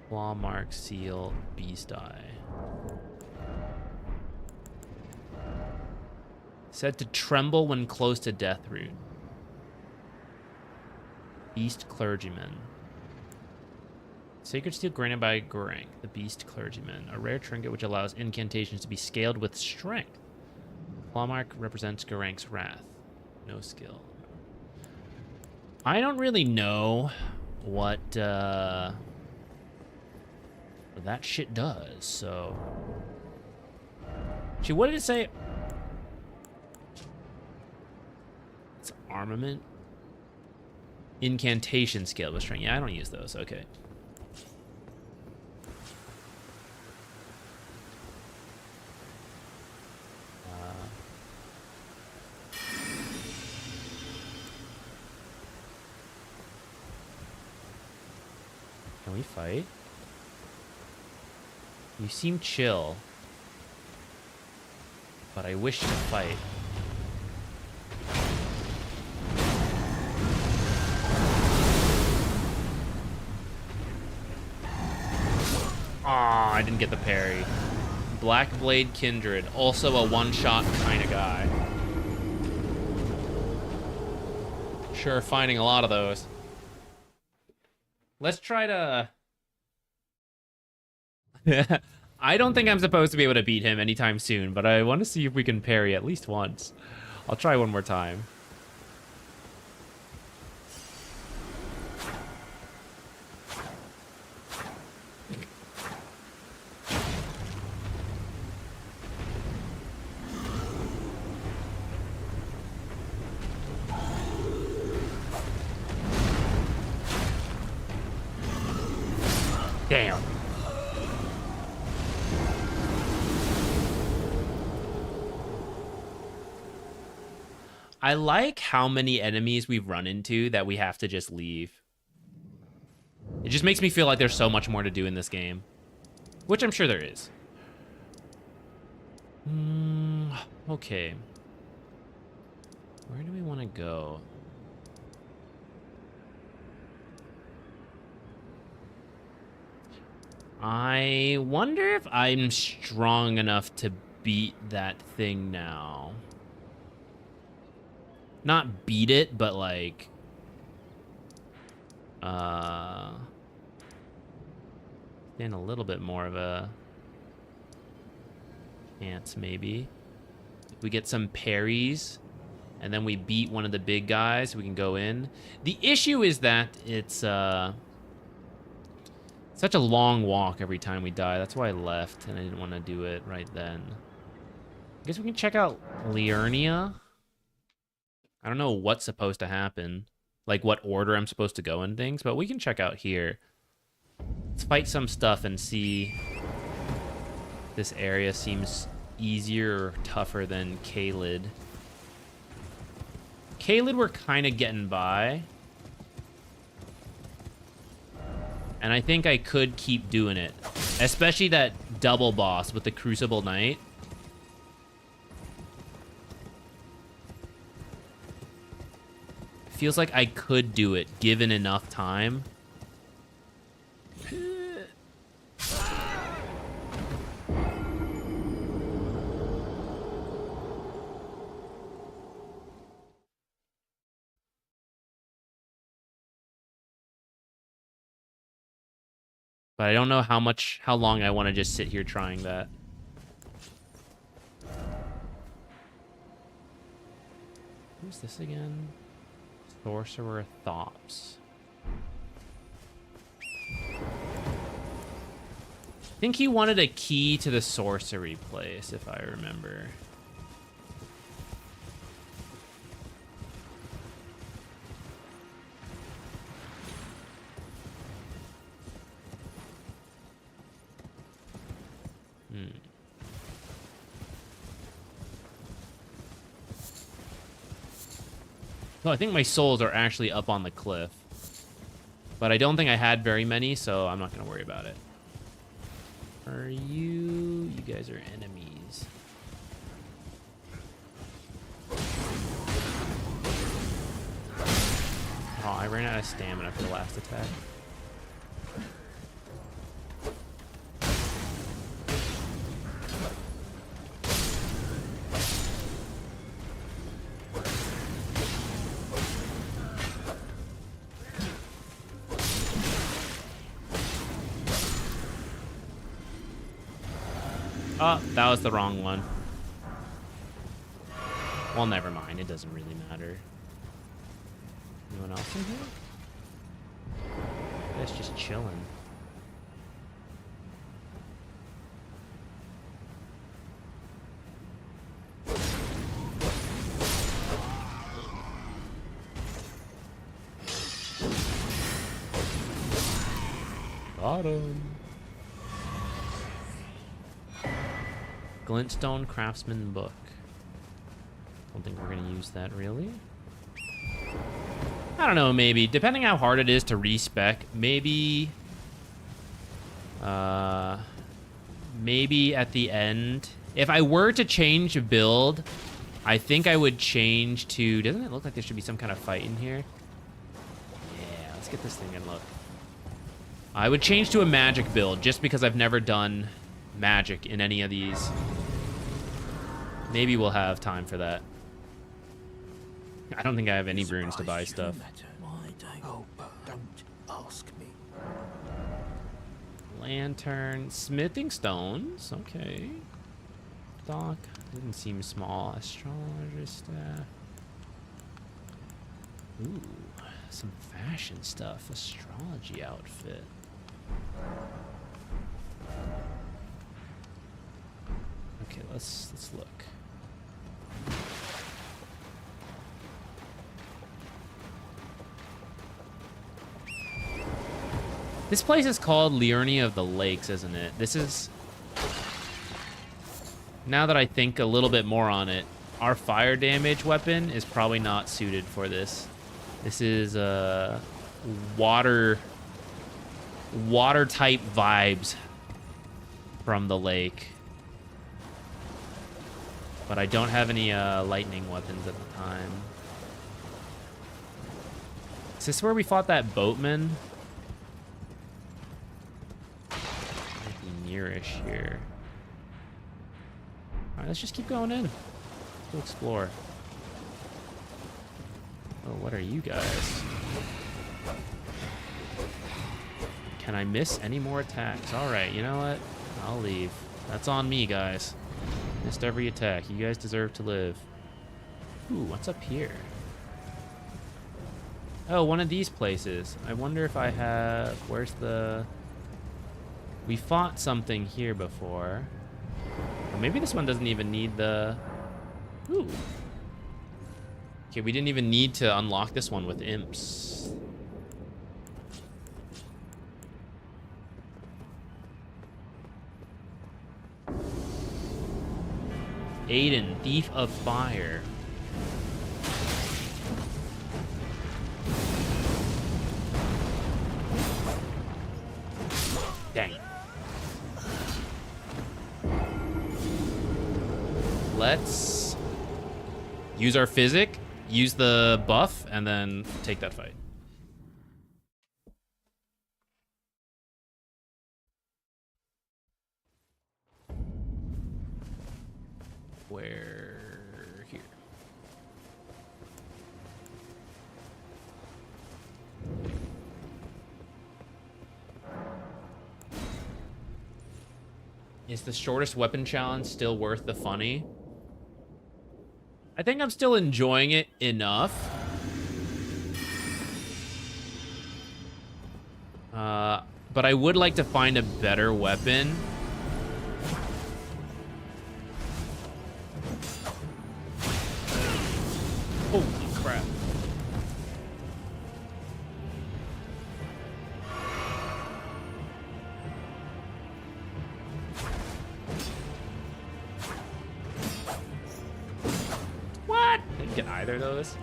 Speaker 1: Claw mark, seal, beast eye. Said to tremble when close to death root. Beast clergyman. Sacred steel granted by Gorank, the beast clergyman. A rare trinket which allows incantations to be scaled with strength. Claw mark represents Gorank's wrath. No skill. I don't really know what that shit does, so... Actually, what did it say? It's armament. Incantation scale with strength. Yeah, I don't use those. Okay. Can we fight? You seem chill, but I wish to fight. Aw, I didn't get the parry. Black Blade Kindred, also a one-shot kind of guy. Sure, finding a lot of those. Let's try to... I don't think I'm supposed to be able to beat him anytime soon, but I want to see if we can parry at least once. I'll try one more time. Damn. I like how many enemies we've run into that we have to just leave. It just makes me feel like there's so much more to do in this game. Which I'm sure there is. Okay. Where do we want to go? I wonder if I'm strong enough to beat that thing now. Not beat it, but like... stand a little bit more of a chance, maybe. If we get some parries, and then we beat one of the big guys, we can go in. The issue is that it's such a long walk every time we die. That's why I left, and I didn't want to do it right then. I guess we can check out Liurnia. I don't know what's supposed to happen, like what order I'm supposed to go in things, but we can check out here. Let's fight some stuff and see if this area seems easier or tougher than Calid. Calid we're kind of getting by. And I think I could keep doing it. Especially that double boss with the Crucible Knight. Feels like I could do it, given enough time. But I don't know how long I want to just sit here trying that. Who's this again? Sorcerer Thops. I think he wanted a key to the sorcery place, if I remember. Oh, I think my souls are actually up on the cliff. But I don't think I had very many, so I'm not going to worry about it. Are you... You guys are enemies. Oh, I ran out of stamina for the last attack. Oh, that was the wrong one. Well, never mind. It doesn't really matter. Anyone else in here? That's just chilling. Bottom. Glintstone Craftsman Book. Don't think we're gonna use that really. I don't know, maybe. Depending how hard it is to respec, maybe... maybe at the end. If I were to change a build, I think I would change to... Doesn't it look like there should be some kind of fight in here? Yeah, let's get this thing and look. I would change to a magic build, just because I've never done magic in any of these. Maybe we'll have time for that. I don't think I have any runes to buy stuff.
Speaker 3: Oh, don't ask me.
Speaker 1: Lantern, smithing stones. Okay. Dock didn't seem small. Astrologer staff. Ooh, some fashion stuff. Astrology outfit. Okay, let's look. This place is called Liurnia of the Lakes, isn't it? This is... Now that I think a little bit more on it, our fire damage weapon is probably not suited for this. This is water type vibes from the lake. But I don't have any lightning weapons at the time. Is this where we fought that boatman? Might be nearish here. Alright, let's just keep going in. Let's go explore. Oh, what are you guys? Can I miss any more attacks? Alright, you know what? I'll leave. That's on me, guys. Missed every attack. You guys deserve to live. Ooh, what's up here? Oh, one of these places. I wonder if I have... Where's the... We fought something here before. Or maybe this one doesn't even need the... Ooh. Okay, we didn't even need to unlock this one with imps. Aiden, Thief of Fire. Dang. Let's use our Physic, use the buff, and then take that fight. Where? Here. Is the shortest weapon challenge still worth the funny? I think I'm still enjoying it enough. But I would like to find a better weapon. Holy crap. What? Didn't get either of those.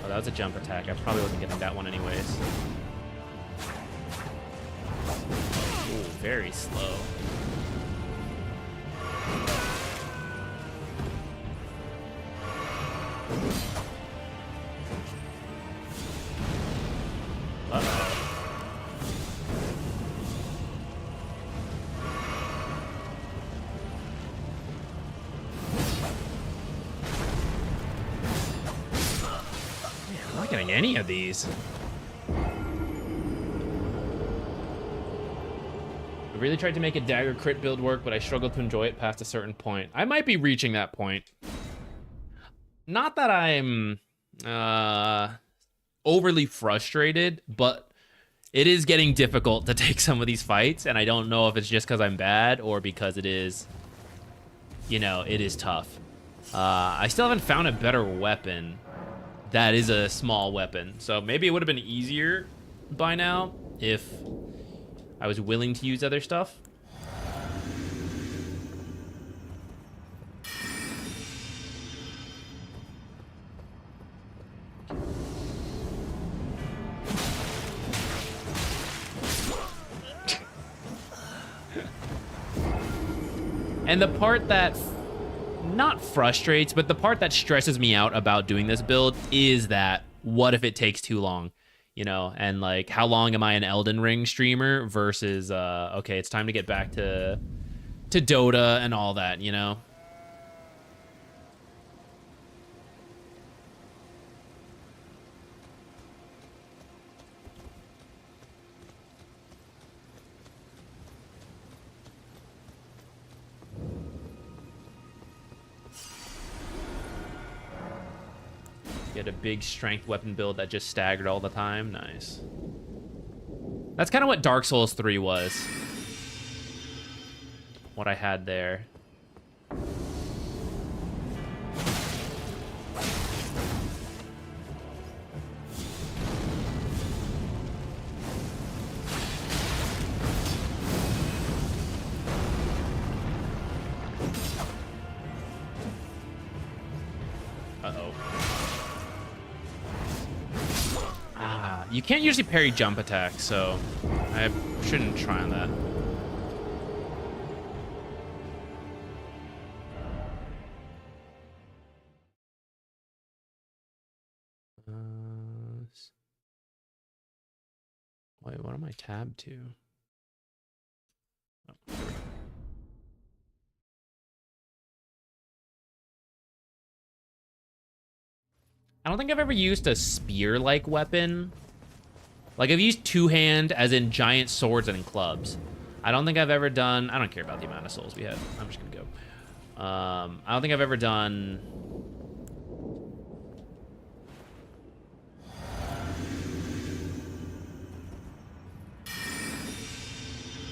Speaker 1: that was a jump attack. I probably wasn't getting that one anyways. Ooh, very slow. Uh-oh. Man, I'm not getting any of these. I really tried to make a dagger crit build work, but I struggled to enjoy it past a certain point. I might be reaching that point. Not that I'm overly frustrated, but it is getting difficult to take some of these fights, and I don't know if it's just because I'm bad or because it is, you know, it is tough. I still haven't found a better weapon that is a small weapon, so maybe it would have been easier by now if I was willing to use other stuff. And the part that not frustrates, but the part that stresses me out about doing this build is that what if it takes too long? You know, and like, how long am I an Elden Ring streamer versus, okay, it's time to get back to Dota and all that, you know? Get a big strength weapon build that just staggered all the time. Nice. That's kind of what Dark Souls 3 was. What I had there. Uh-oh. You can't usually parry jump attacks, so I shouldn't try on that. Wait, what am I tabbed to? Oh, there we go. I don't think I've ever used a spear-like weapon. Like, I've used two-hand, as in giant swords and clubs. I don't think I've ever done... I don't care about the amount of souls we had. I'm just gonna go. I don't think I've ever done...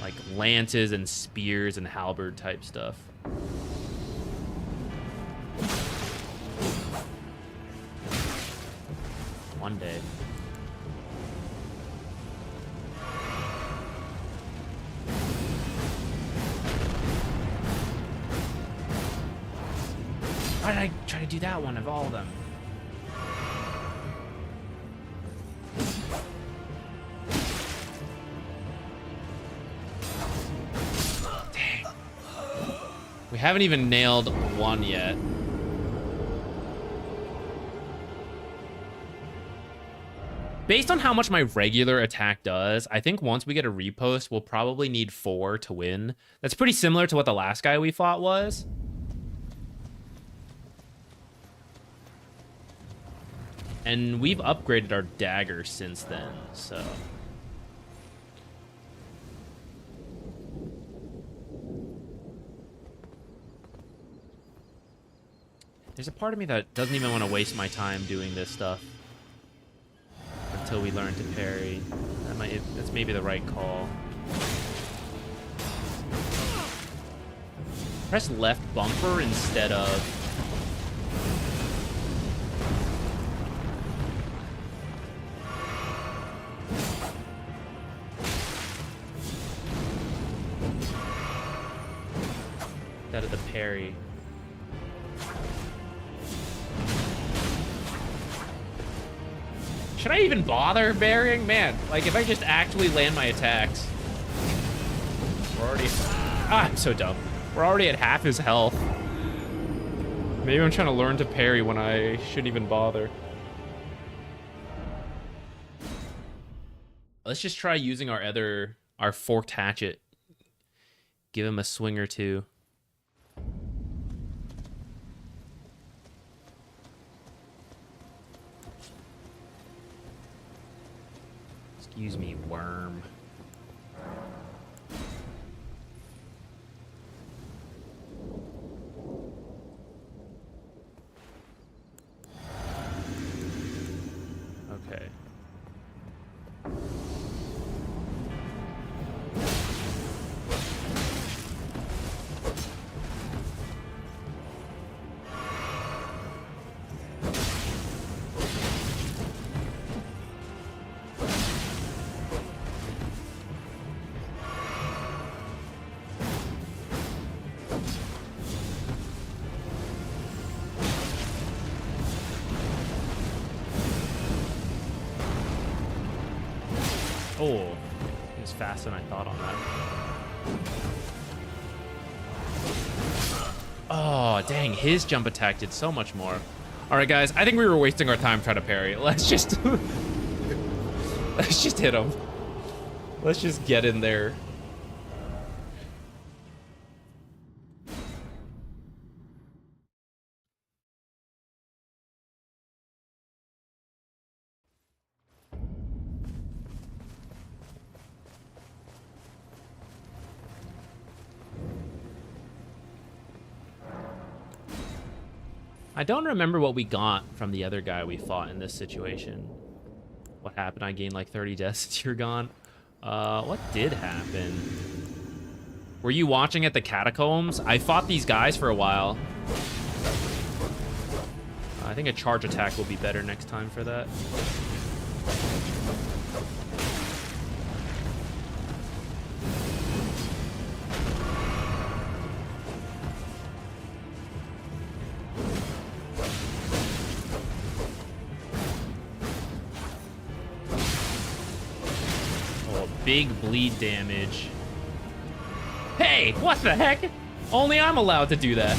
Speaker 1: like, lances and spears and halberd type stuff. One day. Why did I try to do that one of all of them? Dang. We haven't even nailed one yet. Based on how much my regular attack does, I think once we get a repost, we'll probably need 4 to win. That's pretty similar to what the last guy we fought was. And we've upgraded our dagger since then, so... There's a part of me that doesn't even want to waste my time doing this stuff until we learn to parry. That's maybe the right call. Press left bumper instead of... instead of the parry. Should I even bother burying? Man, like if I just actually land my attacks. We're already... Ah, I'm so dumb. We're already at half his health. Maybe I'm trying to learn to parry when I shouldn't even bother. Let's just try using our forked hatchet. Give him a swing or two. Excuse me, worm. Okay. Oh, he was faster than I thought on that. Oh, dang, his jump attack did so much more. All right, guys, I think we were wasting our time trying to parry. Let's just... let's just hit him. Let's just get in there. I don't remember what we got from the other guy we fought in this situation. What happened? I gained like 30 deaths since you're gone. What did happen? Were you watching at the catacombs? I fought these guys for a while. I think a charge attack will be better next time for that. Big bleed damage. Hey, what the heck? Only I'm allowed to do that.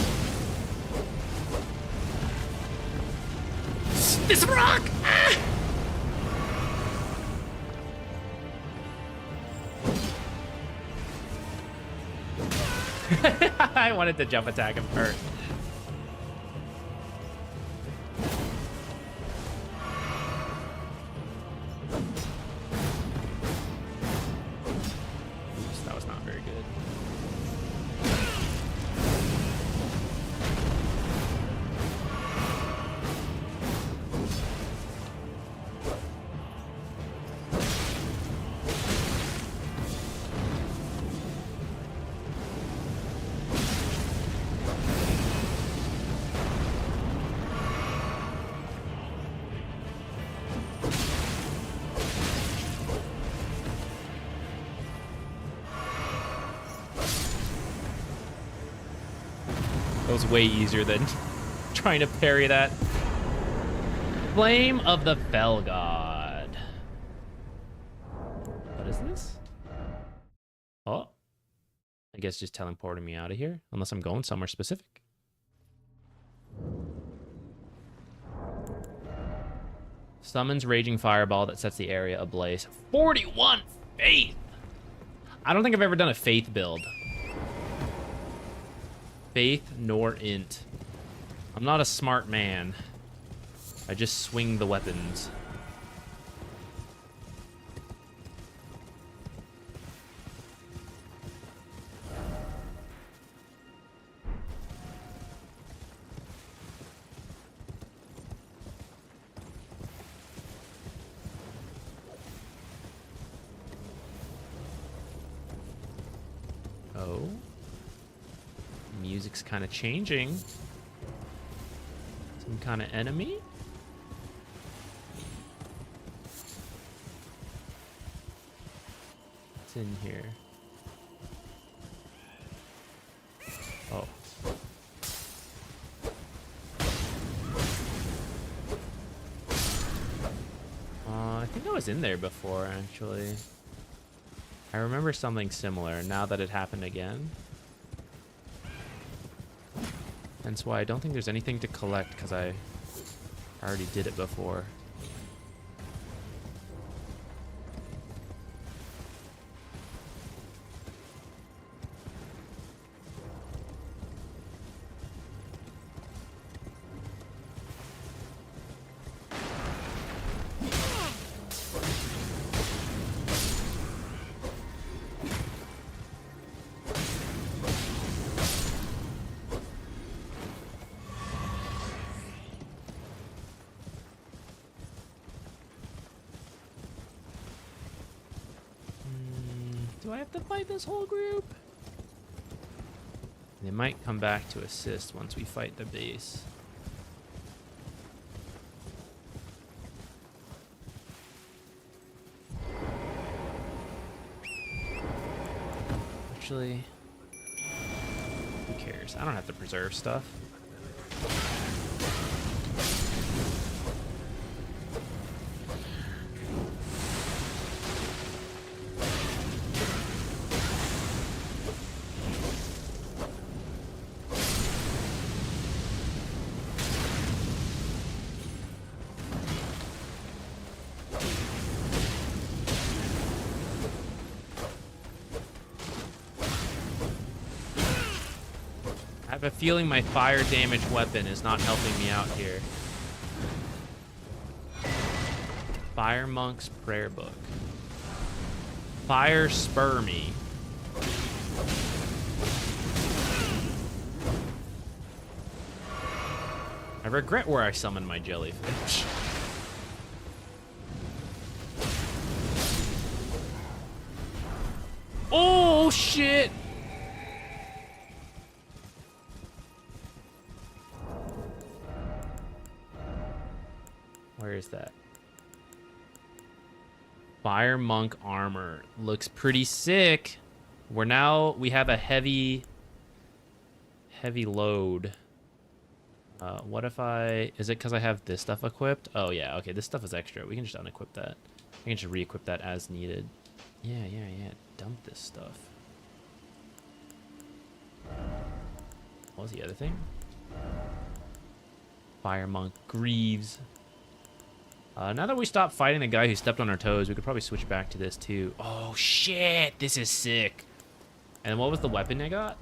Speaker 1: This rock! Ah! I wanted to jump attack him first. That was way easier than trying to parry that. Flame of the Fell God. What is this? Oh. I guess just teleporting me out of here. Unless I'm going somewhere specific. Summons Raging Fireball that sets the area ablaze. 41 Faith! I don't think I've ever done a Faith build. Faith nor int. I'm not a smart man. I just swing the weapons. Oh. Music's kind of changing. Some kind of enemy? What's in here? Oh. was in there before, actually. I remember something similar now that it happened again. That's why I don't think there's anything to collect, because I already did it before. Do I have to fight this whole group? They might come back to assist once we fight the base. Actually, who cares? I don't have to preserve stuff. I have a feeling my fire damage weapon is not helping me out here. Fire Monk's Prayer Book. Fire Spur Me. I regret where I summoned my jellyfish. Oh, shit! Where is that? Fire Monk armor. Looks pretty sick. We have a heavy load. What if is it because I have this stuff equipped? Oh yeah, okay, this stuff is extra. We can just unequip that. We can just re-equip that as needed. Yeah. Dump this stuff. What was the other thing? Fire Monk Greaves. Now that we stopped fighting the guy who stepped on our toes, we could probably switch back to this too. Oh shit, this is sick. And what was the weapon I got?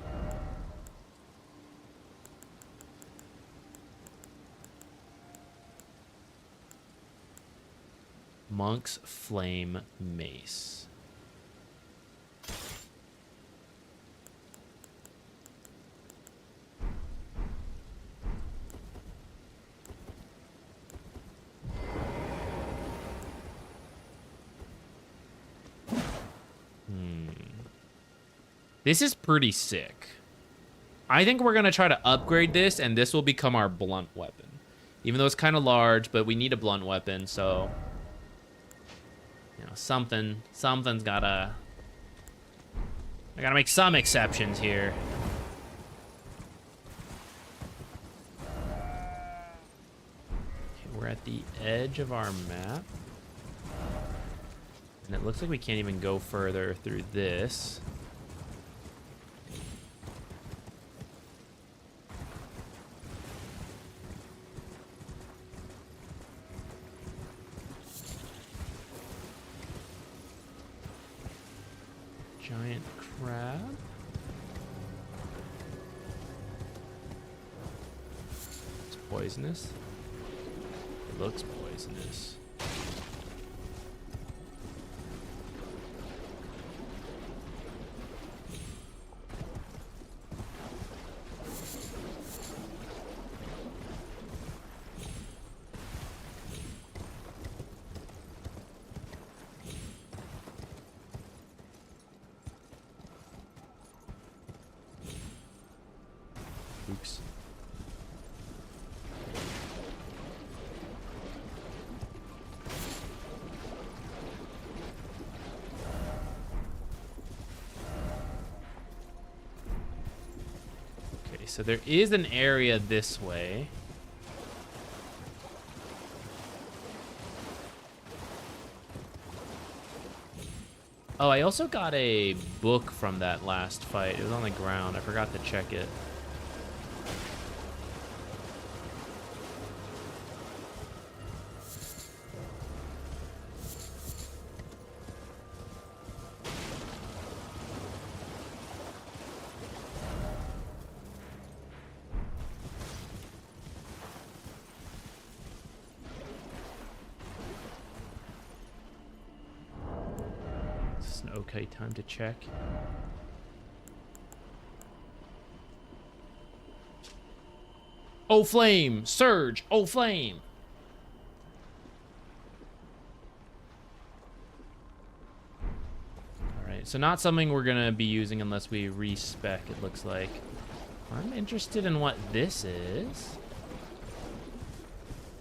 Speaker 1: Monk's Flame Mace. This is pretty sick. I think we're gonna try to upgrade this, and this will become our blunt weapon. Even though it's kind of large, but we need a blunt weapon, so you know, something's gotta. I gotta make some exceptions here. Okay, we're at the edge of our map, and it looks like we can't even go further through this. Giant crab. It's poisonous. It looks poisonous. Oops. Okay, so there is an area this way. Oh, I also got a book from that last fight. It was on the ground. I forgot to check it. Okay, time to check. Oh, flame! Surge! Oh, flame! Alright, so not something we're gonna be using unless we respec, it looks like. I'm interested in what this is.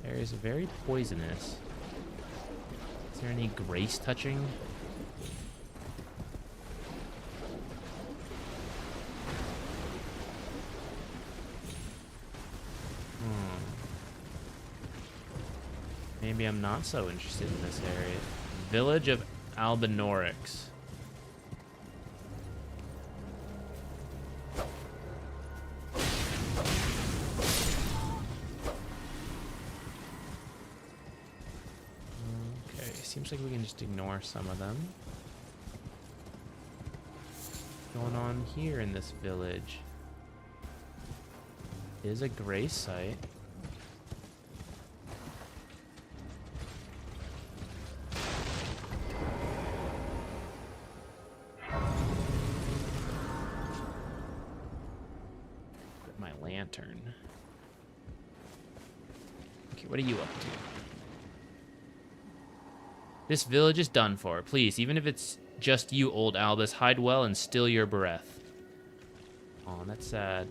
Speaker 1: There is very poisonous. Is there any grace touching? Maybe I'm not so interested in this area. Village of Albinaurics. Okay, seems like we can just ignore some of them. What's going on here in this village? Is a grace site. Lantern. Okay, what are you up to? This village is done for. Please, even if it's just you, old Albus, hide well and still your breath. Oh, that's sad.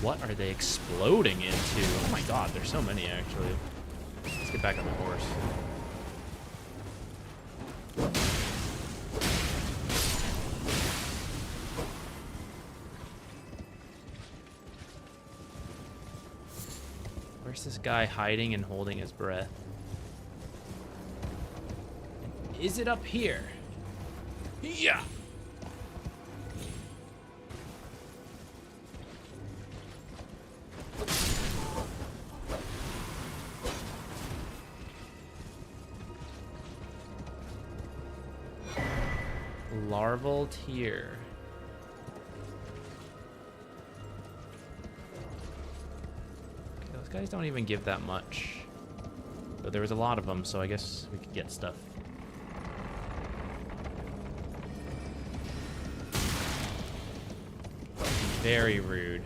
Speaker 1: What are they exploding into? Oh my god, there's so many actually. Let's get back on the horse. Where's this guy hiding and holding his breath? And is it up here? Yeah! Larval tier. Okay, those guys don't even give that much. But there was a lot of them, so I guess we could get stuff. Very rude.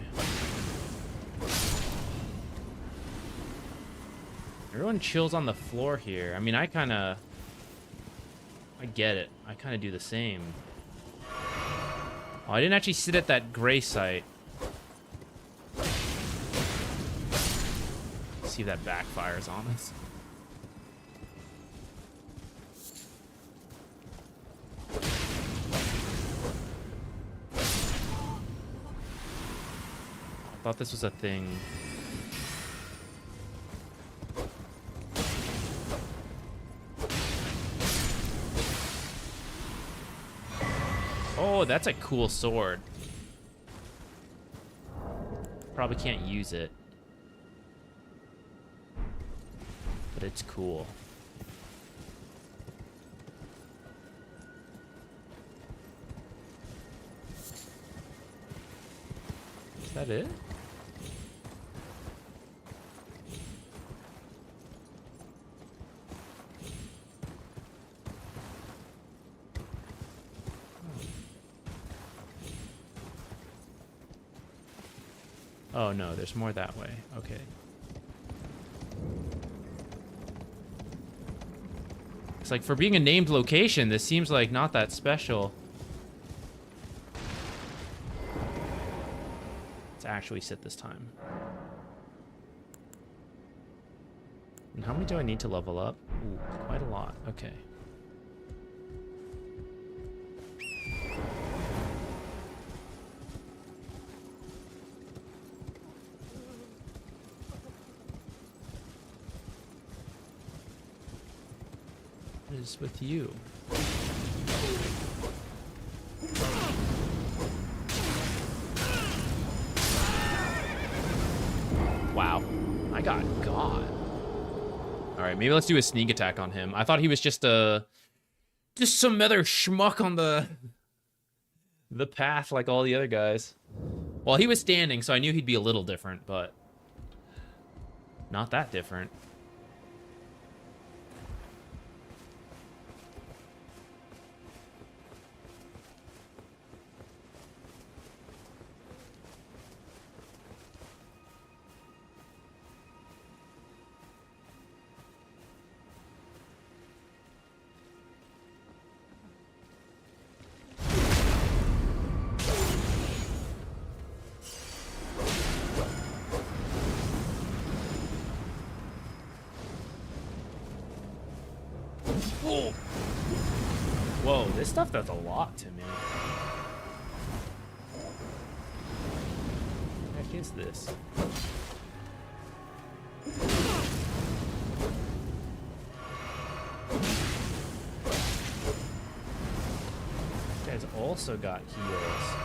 Speaker 1: Everyone chills on the floor here. I mean, I get it. I kind of do the same. Oh, I didn't actually sit at that gray site. See if that backfires on us. I thought this was a thing. Oh, that's a cool sword. Probably can't use it. But it's cool. Is that it? Oh no, there's more that way. Okay. It's like for being a named location, this seems like not that special. Let's actually sit this time. And how many do I need to level up? Ooh, quite a lot. Okay. is with you? Wow. I got God. Alright, maybe let's do a sneak attack on him. I thought he was just some other schmuck on the path like all the other guys. Well, he was standing, so I knew he'd be a little different, but not that different. Whoa, this stuff does a lot to me. What the heck is this? This guy's also got heals.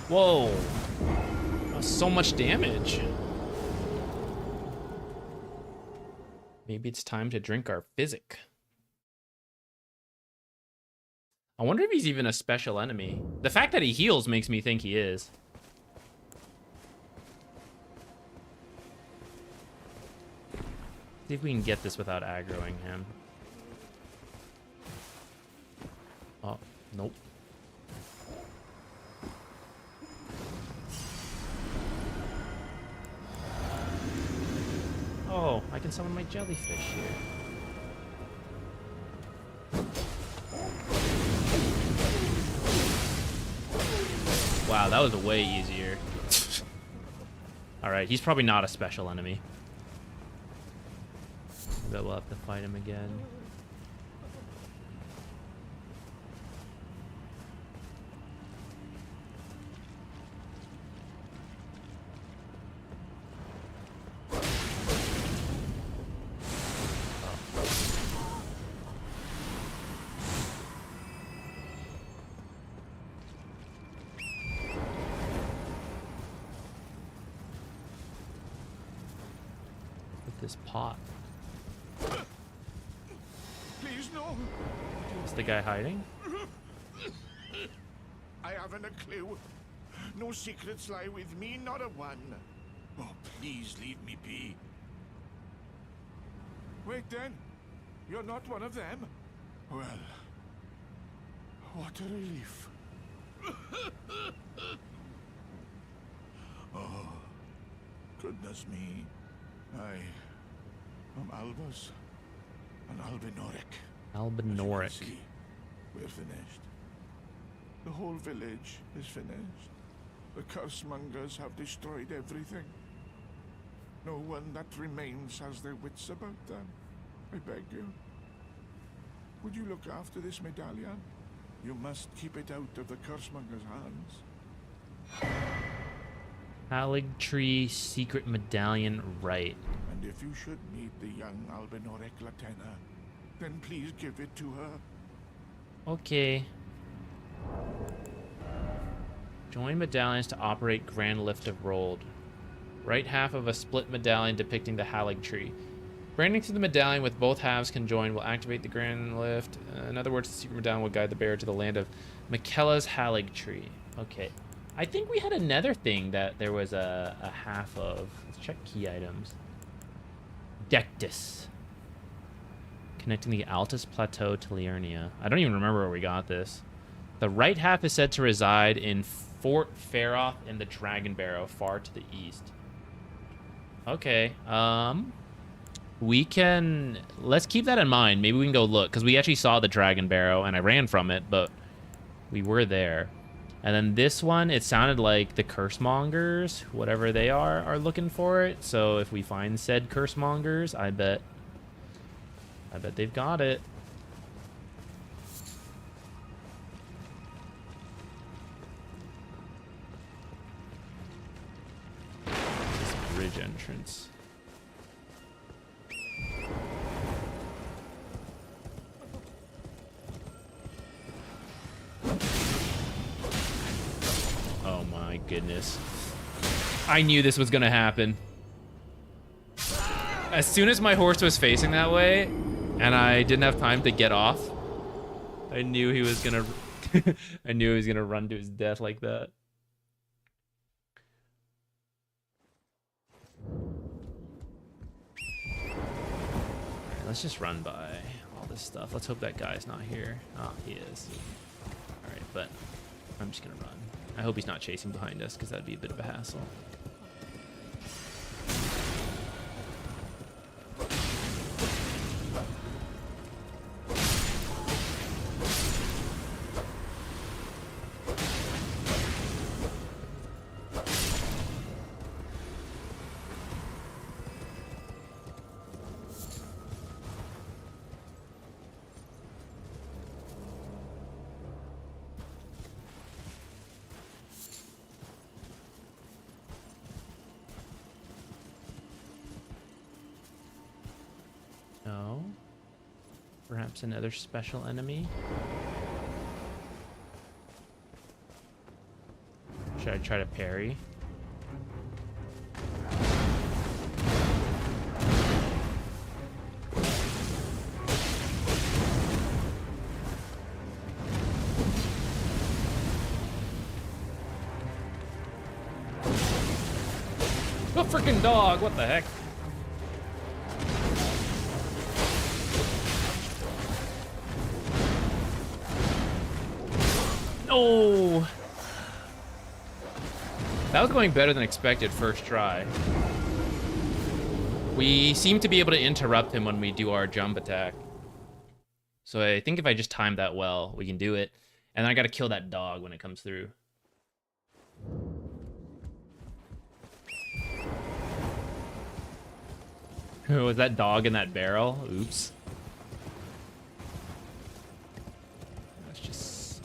Speaker 1: Whoa. That's so much damage. Maybe it's time to drink our Physic. I wonder if he's even a special enemy. The fact that he heals makes me think he is. See if we can get this without aggroing him. Oh, nope. Oh, I can summon my jellyfish here. Wow, that was way easier. Alright, he's probably not a special enemy. But we'll have to fight him again. This pot.
Speaker 3: Please, no.
Speaker 1: Is the guy hiding?
Speaker 3: I haven't a clue. No secrets lie with me, not a one. Oh, please leave me be. Wait then. You're not one of them? Well, what a relief. Oh, goodness me. I'm Albus, an Albinauric.
Speaker 1: Albinauric.
Speaker 3: See, we're finished. The whole village is finished. The cursemongers have destroyed everything. No one that remains has their wits about them. I beg you. Would you look after this medallion? You must keep it out of the cursemongers' hands.
Speaker 1: Erdtree secret medallion, right.
Speaker 3: And if you should meet the young Albinauric Latena, then please give it to her.
Speaker 1: Okay. Join medallions to operate Grand Lift of Rolled. Right half of a split medallion depicting the Erdtree. Branding to the medallion with both halves conjoined will activate the Grand Lift. In other words, the secret medallion will guide the bearer to the land of Miquella's Erdtree. Okay. I think we had another thing that there was a half of. Let's check key items. Dectus. Connecting the Altus Plateau to Liurnia. I don't even remember where we got this. The right half is said to reside in Fort Feroth in the Dragon Barrow, far to the east. Okay, We can... Let's keep that in mind. Maybe we can go look, because we actually saw the dragon barrow, and I ran from it, but we were there. And then this one, it sounded like the cursemongers, whatever they are looking for it. So if we find said cursemongers, I bet they've got it. This bridge entrance. Oh my goodness. I knew this was gonna happen. As soon as my horse was facing that way, and I didn't have time to get off, I knew he was gonna I knew he was gonna run to his death like that. Alright, let's just run by all this stuff. Let's hope that guy's not here. Oh, he is. Alright, but I'm just gonna run. I hope he's not chasing behind us, because that'd be a bit of a hassle. No. Perhaps another special enemy. Should I try to parry? Oh, freaking dog! What the heck? Oh, that was going better than expected first try. We seem to be able to interrupt him when we do our jump attack. So I think if I just time that well, we can do it. And then I gotta kill that dog when it comes through. Was that dog in that barrel? Oops. Let's just...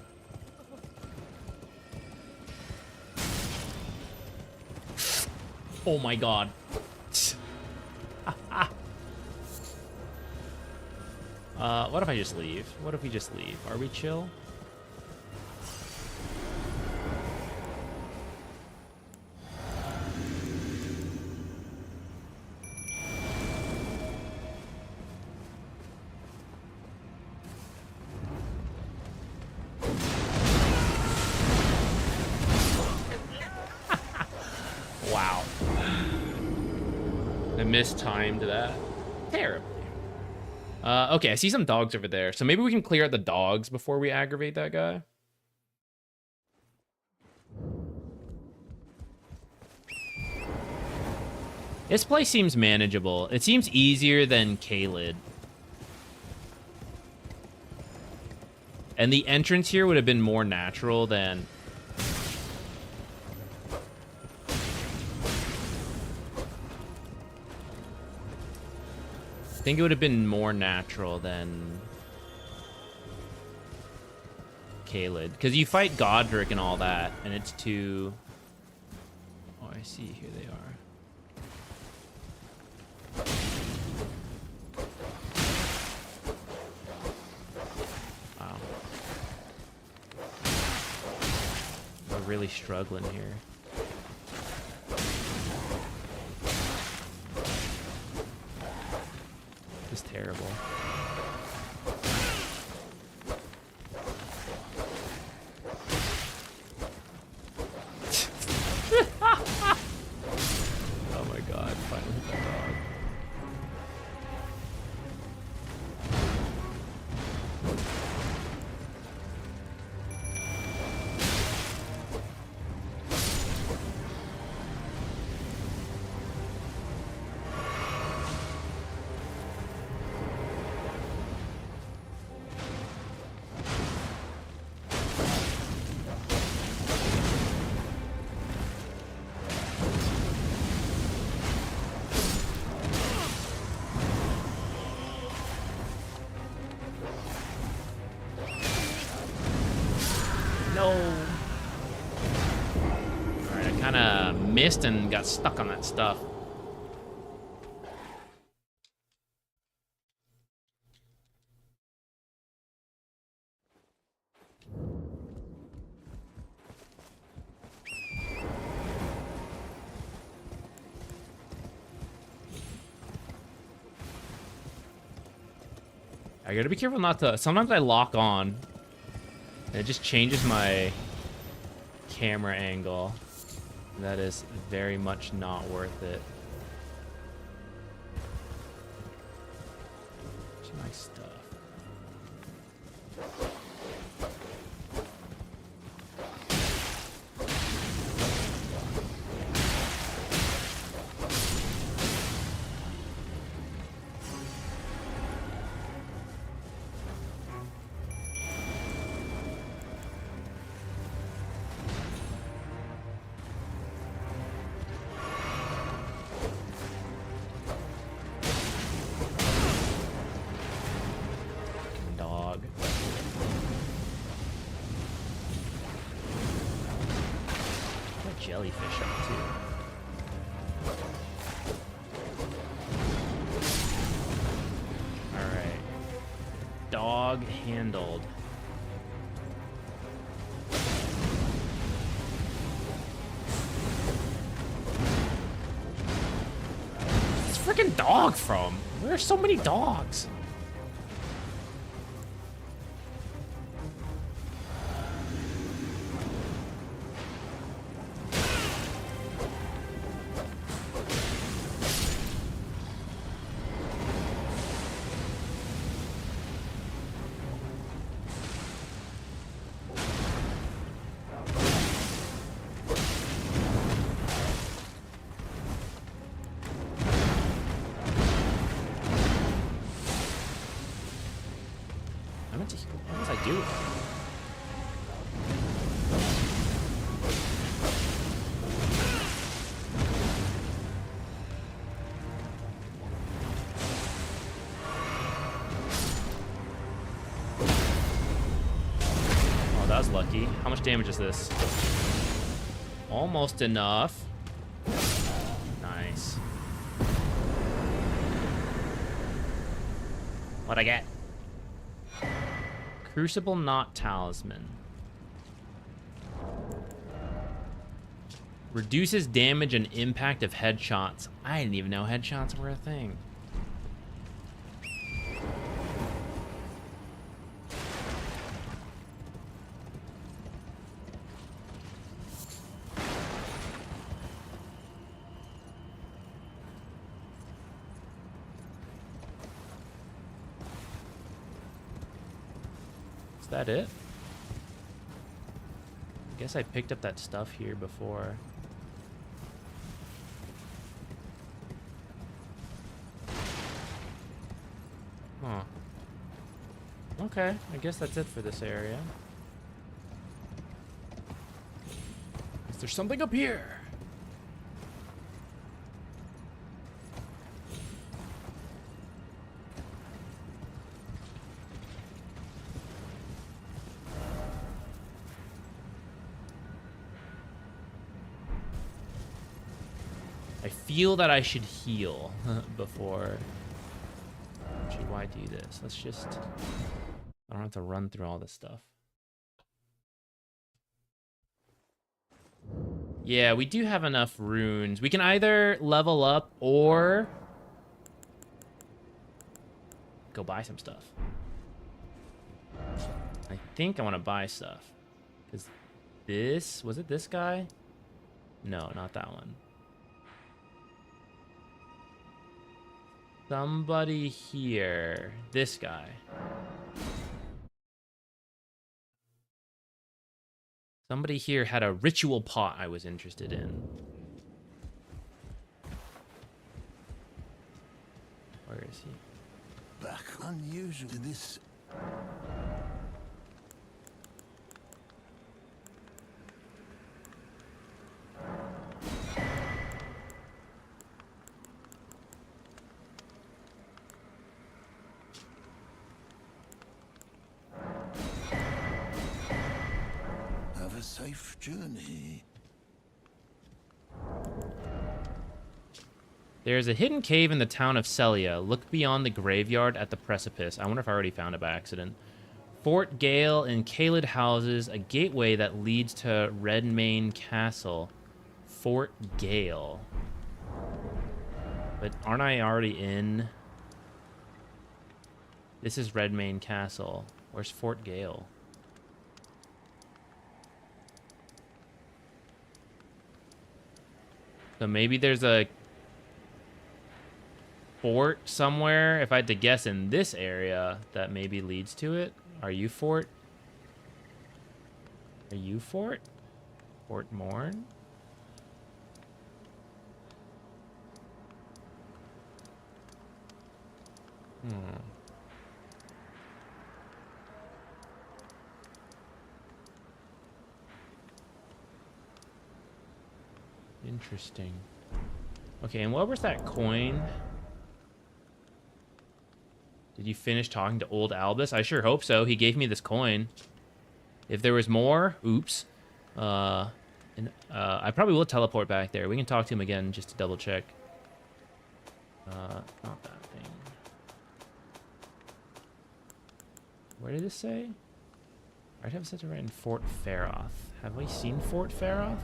Speaker 1: Oh my god. What if I just leave? What if we just leave? Are we chill? Wow. I mistimed that terribly. Okay, I see some dogs over there. So maybe we can clear out the dogs before we aggravate that guy. This place seems manageable. It seems easier than Calid. And the entrance here would have been more natural than... I think it would have been more natural than Calid, because you fight Godric and all that, and it's too... Oh, I see. Here they are. Wow. We're really struggling here. Is terrible. Oh my god, finally hit that dog. missed and got stuck on that stuff. I gotta be careful not to... Sometimes I lock on, and it just changes my camera angle. That is very much not worth it. It's nice stuff. Jellyfish up too. Alright. Dog handled. Where's this freaking dog from? Where are so many dogs? What was I doing? Oh, that was lucky. How much damage is this? Almost enough. Nice. What'd I get? Crucible Knot Talisman. Reduces damage and impact of headshots. I didn't even know headshots were a thing. Is that it? I guess I picked up that stuff here before. Huh. Okay, I guess that's it for this area. Is there something up here? I feel that I should heal before. Actually, why do this? Let's just... I don't have to run through all this stuff. Yeah, we do have enough runes. We can either level up or go buy some stuff. I think I want to buy stuff. Because this... Was it this guy? No, not that one. Somebody here. This guy. Somebody here had a ritual pot I was interested in. Where is he?
Speaker 5: Back unusual to this. Have a safe journey.
Speaker 1: There's a hidden cave in the town of Celia. Look beyond the graveyard at the precipice. I wonder if I already found it by accident. Fort Gale and Calid houses a gateway that leads to Redmane Castle. Fort Gale. But aren't I already in? This is Redmane Castle. Where's Fort Gale? So maybe there's a fort somewhere, if I had to guess, in this area that maybe leads to it. Are you fort? Are you fort? Fort Morn? Interesting. Okay, and what was that coin? Did you finish talking to old Albus? I sure hope so. He gave me this coin. If there was more, oops. I probably will teleport back there. We can talk to him again just to double check. Not that thing. Where did this say? I'd have set to write in Fort Faroth. Have we seen Fort Faroth?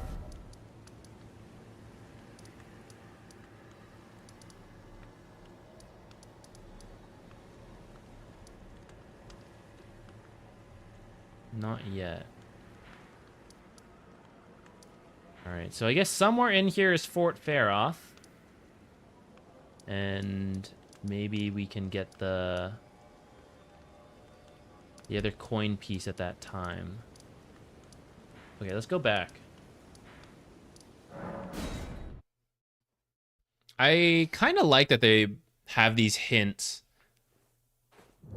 Speaker 1: Not yet. Alright, so I guess somewhere in here is Fort Faroth. And maybe we can get the other coin piece at that time. Okay, let's go back. I kind of like that they have these hints.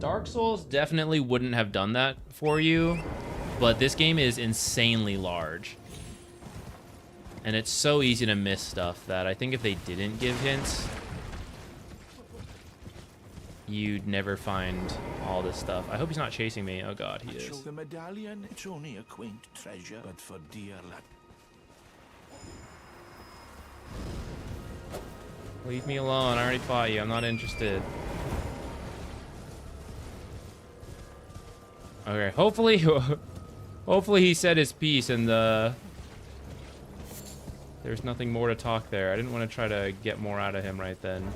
Speaker 1: Dark Souls definitely wouldn't have done that for you, but this game is insanely large. And it's so easy to miss stuff that I think if they didn't give hints, you'd never find all this stuff. I hope he's not chasing me. Oh god, he is.
Speaker 3: The medallion, it's only a quaint treasure, but for dear life.
Speaker 1: Leave me alone. I already fought you. I'm not interested. Okay, hopefully he said his piece and there's nothing more to talk there. I didn't want to try to get more out of him right then.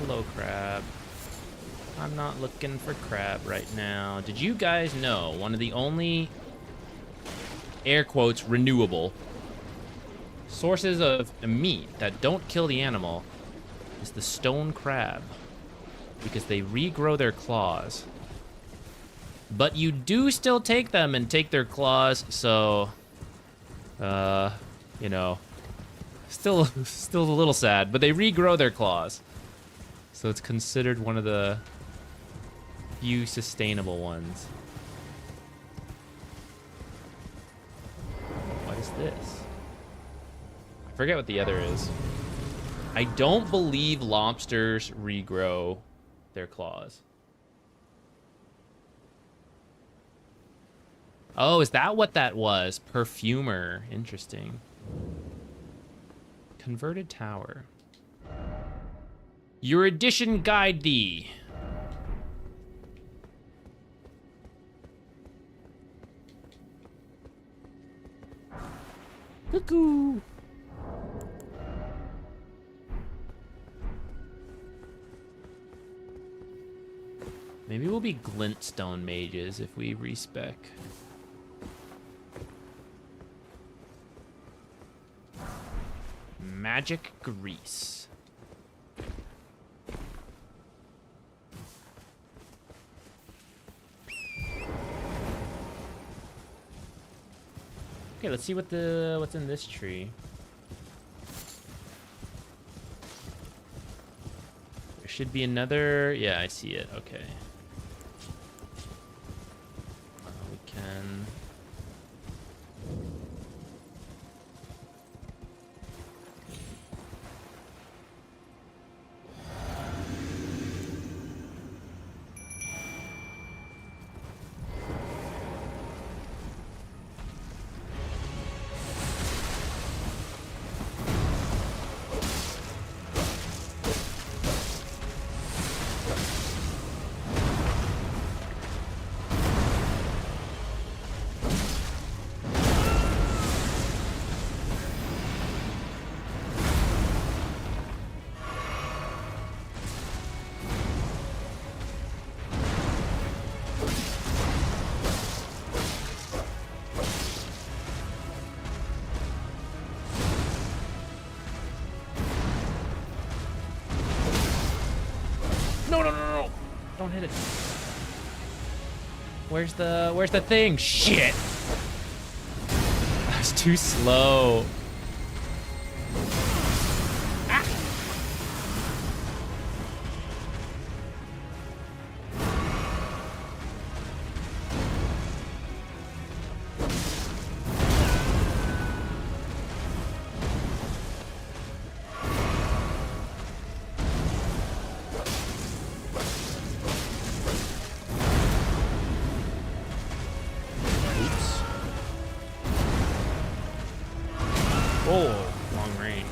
Speaker 1: Hello, crab. I'm not looking for crab right now. Did you guys know one of the only, air quotes, renewable sources of meat that don't kill the animal is the stone crab? Because they regrow their claws. But you do still take them and take their claws, so, you know, still a little sad, but they regrow their claws. So it's considered one of the few sustainable ones. What is this? I forget what the other is. I don't believe lobsters regrow their claws. Oh, is that what that was? Perfumer. Interesting. Converted tower. Your edition guide thee. Cuckoo. Maybe we'll be glintstone mages if we respec. Magic grease. Okay, let's see what's in this tree. There should be another. Yeah, I see it. Okay. We can. No, no, no, no, no. Don't hit it. Where's the thing? Shit. I was too slow. Ah. Oh, long range.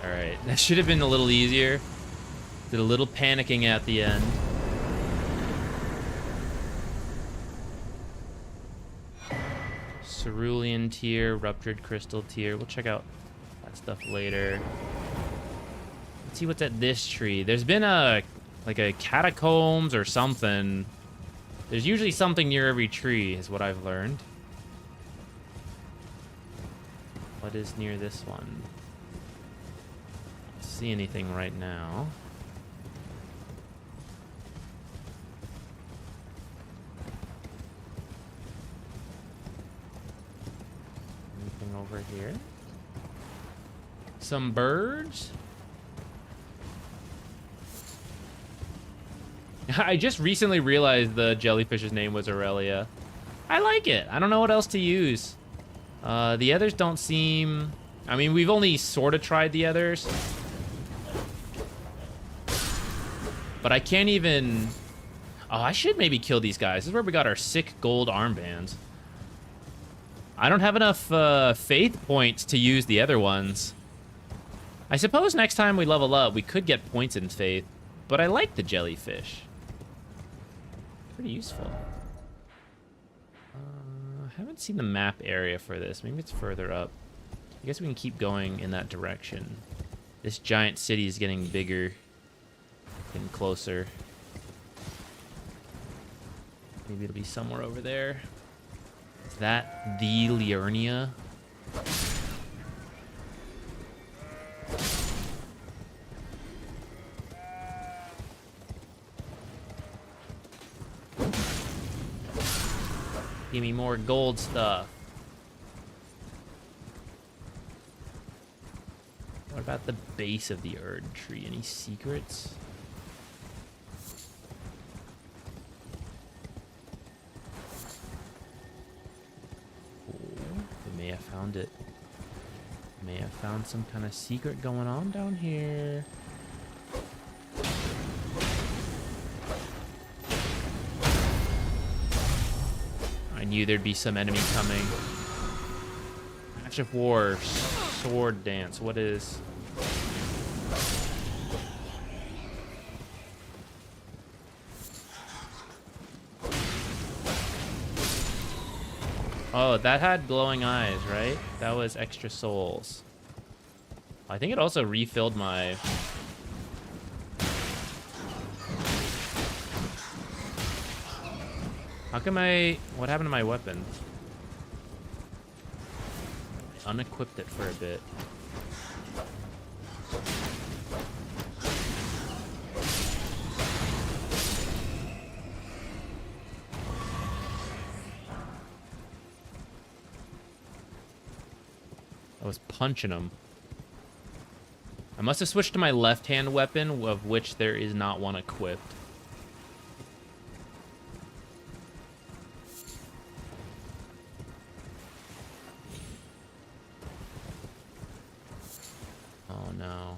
Speaker 1: All right, that should have been a little easier. Did a little panicking at the end. Cerulean tier, ruptured crystal tier. We'll check out that stuff later. Let's see what's at this tree. There's been a catacombs or something. There's usually something near every tree, is what I've learned. What is near this one? Don't see anything right now. Anything over here? Some birds? I just recently realized the jellyfish's name was Aurelia. I like it. I don't know what else to use. The others don't seem... I mean, we've only sort of tried the others. But I can't even... Oh, I should maybe kill these guys. This is where we got our sick gold armbands. I don't have enough faith points to use the other ones. I suppose next time we level up, we could get points in faith. But I like the jellyfish. Pretty useful. I haven't seen the map area for this. Maybe it's further up. I guess we can keep going in that direction. This giant city is getting bigger and closer. Maybe it'll be somewhere over there. Is that the Liurnia? Give me more gold stuff. What about the base of the Erdtree? Any secrets? Oh, we may have found it. May have found some kind of secret going on down here. I knew there'd be some enemy coming. Match of War, Sword Dance. What is... Oh, that had glowing eyes, right? That was extra souls. I think it also refilled my... How come what happened to my weapon? I unequipped it for a bit. I was punching him. I must have switched to my left-hand weapon, of which there is not one equipped. Oh no.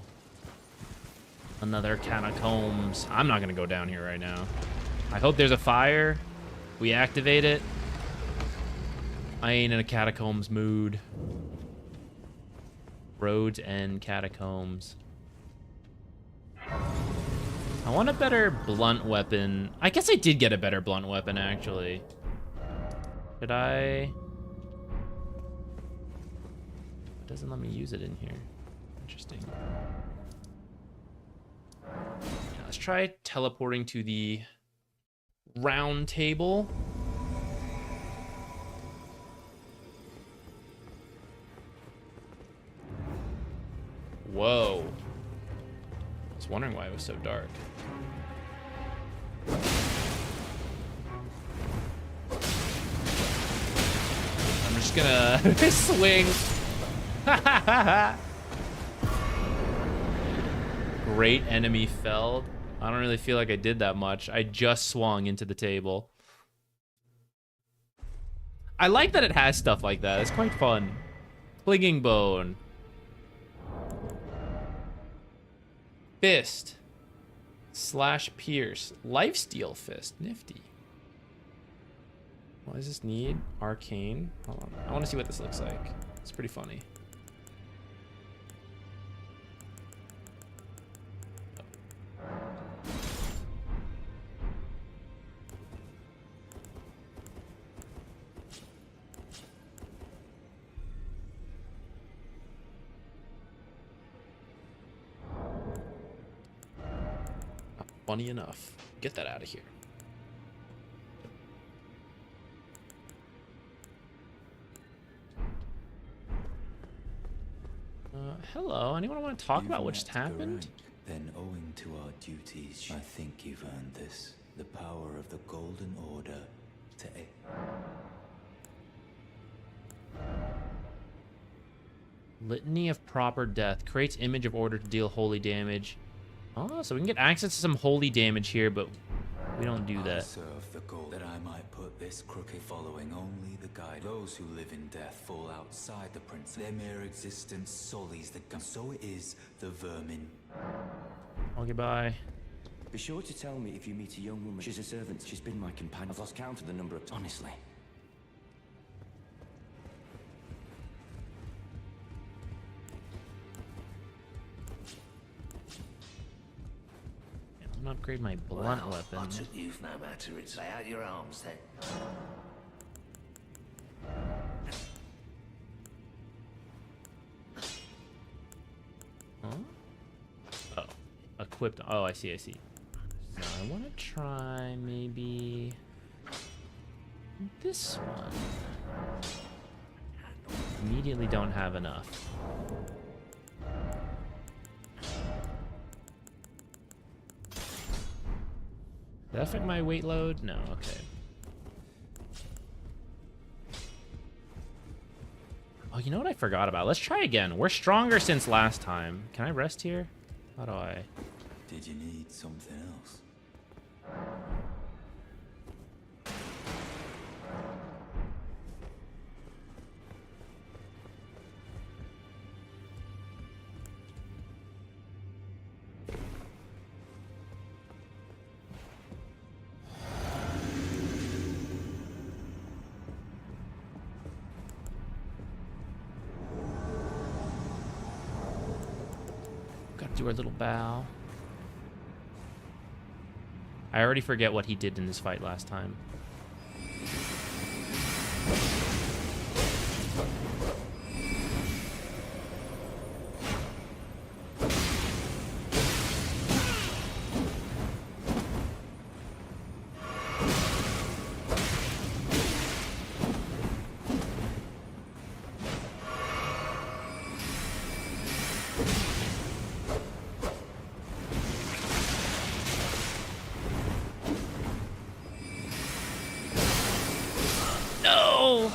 Speaker 1: Another catacombs. I'm not gonna go down here right now. I hope there's a fire. We activate it. I ain't in a catacombs mood. Roads and catacombs. I want a better blunt weapon. I guess I did get a better blunt weapon, actually. Did I? It doesn't let me use it in here. Interesting. Now, let's try teleporting to the round table. Whoa. I was wondering why it was so dark. I'm just gonna swing. Great enemy felled. I don't really feel like I did that much. I just swung into the table. I like that it has stuff like that. It's quite fun. Clinging bone. Fist. Slash pierce. Lifesteal fist. Nifty. What does this need? Arcane. Hold on. I want to see what this looks like. It's pretty funny. Funny enough. Get that out of here. Hello. Anyone want to talk about what just happened?
Speaker 6: Then, owing to our duties, I think you've earned this. The power of the Golden Order to
Speaker 1: Litany of Proper Death. Creates image of order to deal holy damage. Oh, so we can get access to some holy damage here, but we don't do that.
Speaker 6: I serve the goal that I might put this crooked following only the guide. Those who live in death fall outside the prince. Their mere existence sullies the gun. So it is the vermin.
Speaker 1: Okay, bye.
Speaker 7: Be sure to tell me if you meet a young woman. She's a servant. She's been my companion. I've lost count of the number of... Honestly.
Speaker 1: I'm gonna upgrade my blunt weapon.
Speaker 5: I took youth no matter. It's lay out your arms then.
Speaker 1: Huh? Oh, equipped. Oh, I see. I see. No, I want to try maybe this one. Immediately don't have enough. Did that affect my weight load? No, okay. Oh, you know what I forgot about? Let's try again. We're stronger since last time. Can I rest here? How do I?
Speaker 6: Did you need something else?
Speaker 1: Gotta do our little bow. I already forget what he did in this fight last time. No!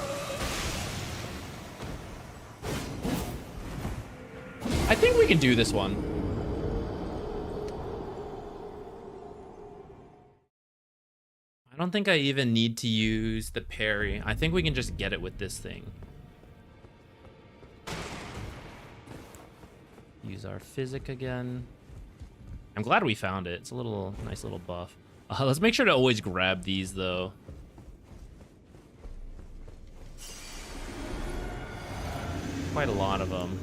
Speaker 1: I think we can do this one. I don't think I even need to use the parry. I think we can just get it with this thing. Use our Physic again. I'm glad we found it. It's a little nice little buff. Let's make sure to always grab these though. Quite a lot of them.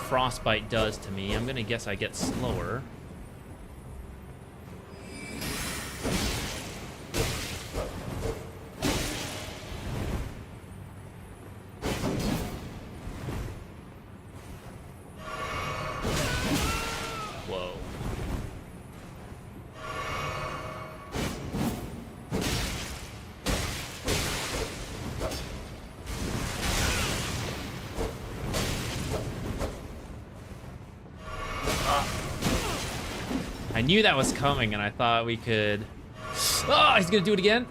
Speaker 1: Frostbite does to me. I'm gonna guess I get slower. Whoa. I knew that was coming, and I thought we could... Oh, he's gonna do it again.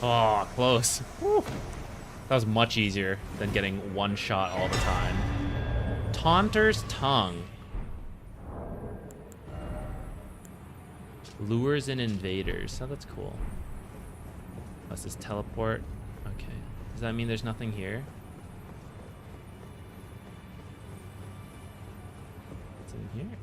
Speaker 1: Oh, close. Whew. That was much easier than getting one shot all the time. Taunter's Tongue. Lures in invaders. Oh, that's cool. What's this teleport? Okay. Does that mean there's nothing here? What's in here?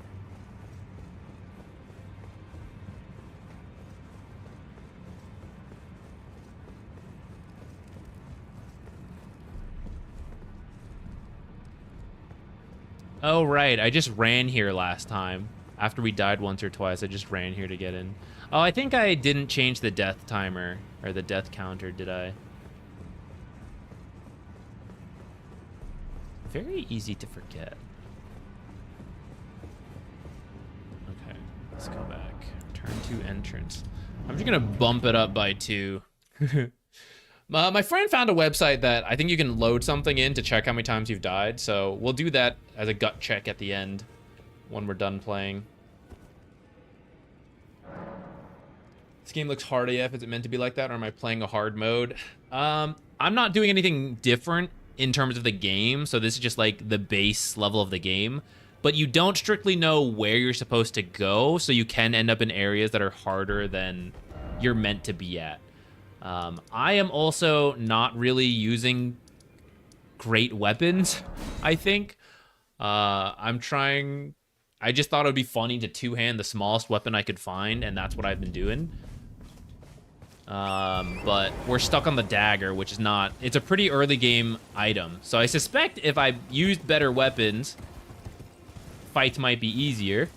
Speaker 1: Oh, right. I just ran here last time. After we died once or twice, I just ran here to get in. Oh, I think I didn't change the death timer, or the death counter, did I? Very easy to forget. Okay, let's go back. Turn to entrance. I'm just gonna bump it up by 2. My friend found a website that I think you can load something in to check how many times you've died, so we'll do that as a gut check at the end. When we're done playing. This game looks hard AF. Is it meant to be like that, or am I playing a hard mode? I'm not doing anything different in terms of the game, so this is just like the base level of the game. But you don't strictly know where you're supposed to go, so you can end up in areas that are harder than you're meant to be at. I am also not really using great weapons, I think. I'm trying... I just thought it would be funny to two-hand the smallest weapon I could find, and that's what I've been doing. But we're stuck on the dagger, which is not... It's a pretty early game item. So I suspect if I used better weapons, fights might be easier.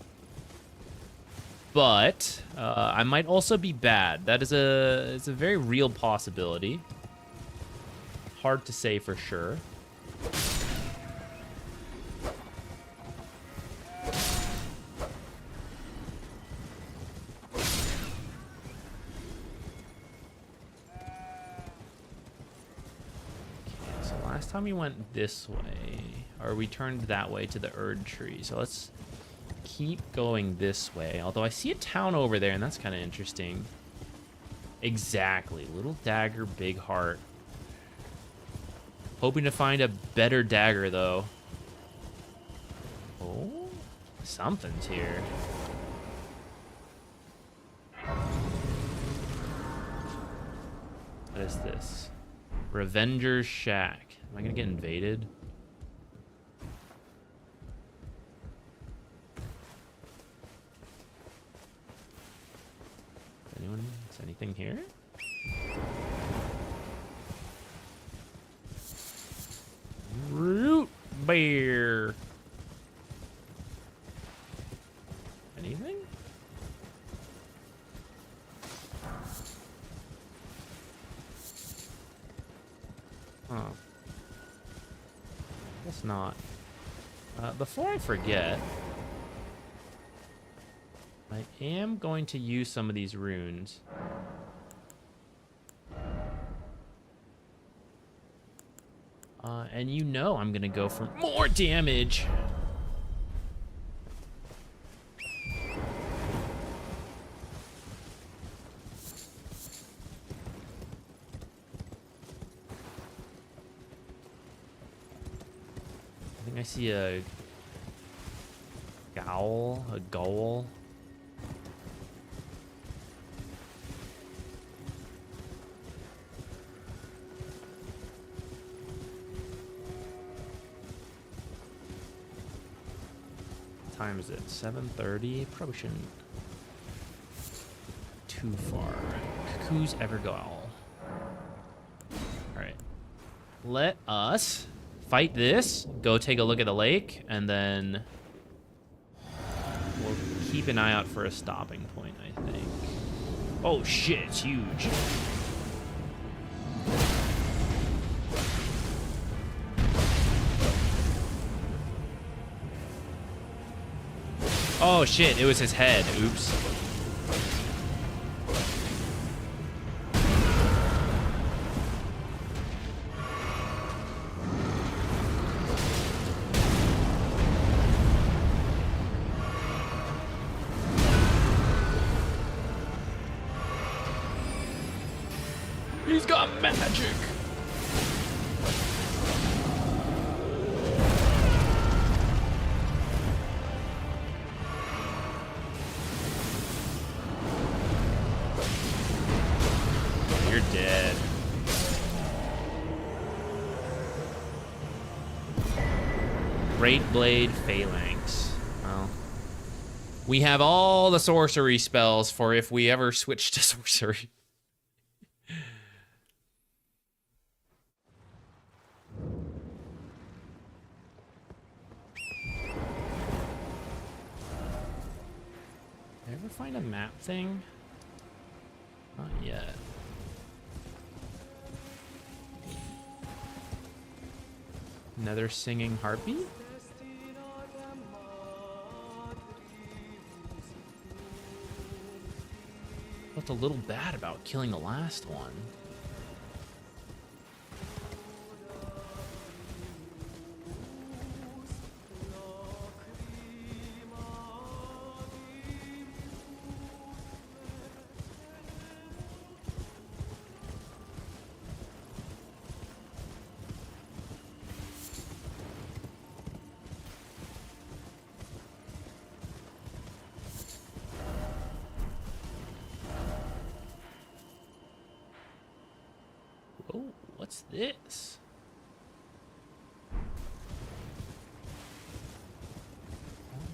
Speaker 1: But I might also be bad. That is it's a very real possibility. Hard to say for sure. Last time we went this way, or we turned that way to the Erdtree. So let's keep going this way. Although I see a town over there, and that's kind of interesting. Exactly. Little dagger, big heart. Hoping to find a better dagger, though. Oh. Something's here. What is this? Revenger's Shack. Am I gonna get invaded? Anyone? Is anything here? Root beer. Anything? Huh. Guess not. Before I forget, I am going to use some of these runes. And you know I'm gonna go for more damage. I think I see a goal. Time is it? 7:30? Probably shouldn't too far. Cuckoo's ever go owl. Alright. Let us fight this, go take a look at the lake, and then we'll keep an eye out for a stopping point, I think. Oh shit, it's huge. Oh shit, it was his head. Oops. He's got magic. You're dead. Great Blade Phalanx. Well, we have all the sorcery spells for if we ever switch to sorcery. Did I ever find a map thing? Not yet. Another singing harpy? Felt a little bad about killing the last one. Oh, what's this?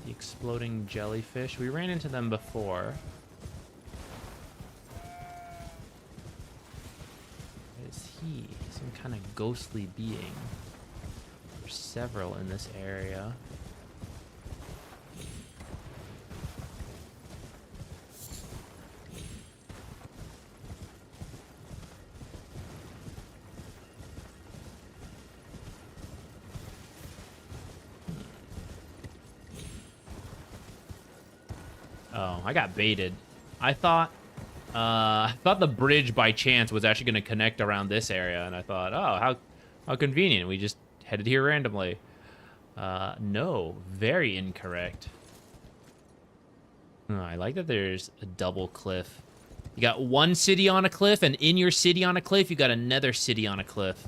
Speaker 1: The exploding jellyfish. We ran into them before. What is he? Some kind of ghostly being. There's several in this area. Oh, I got baited. I thought the bridge by chance was actually going to connect around this area, and I thought, oh, how convenient. We just headed here randomly. No, very incorrect. Oh, I like that there's a double cliff. You got one city on a cliff, and in your city on a cliff, you got another city on a cliff.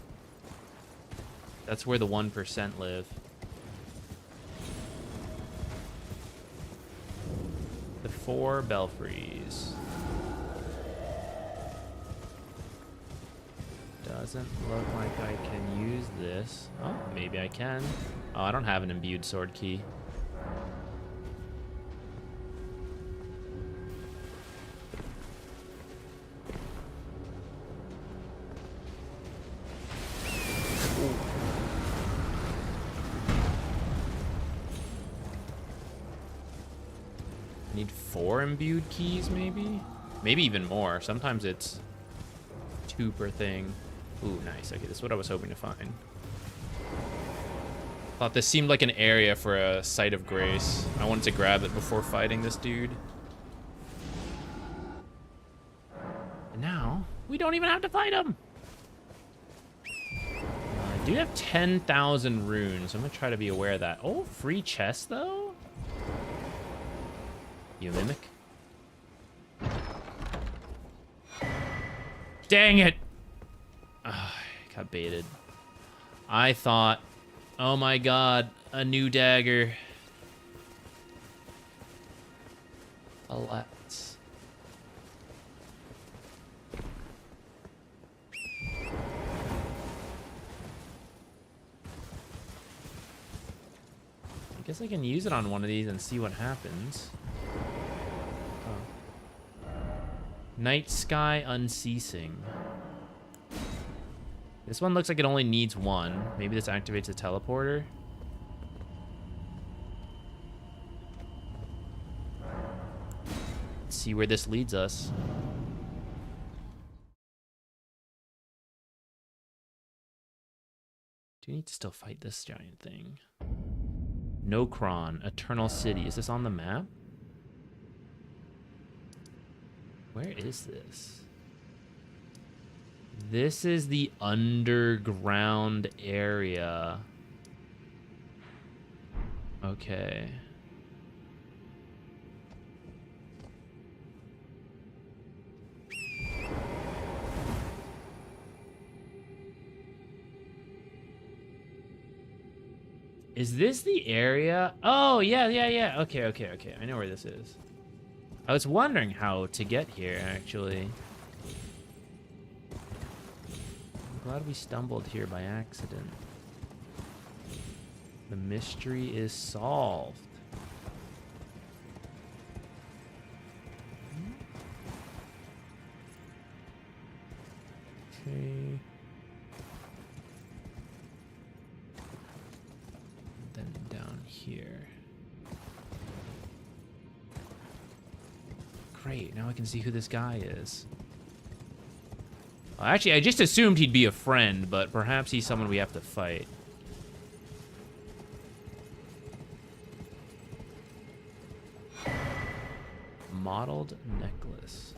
Speaker 1: That's where the 1% live. The 4 belfries. Doesn't look like I can use this. Oh, maybe I can. Oh, I don't have an imbued sword key. Need 4 imbued keys, maybe? Maybe even more. Sometimes it's 2 per thing. Ooh, nice. Okay, this is what I was hoping to find. Thought this seemed like an area for a site of grace. I wanted to grab it before fighting this dude. And now, we don't even have to fight him! I do have 10,000 runes. I'm gonna try to be aware of that. Oh, free chest, though? You mimic? Dang it! I got baited. I thought, oh my god, a new dagger. Alas. I guess I can use it on one of these and see what happens. Night Sky Unceasing. This one looks like it only needs 1. Maybe this activates a teleporter. Let's see where this leads us. Do you need to still fight this giant thing? Nokron, Eternal City. Is this on the map? Where is this? This is the underground area. Okay. Is this the area? Oh, yeah. Okay. I know where this is. I was wondering how to get here, actually. I'm glad we stumbled here by accident. The mystery is solved. Okay. Then down here. Great, now I can see who this guy is. Well, actually, I just assumed he'd be a friend, but perhaps he's someone we have to fight. Mottled necklace.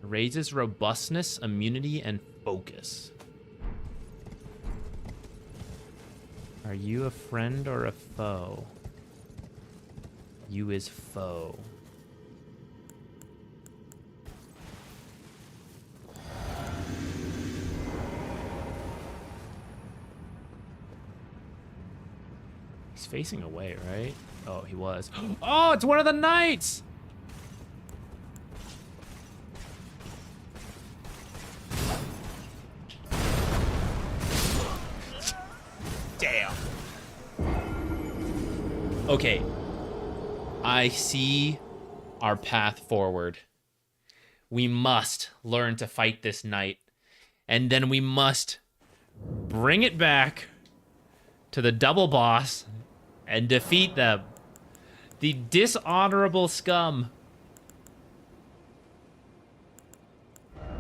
Speaker 1: Raises robustness, immunity, and focus. Are you a friend or a foe? You is foe. He's facing away, right? Oh, he was. Oh, it's one of the knights! Damn. Okay. I see our path forward. We must learn to fight this knight. And then we must bring it back to the double boss and defeat them. The dishonorable scum.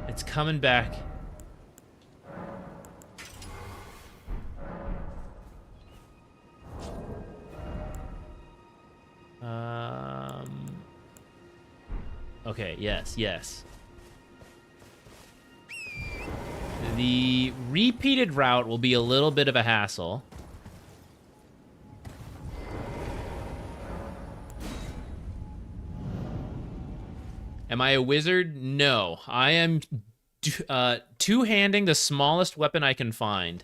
Speaker 1: It's coming back. Okay, yes. The repeated route will be a little bit of a hassle. Am I a wizard? No. I am two-handing the smallest weapon I can find.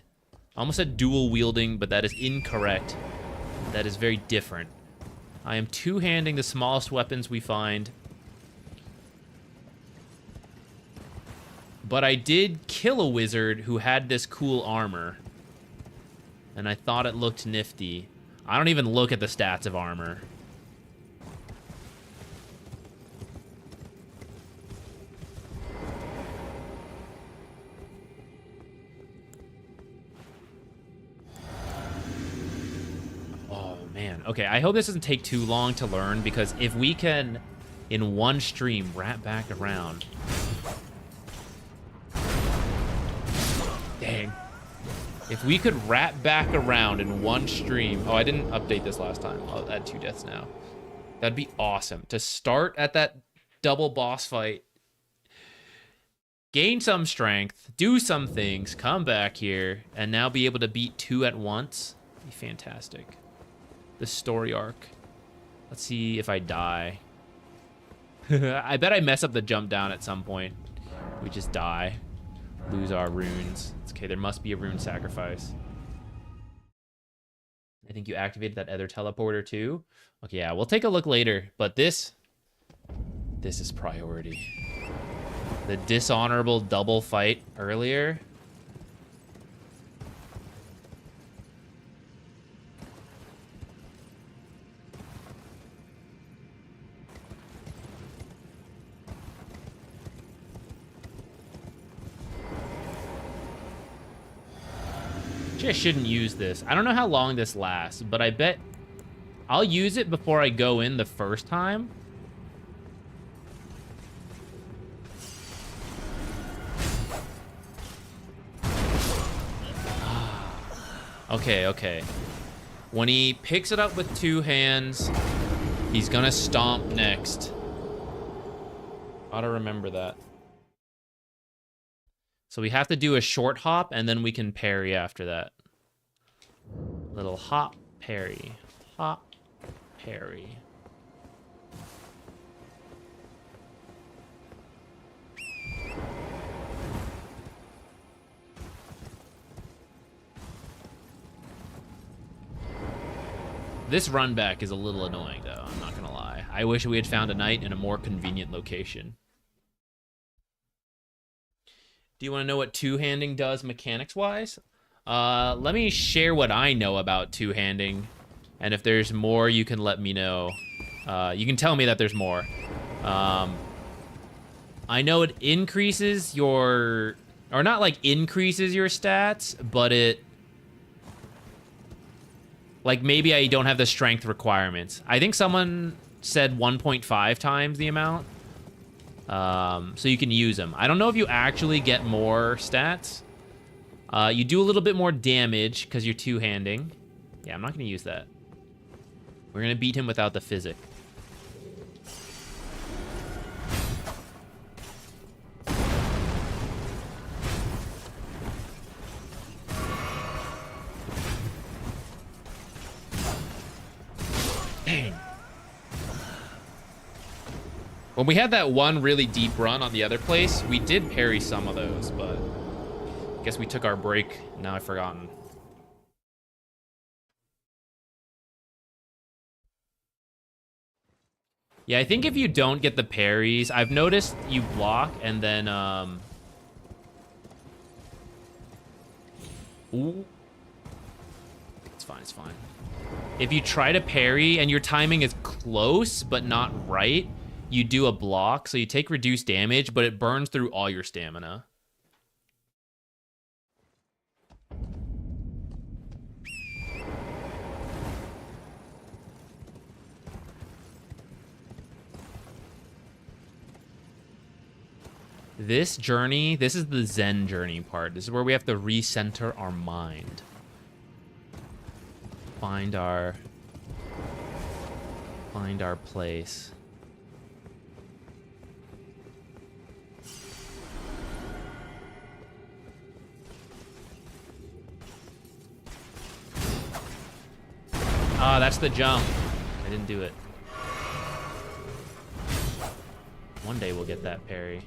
Speaker 1: I almost said dual-wielding, but that is incorrect. That is very different. I am two-handing the smallest weapons we find. But I did kill a wizard who had this cool armor. And I thought it looked nifty. I don't even look at the stats of armor. Oh, man. Okay, I hope this doesn't take too long to learn, because if we can, in one stream, wrap back around... Dang. If we could wrap back around in one stream... Oh, I didn't update this last time. I'll add 2 deaths now. That'd be awesome. To start at that double boss fight, gain some strength, do some things, come back here, and now be able to beat 2 at once. Be fantastic. The story arc. Let's see if I die. I bet I mess up the jump down at some point. We just die. Lose our runes. It's okay, there must be a rune sacrifice. I think you activated that other teleporter too. Okay, yeah, we'll take a look later. But this is priority. The dishonorable double fight earlier. Actually, I shouldn't use this. I don't know how long this lasts, but I bet I'll use it before I go in the first time. Okay, okay. When he picks it up with 2 hands, he's gonna stomp next. Gotta remember that. So we have to do a short hop, and then we can parry after that. Little hop, parry. Hop, parry. This run back is a little annoying, though. I'm not gonna lie. I wish we had found a knight in a more convenient location. Do you want to know what two-handing does mechanics-wise? Let me share what I know about two-handing. And if there's more, you can let me know. You can tell me that there's more. I know it increases your... Or not, like, increases your stats, but it... Like, maybe I don't have the strength requirements. I think someone said 1.5 times the amount. So you can use them. I don't know if you actually get more stats. You do a little bit more damage because you're two-handing. Yeah, I'm not going to use that. We're going to beat him without the Physic. Dang. When we had that one really deep run on the other place, we did parry some of those, but I guess we took our break. Now I've forgotten. Yeah, I think if you don't get the parries, I've noticed you block and then, Ooh. It's fine, it's fine. If you try to parry and your timing is close but not right, you do a block, so you take reduced damage, but it burns through all your stamina. This journey, this is the Zen journey part. This is where we have to recenter our mind. Find our place. Ah, that's the jump. I didn't do it. One day we'll get that parry.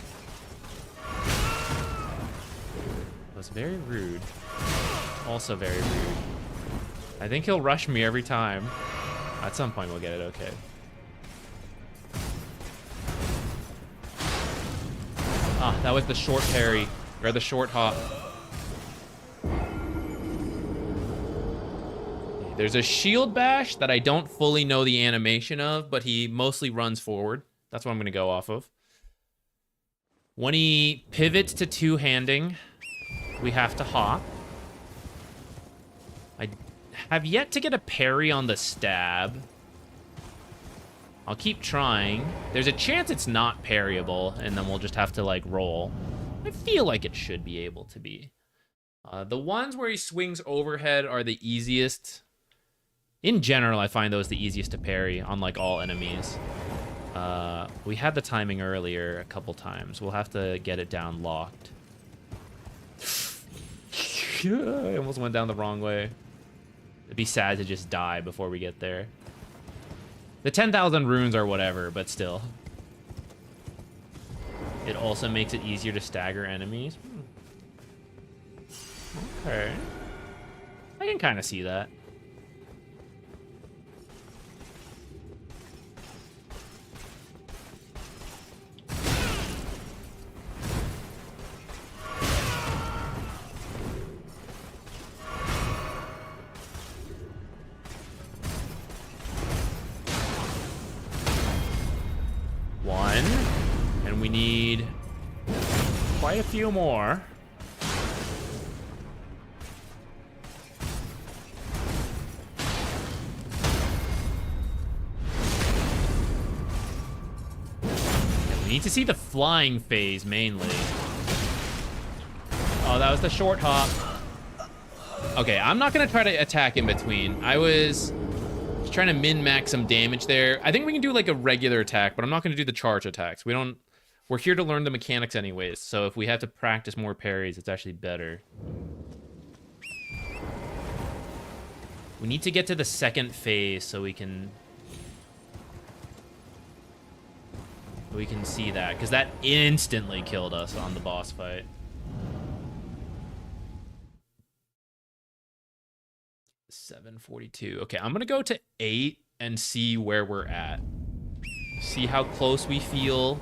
Speaker 1: That was very rude. Also very rude. I think he'll rush me every time. At some point we'll get it, okay. Ah, that was the short parry, or the short hop. There's a shield bash that I don't fully know the animation of, but he mostly runs forward. That's what I'm gonna go off of. When he pivots to two-handing, we have to hop. I have yet to get a parry on the stab. I'll keep trying. There's a chance it's not parryable, and then we'll just have to, like, roll. I feel like it should be able to be. The ones where he swings overhead are the easiest. In general, I find those the easiest to parry on, like, all enemies. We had the timing earlier a couple times. We'll have to get it down locked. I almost went down the wrong way. It'd be sad to just die before we get there. The 10,000 runes are whatever, but still. It also makes it easier to stagger enemies. Okay. I can kind of see that. One. And we need quite a few more. We need to see the flying phase mainly. Oh, that was the short hop. Okay, I'm not gonna try to attack in between. I was trying to min-max some damage there. I think we can do like a regular attack, but I'm not gonna do the charge attacks. We're here to learn the mechanics anyways, so if we have to practice more parries, it's actually better. We need to get to the second phase so we can see that, because that instantly killed us on the boss fight. $742. Okay, I'm gonna go to 8 and see where we're at. See how close we feel.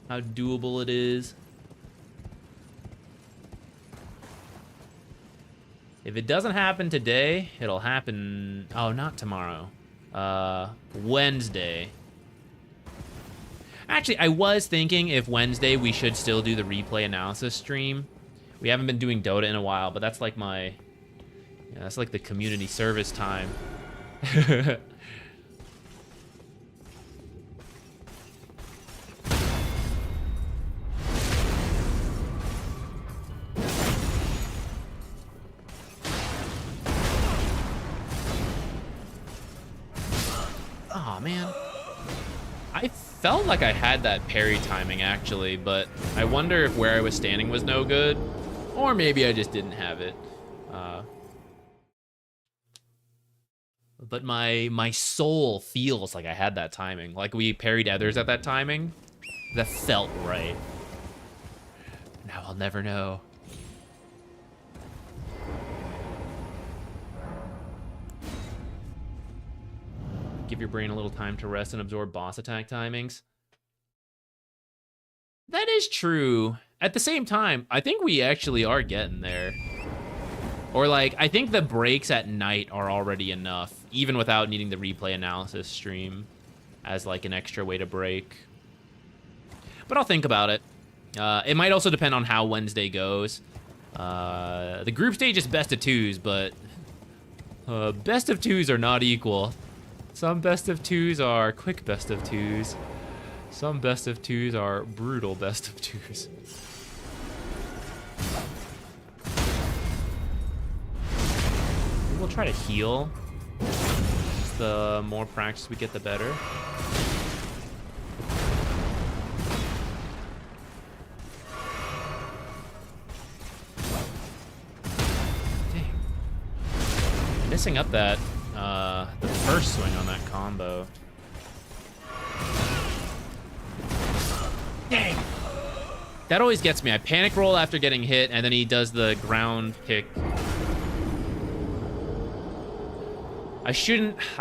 Speaker 1: How doable it is. If it doesn't happen today, it'll happen... Oh, not tomorrow. Wednesday. Actually, I was thinking if Wednesday we should still do the replay analysis stream. We haven't been doing Dota in a while, but that's like my... Yeah, that's like the community service time. Oh man. I felt like I had that parry timing actually, but I wonder if where I was standing was no good, or maybe I just didn't have it. But my soul feels like I had that timing. Like we parried others at that timing. That felt right. Now I'll never know. Give your brain a little time to rest and absorb boss attack timings. That is true. At the same time, I think we actually are getting there. Or like, I think the breaks at night are already enough, even without needing the replay analysis stream as like an extra way to break. But I'll think about it. It might also depend on how Wednesday goes. The group stage is best of twos, but best of twos are not equal. Some best of twos are quick best of twos. Some best of twos are brutal best of twos. We'll try to heal. The more practice we get, the better. Dang. Missing up that, the first swing on that combo. Dang. That always gets me. I panic roll after getting hit, and then he does the ground kick. I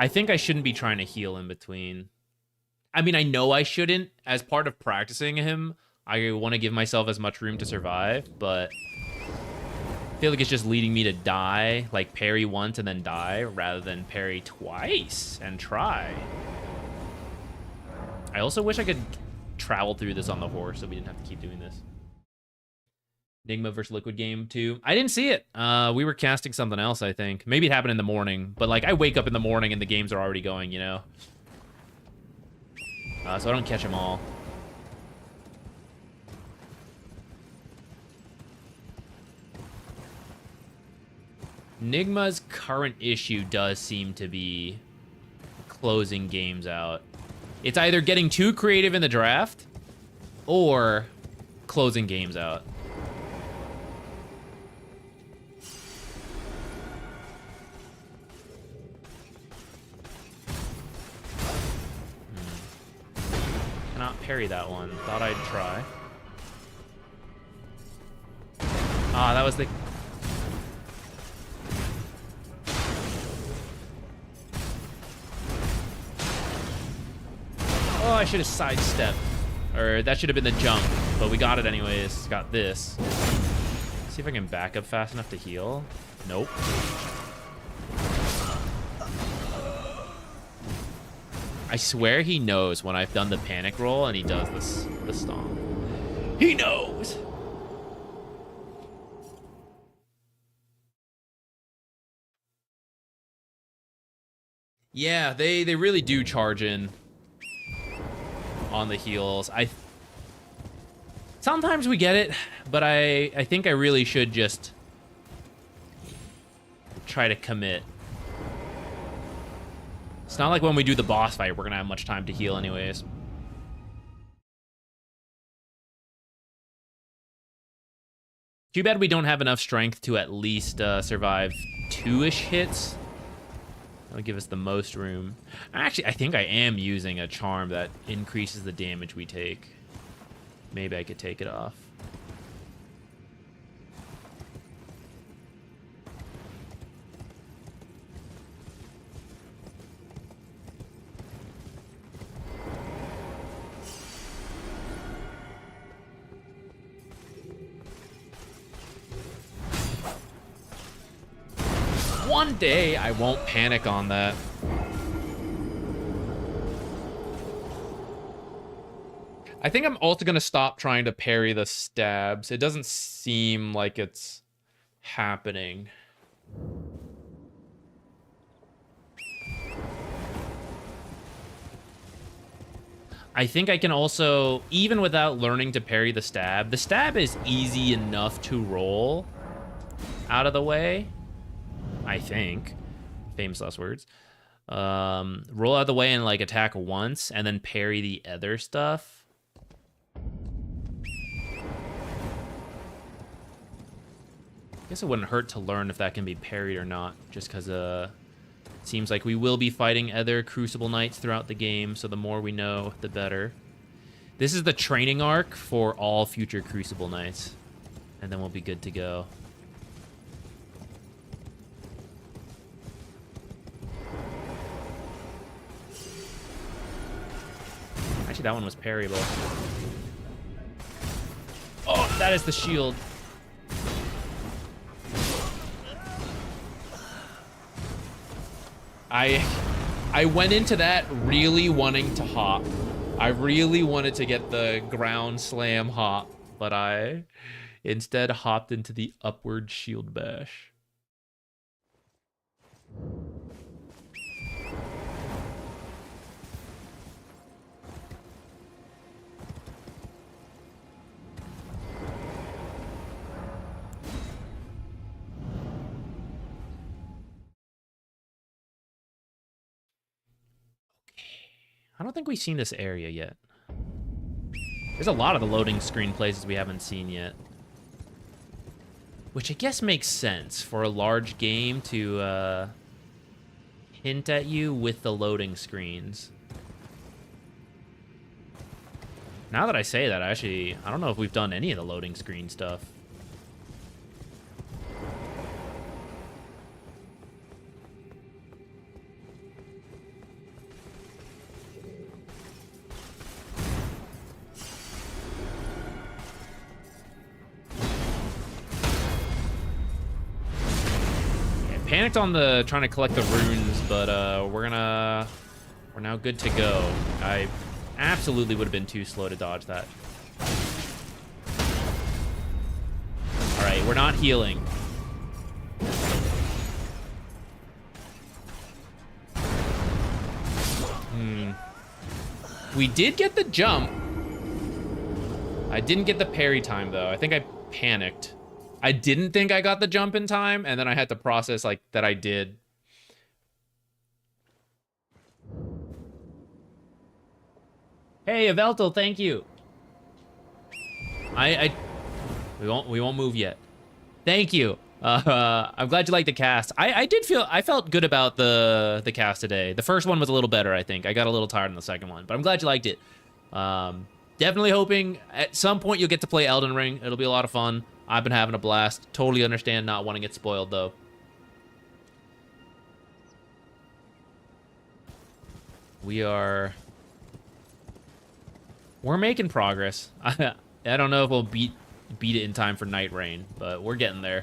Speaker 1: think I shouldn't be trying to heal in between. I mean, I know I shouldn't. As part of practicing him, I want to give myself as much room to survive, but I feel like it's just leading me to die, like parry once and then die, rather than parry twice and try. I also wish I could travel through this on the horse so we didn't have to keep doing this. Enigma versus Liquid game 2. I didn't see it. We were casting something else, I think. Maybe it happened in the morning, but like I wake up in the morning and the games are already going, you know? So I don't catch them all. Nigma's current issue does seem to be closing games out. It's either getting too creative in the draft or closing games out. Cannot parry that one. Thought I'd try. Ah, that was the... Oh, I should have sidestepped. Or that should have been the jump. But we got it anyways. Got this. See if I can back up fast enough to heal. Nope. I swear he knows when I've done the panic roll and he does this, the stomp. He knows! Yeah, they really do charge in on the heals. Sometimes we get it, but I think I really should just try to commit. It's not like when we do the boss fight, we're gonna have much time to heal anyways. Too bad we don't have enough strength to at least survive 2-ish hits. That'll give us the most room. Actually, I think I am using a charm that increases the damage we take. Maybe I could take it off. One day, I won't panic on that. I think I'm also going to stop trying to parry the stabs. It doesn't seem like it's happening. I think I can also, even without learning to parry the stab is easy enough to roll out of the way. I think. Famous last words. Roll out of the way and like attack once and then parry the other stuff. I guess it wouldn't hurt to learn if that can be parried or not, just because it seems like we will be fighting other Crucible Knights throughout the game, so the more we know, the better. This is the training arc for all future Crucible Knights, and then we'll be good to go. Actually, that one was parryable. Oh, that is the shield. I went into that really wanting to hop. I really wanted to get the ground slam hop, but I instead hopped into the upward shield bash. I don't think we've seen this area yet. There's a lot of the loading screen places we haven't seen yet. Which I guess makes sense for a large game to hint at you with the loading screens. Now that I say that, I don't know if we've done any of the loading screen stuff. panicked on the trying to collect the runes, but we're now good to go. I absolutely would have been too slow to dodge that. All right, we're not healing. We did get the jump. I didn't get the parry time though. I think I panicked. I didn't think I got the jump in time, and then I had to process like that I did. Hey, Avelto, thank you. We won't move yet. Thank you. I'm glad you liked the cast. I felt good about the cast today. The first one was a little better, I think. I got a little tired in the second one, but I'm glad you liked it. Definitely hoping at some point you'll get to play Elden Ring. It'll be a lot of fun. I've been having a blast. Totally understand not wanting it spoiled though. We're making progress. I don't know if we'll beat it in time for Night Rain, but we're getting there.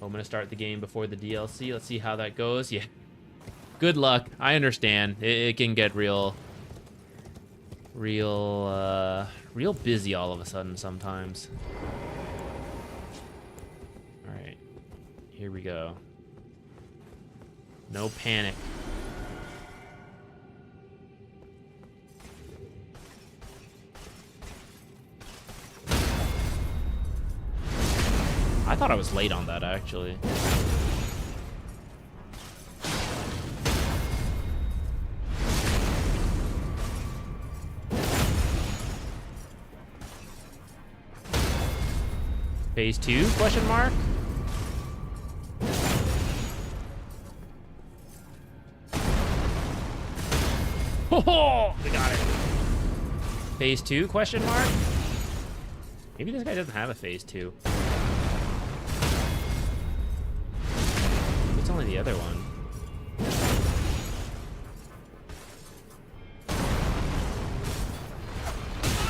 Speaker 1: I'm gonna start the game before the DLC. Let's see how that goes. Yeah. Good luck. I understand. It can get real busy all of a sudden sometimes. All right. Here we go. No panic. I thought I was late on that, actually. Phase 2, question mark? Oh, we got it. Phase 2, question mark? Maybe this guy doesn't have a phase 2. It's only the other one.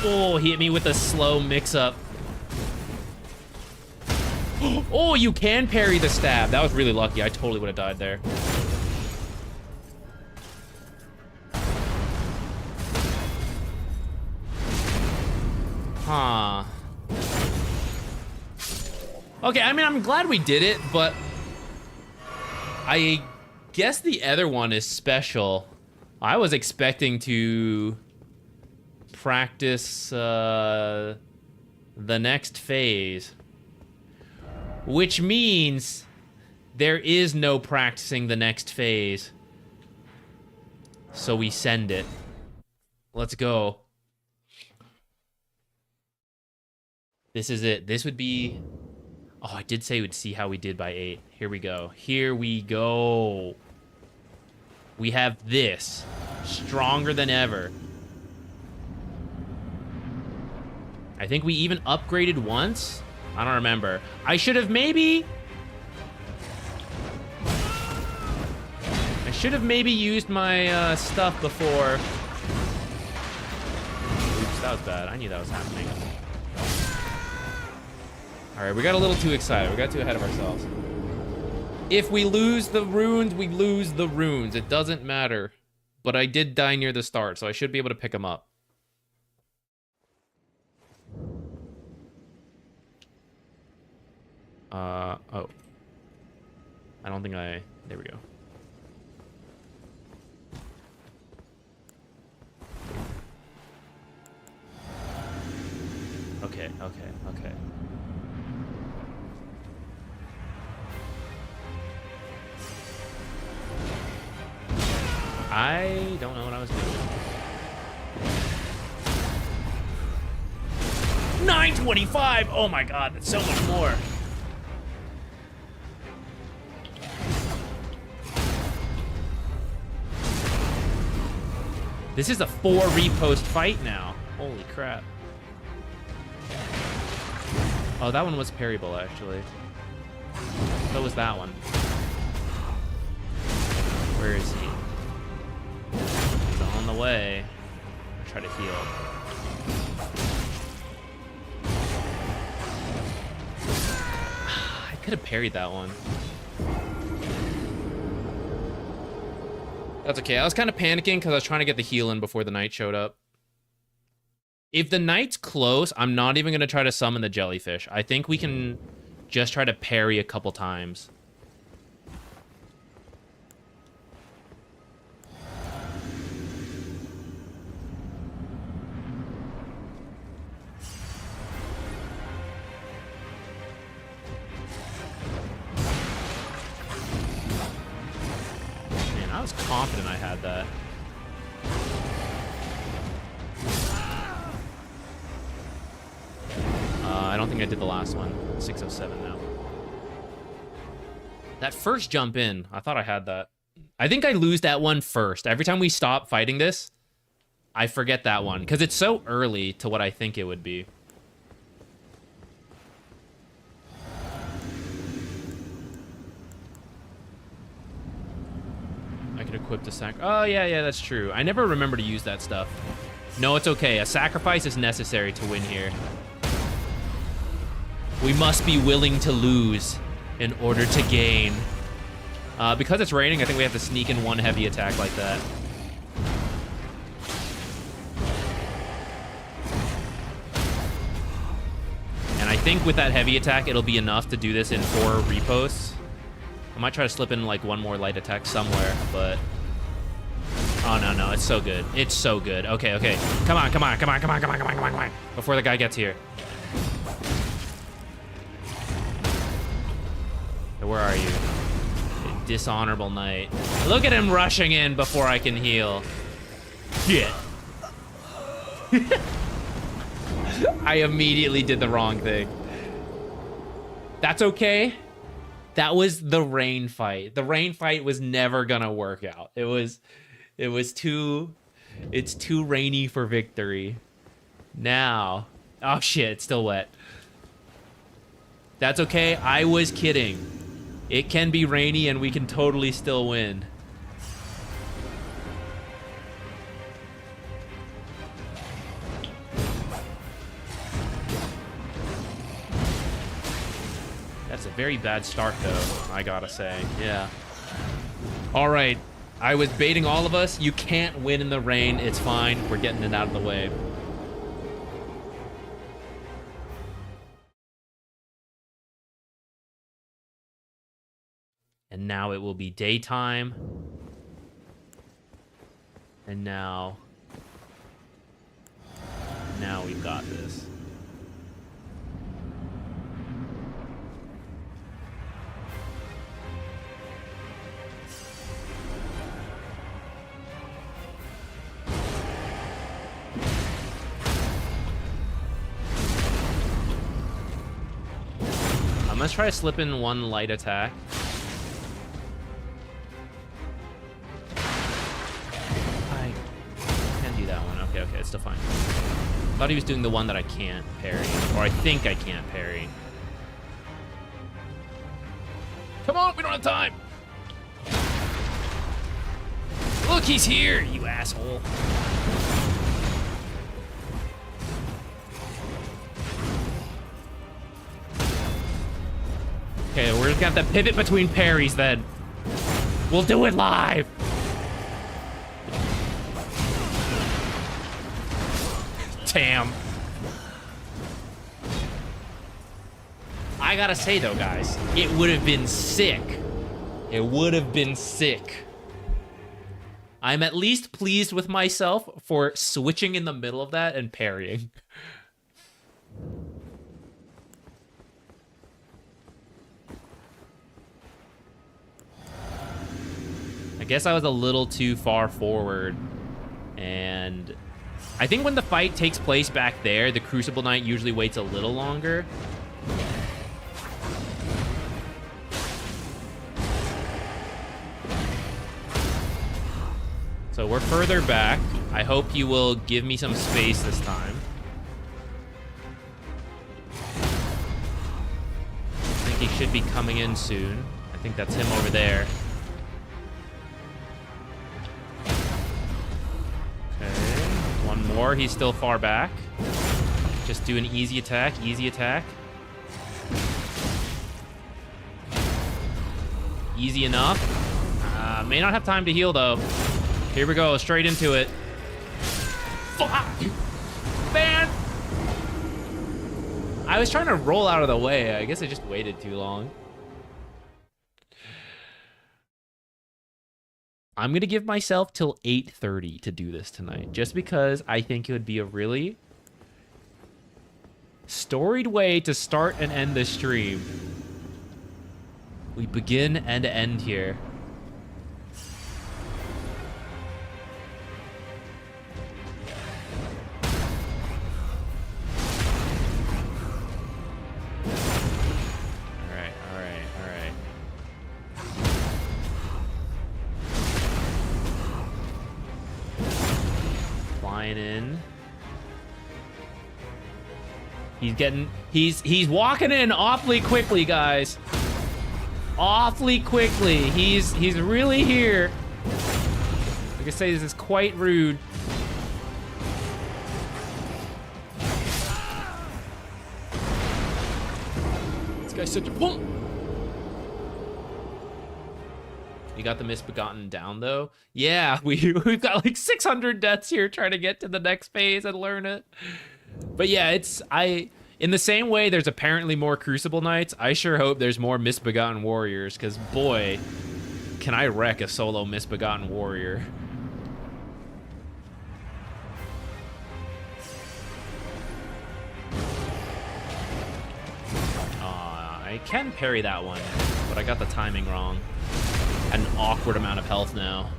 Speaker 1: Oh, he hit me with a slow mix-up. Oh, you can parry the stab. That was really lucky. I totally would have died there. Huh. Okay, I mean, I'm glad we did it, but I guess the other one is special. I was expecting to practice the next phase, which means there is no practicing the next phase. So we send it. Let's go. This is it. This would be... Oh, I did say we'd see how we did by 8. Here we go. Here we go. We have this. Stronger than ever. I think we even upgraded once. I don't remember. I should have maybe used my stuff before. Oops, that was bad. I knew that was happening. All right, we got a little too excited. We got too ahead of ourselves. If we lose the runes, we lose the runes. It doesn't matter. But I did die near the start, so I should be able to pick them up. Oh. I don't think I... There we go. Okay. I don't know what I was doing. 925! Oh my god, that's so much more. This is a 4 repost fight now. Holy crap. Oh, that one was parryable, actually. So was that one. Where is he? He's on the way. Try to heal. I could have parried that one. That's okay. I was kind of panicking because I was trying to get the heal in before the knight showed up. If the knight's close, I'm not even going to try to summon the jellyfish. I think we can just try to parry a couple times. Man, I was confident I had that. I don't think I did the last one. 607 now. That first jump in, I thought I had that. I think I lose that one first. Every time we stop fighting this, I forget that one because it's so early to what I think it would be. I could equip the sac. Oh, yeah, that's true. I never remember to use that stuff. No, it's okay. A sacrifice is necessary to win here. We must be willing to lose in order to gain. Because it's raining, I think we have to sneak in one heavy attack like that. And I think with that heavy attack, it'll be enough to do this in 4 reposts. I might try to slip in like one more light attack somewhere, but... Oh, no, it's so good. It's so good. Okay. Come on. Before the guy gets here. Where are you? Dishonorable knight. Look at him rushing in before I can heal. Shit. I immediately did the wrong thing. That's okay. That was the rain fight. The rain fight was never gonna work out. It's too rainy for victory. Now, oh shit, it's still wet. That's okay. I was kidding. It can be rainy and we can totally still win. That's a very bad start though, I gotta say. Yeah. All right. I was baiting all of us. You can't win in the rain. It's fine. We're getting it out of the way. And now it will be daytime. And now we've got this. I'm gonna try to slip in one light attack. Okay, it's still fine. Thought he was doing the one that I can't parry, or I think I can't parry. Come on, we don't have time. Look, he's here, you asshole. Okay, we're just gonna have to pivot between parries then. We'll do it live. Damn. I gotta say though, guys, it would have been sick. It would have been sick. I'm at least pleased with myself for switching in the middle of that and parrying. I guess I was a little too far forward, and I think when the fight takes place back there, the Crucible Knight usually waits a little longer. So we're further back. I hope he will give me some space this time. I think he should be coming in soon. I think that's him over there. Okay, one more. He's still far back. Just do an easy attack, easy attack. Easy enough. May not have time to heal, though. Here we go, straight into it. Fuck! Man! I was trying to roll out of the way. I guess I just waited too long. I'm going to give myself till 8:30 to do this tonight, just because I think it would be a really storied way to start and end the stream. We begin and end here. All right. Flying in. He's walking in awfully quickly, guys. Awfully quickly. He's really here. Like I say, this is quite rude. This guy's such a punk. You got the Misbegotten down, though? Yeah, we've got like 600 deaths here trying to get to the next phase and learn it. But yeah, in the same way there's apparently more Crucible Knights, I sure hope there's more Misbegotten Warriors, because boy, can I wreck a solo Misbegotten Warrior. I can parry that one, but I got the timing wrong. Had an awkward amount of health now.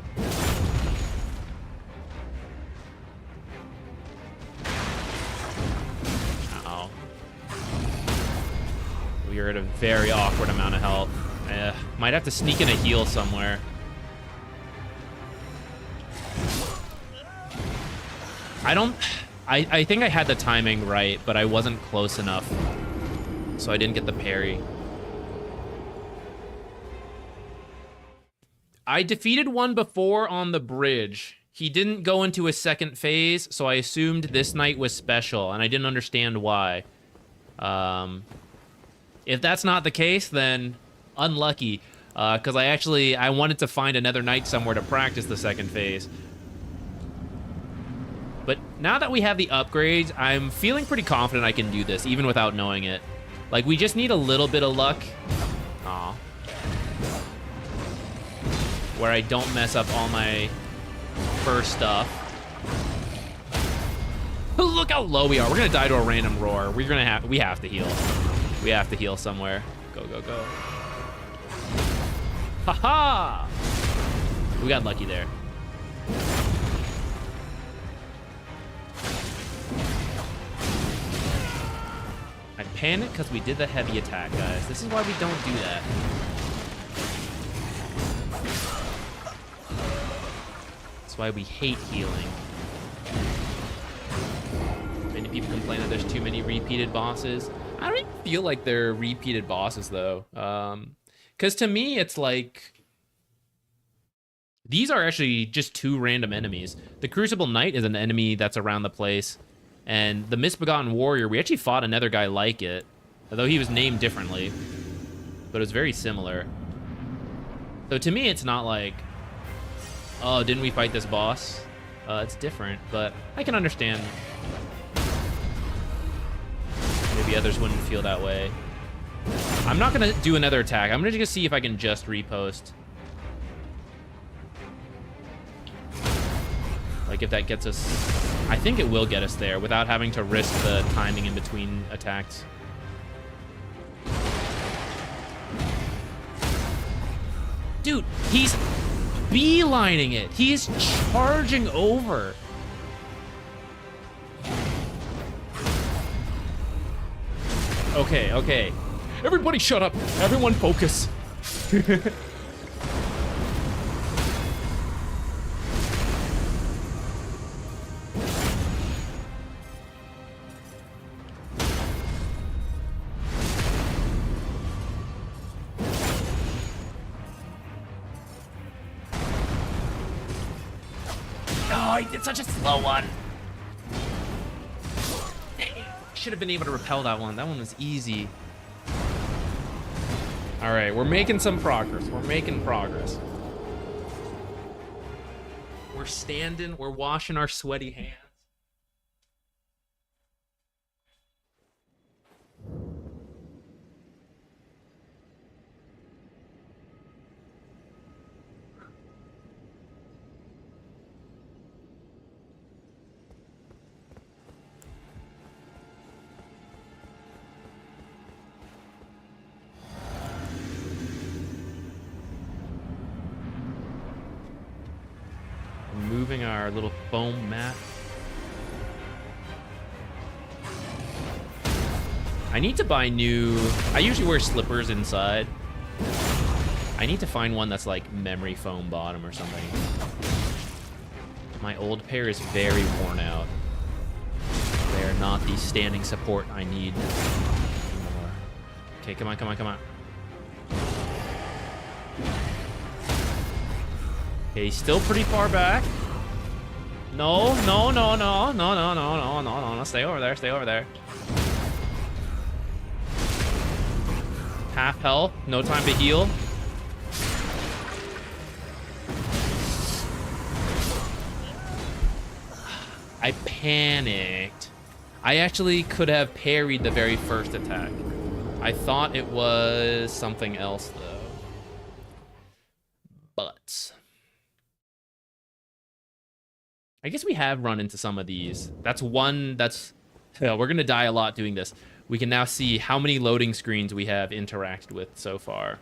Speaker 1: Ow. We are at a very awkward amount of health. Might have to sneak in a heal somewhere. I think I had the timing right, but I wasn't close enough. So I didn't get the parry. I defeated one before on the bridge. He didn't go into a second phase, so I assumed this night was special, and I didn't understand why. If that's not the case, then unlucky. Because I wanted to find another night somewhere to practice the second phase. But now that we have the upgrades, I'm feeling pretty confident I can do this, even without knowing it. Like, we just need a little bit of luck. Aw. Where I don't mess up all my first stuff. Look how low we are. We're gonna die to a random roar. We have to heal. We have to heal somewhere. Go, go, go. Haha! We got lucky there. I panicked because we did the heavy attack, guys. This is why we don't do that. That's why we hate healing. Many people complain that there's too many repeated bosses. I don't even feel like they're repeated bosses, though. Because to me, it's like... These are actually just two random enemies. The Crucible Knight is an enemy that's around the place. And the Misbegotten Warrior, we actually fought another guy like it. Although he was named differently. But it was very similar. So to me, it's not like... Oh, didn't we fight this boss? It's different, but I can understand. Maybe others wouldn't feel that way. I'm not gonna do another attack. I'm gonna just see if I can just repost. Like if that gets us... I think it will get us there without having to risk the timing in between attacks. Dude, he's beelining it. He's charging over. Okay, okay. Everybody shut up. Everyone focus. Oh, he did such a slow one. Should have been able to repel that one. That one was easy. All right, we're making some progress. We're making progress. We're standing, we're washing our sweaty hands. Moving our little foam mat. I need to buy new... I usually wear slippers inside. I need to find one that's like memory foam bottom or something. My old pair is very worn out. They are not the standing support I need anymore. Okay, come on, come on, come on. Okay, he's still pretty far back. No, no, no, no, no, no, no, no, no, no. Stay over there, stay over there. Half health, no time to heal. I panicked. I actually could have parried the very first attack. I thought it was something else though. But I guess we have run into some of these. That's one that's... Yeah, we're going to die a lot doing this. We can now see how many loading screens we have interacted with so far.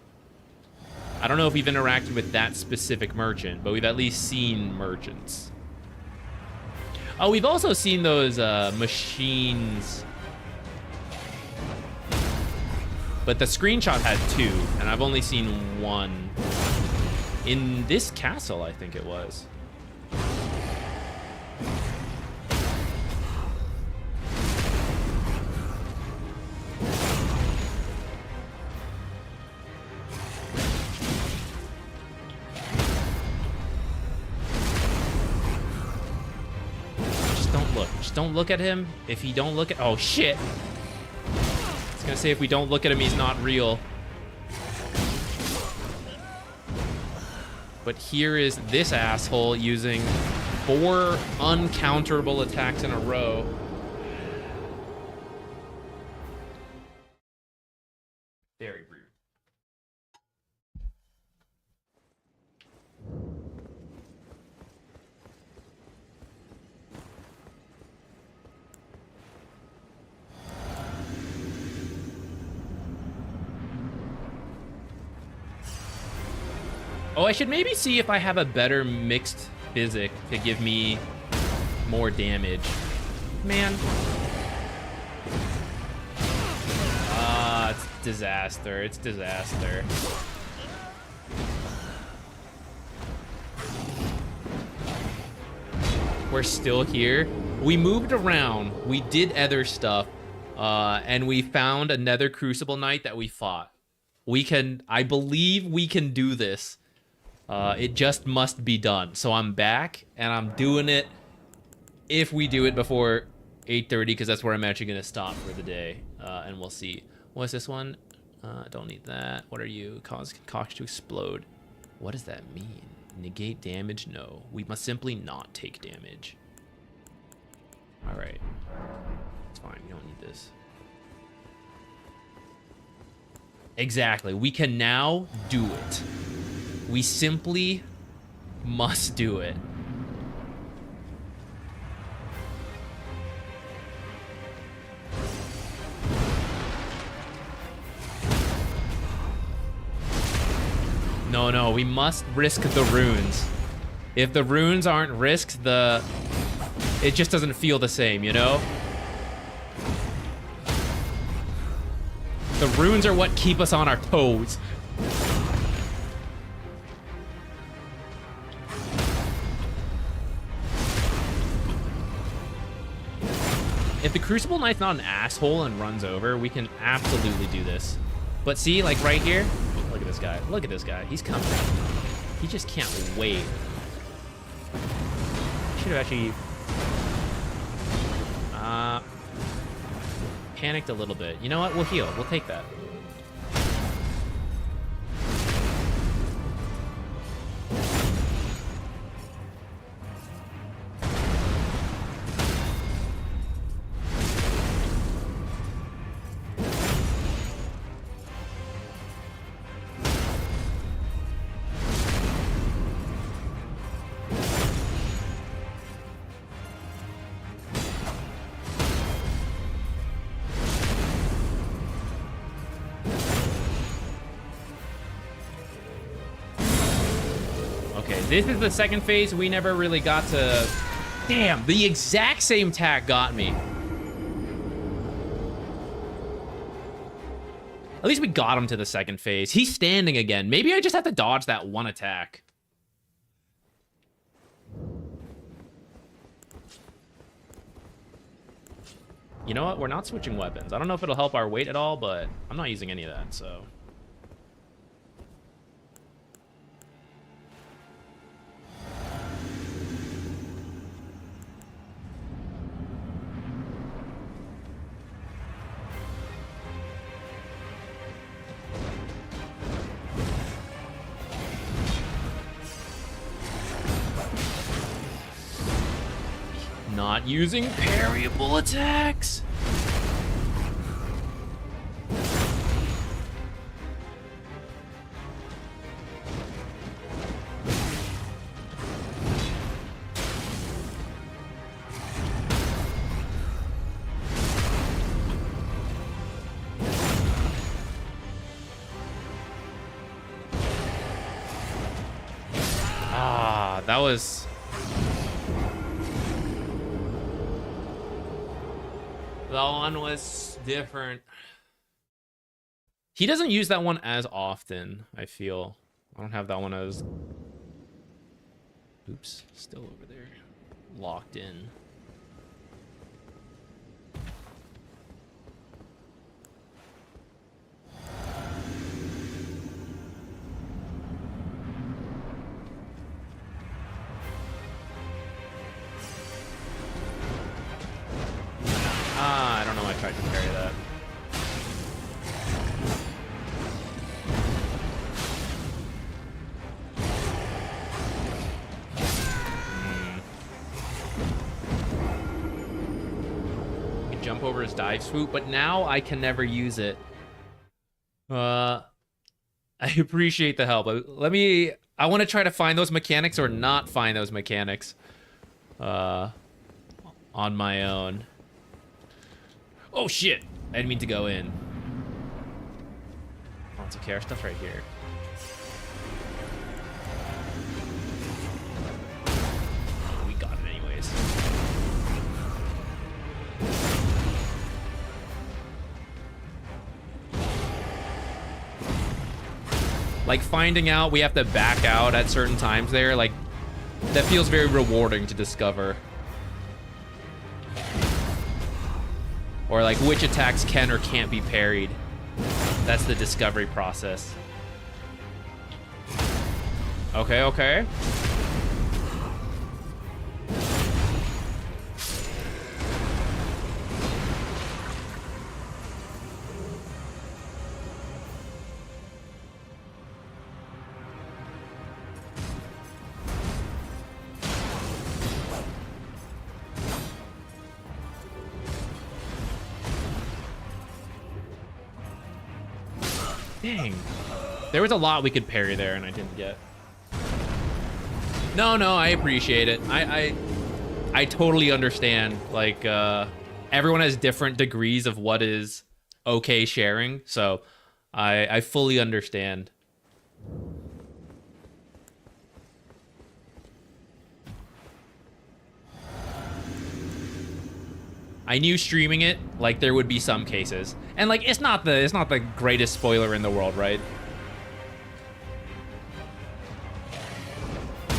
Speaker 1: I don't know if we've interacted with that specific merchant, but we've at least seen merchants. Oh, we've also seen those machines. But the screenshot had 2, and I've only seen 1. In this castle, I think it was. Don't look at him. If you don't look at... Oh, shit. I was gonna say, if we don't look at him, he's not real. But here is this asshole using 4 uncounterable attacks in a row. Very rude. Oh, I should maybe see if I have a better mixed Physic to give me more damage. Man. It's disaster. It's disaster. We're still here. We moved around. We did other stuff. And we found another Crucible Knight that we fought. We can... I believe we can do this. It just must be done. So I'm back, and I'm doing it if we do it before 8:30, because that's where I'm actually going to stop for the day. And we'll see. What's this one? Don't need that. What are you? Cause concoction to explode. What does that mean? Negate damage? No. We must simply not take damage. Alright. It's fine. You don't need this. Exactly. We can now do it. We simply must do it. No, no, we must risk the runes. If the runes aren't risked, it just doesn't feel the same, you know? The runes are what keep us on our toes. If the Crucible Knight's not an asshole and runs over, we can absolutely do this. But see, like right here, look at this guy. Look at this guy. He's coming. He just can't wait. Should have actually panicked a little bit. You know what? We'll heal. We'll take that. This is the second phase. We never really got to... Damn, the exact same tack got me. At least we got him to the second phase. He's standing again. Maybe I just have to dodge that one attack. You know what? We're not switching weapons. I don't know if it'll help our weight at all, but I'm not using any of that, so... Not using parryable attacks. Ah, that was... That one was different. He doesn't use that one as often, I feel. I don't have that one as... Oops, still over there. Locked in. I don't know why I tried to parry that. I can jump over his dive swoop, but now I can never use it. I appreciate the help. I want to try to find those mechanics or not find those mechanics on my own. Oh shit! I didn't mean to go in. Oh, it's okay. Our stuff's right here. Oh, we got it anyways. Like finding out we have to back out at certain times there, like that feels very rewarding to discover. Or like which attacks can or can't be parried. That's the discovery process. Okay, okay. Dang. There was a lot we could parry there and I didn't get. No, I appreciate it. I totally understand. Like, everyone has different degrees of what is okay sharing, so I fully understand. I knew streaming it, like, there would be some cases. And like it's not the greatest spoiler in the world, right?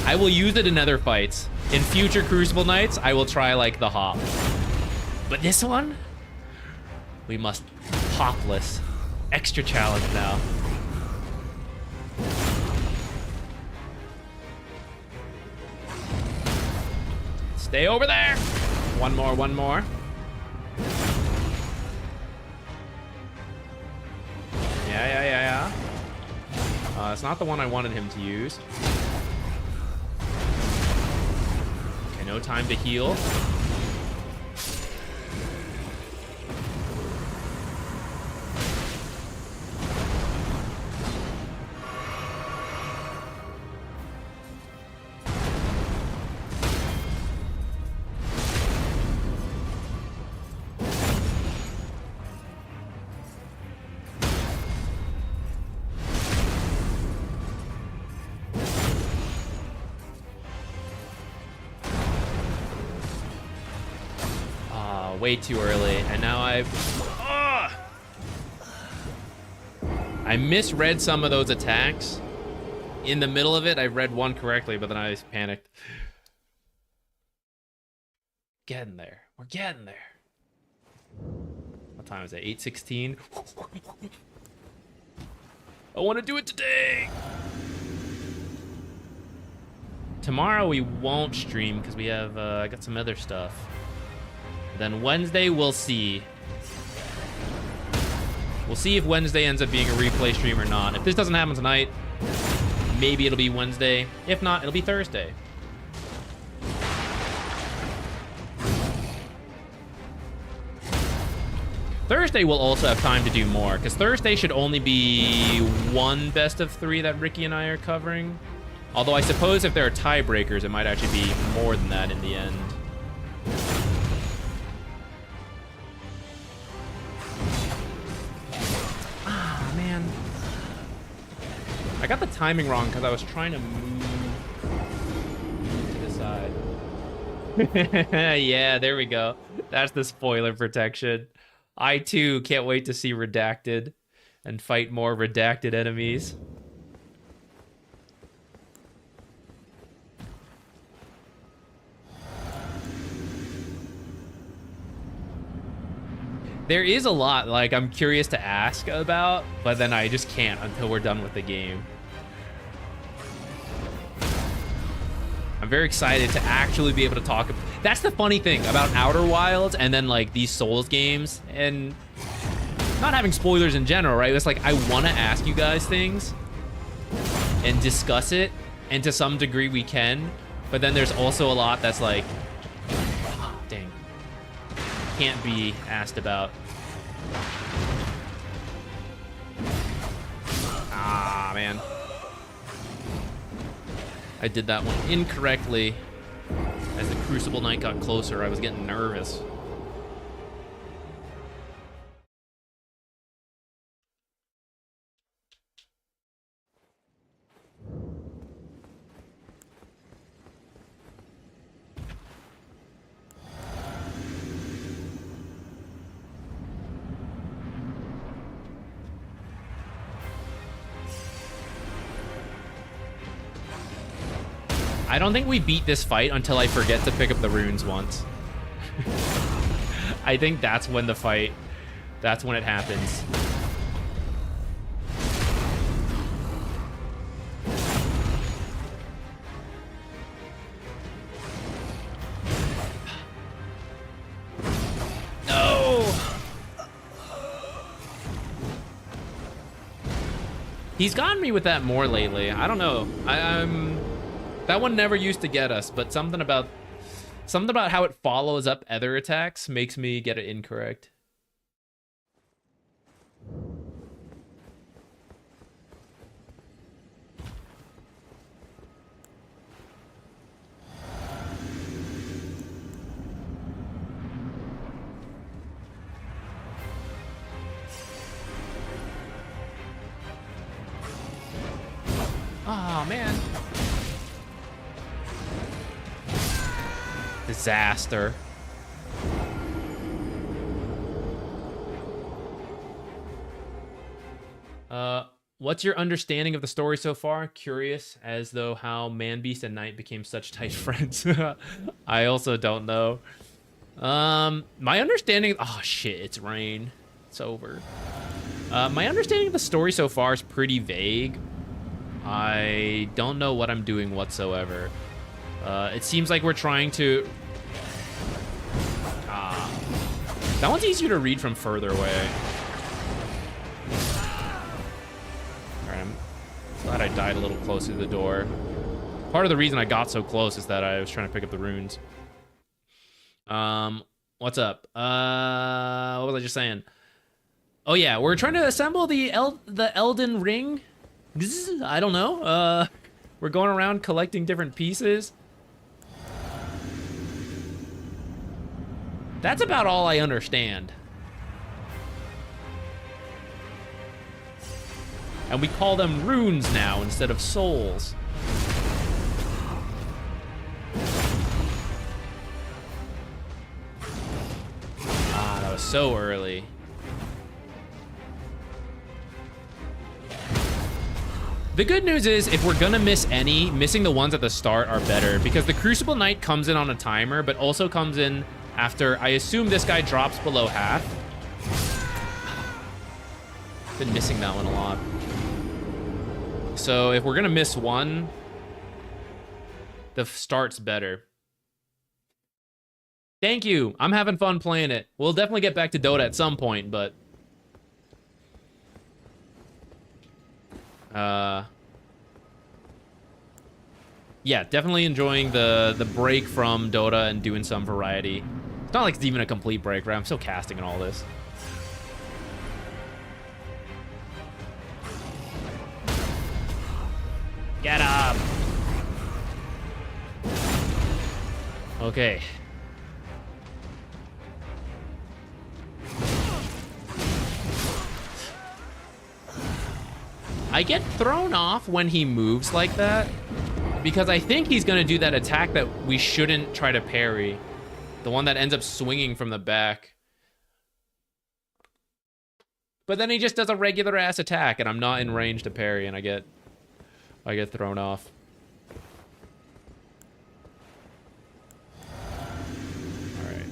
Speaker 1: I will use it in other fights. In future Crucible nights, I will try like the hop. But this one, we must hopless. Extra challenge now. It's Stay over there. One more, one more. Yeah. It's not the one I wanted him to use. Okay, no time to heal. Way too early, and now I misread some of those attacks. In the middle of it, I read one correctly, but then I panicked. Getting there. We're getting there. What time is it? 8:16. I want to do it today. Tomorrow we won't stream because we have I got some other stuff. Then Wednesday, we'll see. We'll see if Wednesday ends up being a replay stream or not. If this doesn't happen tonight, maybe it'll be Wednesday. If not, it'll be Thursday. Thursday we'll also have time to do more, because Thursday should only be one best of 3 that Ricky and I are covering. Although I suppose if there are tiebreakers, it might actually be more than that in the end. I got the timing wrong because I was trying to move to the side. Yeah, there we go. That's the spoiler protection. I, too, can't wait to see Redacted and fight more Redacted enemies. There is a lot, like, I'm curious to ask about, but then I just can't until we're done with the game. I'm very excited to actually be able to talk. That's the funny thing about Outer Wilds and then, like, these Souls games, and not having spoilers in general, right? It's like, I want to ask you guys things and discuss it, and to some degree we can, but then there's also a lot that's like, dang, can't be asked about. Ah, man. I did that one incorrectly. As the Crucible Night got closer, I was getting nervous. I don't think we beat this fight until I forget to pick up the runes once. I think that's when the fight, that's when it happens. No! He's gotten me with that more lately. I don't know. I'm... That one never used to get us, but something about how it follows up other attacks makes me get it incorrect. Oh, man. Disaster. What's your understanding of the story so far? Curious as though how Manbeast and Knight became such tight friends. I also don't know. My understanding... Oh, shit. It's rain. It's over. My understanding of the story so far is pretty vague. I don't know what I'm doing whatsoever. It seems like we're trying to That one's easier to read from further away. Alright, I'm glad I died a little closer to the door. Part of the reason I got so close is that I was trying to pick up the runes. What's up? What was I just saying? Oh yeah, we're trying to assemble the Elden Ring. I don't know. We're going around collecting different pieces. That's about all I understand. And we call them runes now instead of souls. Ah, that was so early. The good news is, if we're gonna miss any, missing the ones at the start are better, because the Crucible Knight comes in on a timer, but also comes in after, I assume this guy drops below half. Been missing that one a lot. So if we're gonna miss one, the start's better. Thank you. I'm having fun playing it. We'll definitely get back to Dota at some point, but yeah, definitely enjoying the break from Dota and doing some variety. It's not like it's even a complete break, right? I'm still casting and all this. Get up! Okay. I get thrown off when he moves like that, because I think he's gonna do that attack that we shouldn't try to parry. The one that ends up swinging from the back. But then he just does a regular ass attack and I'm not in range to parry and I get thrown off. All right.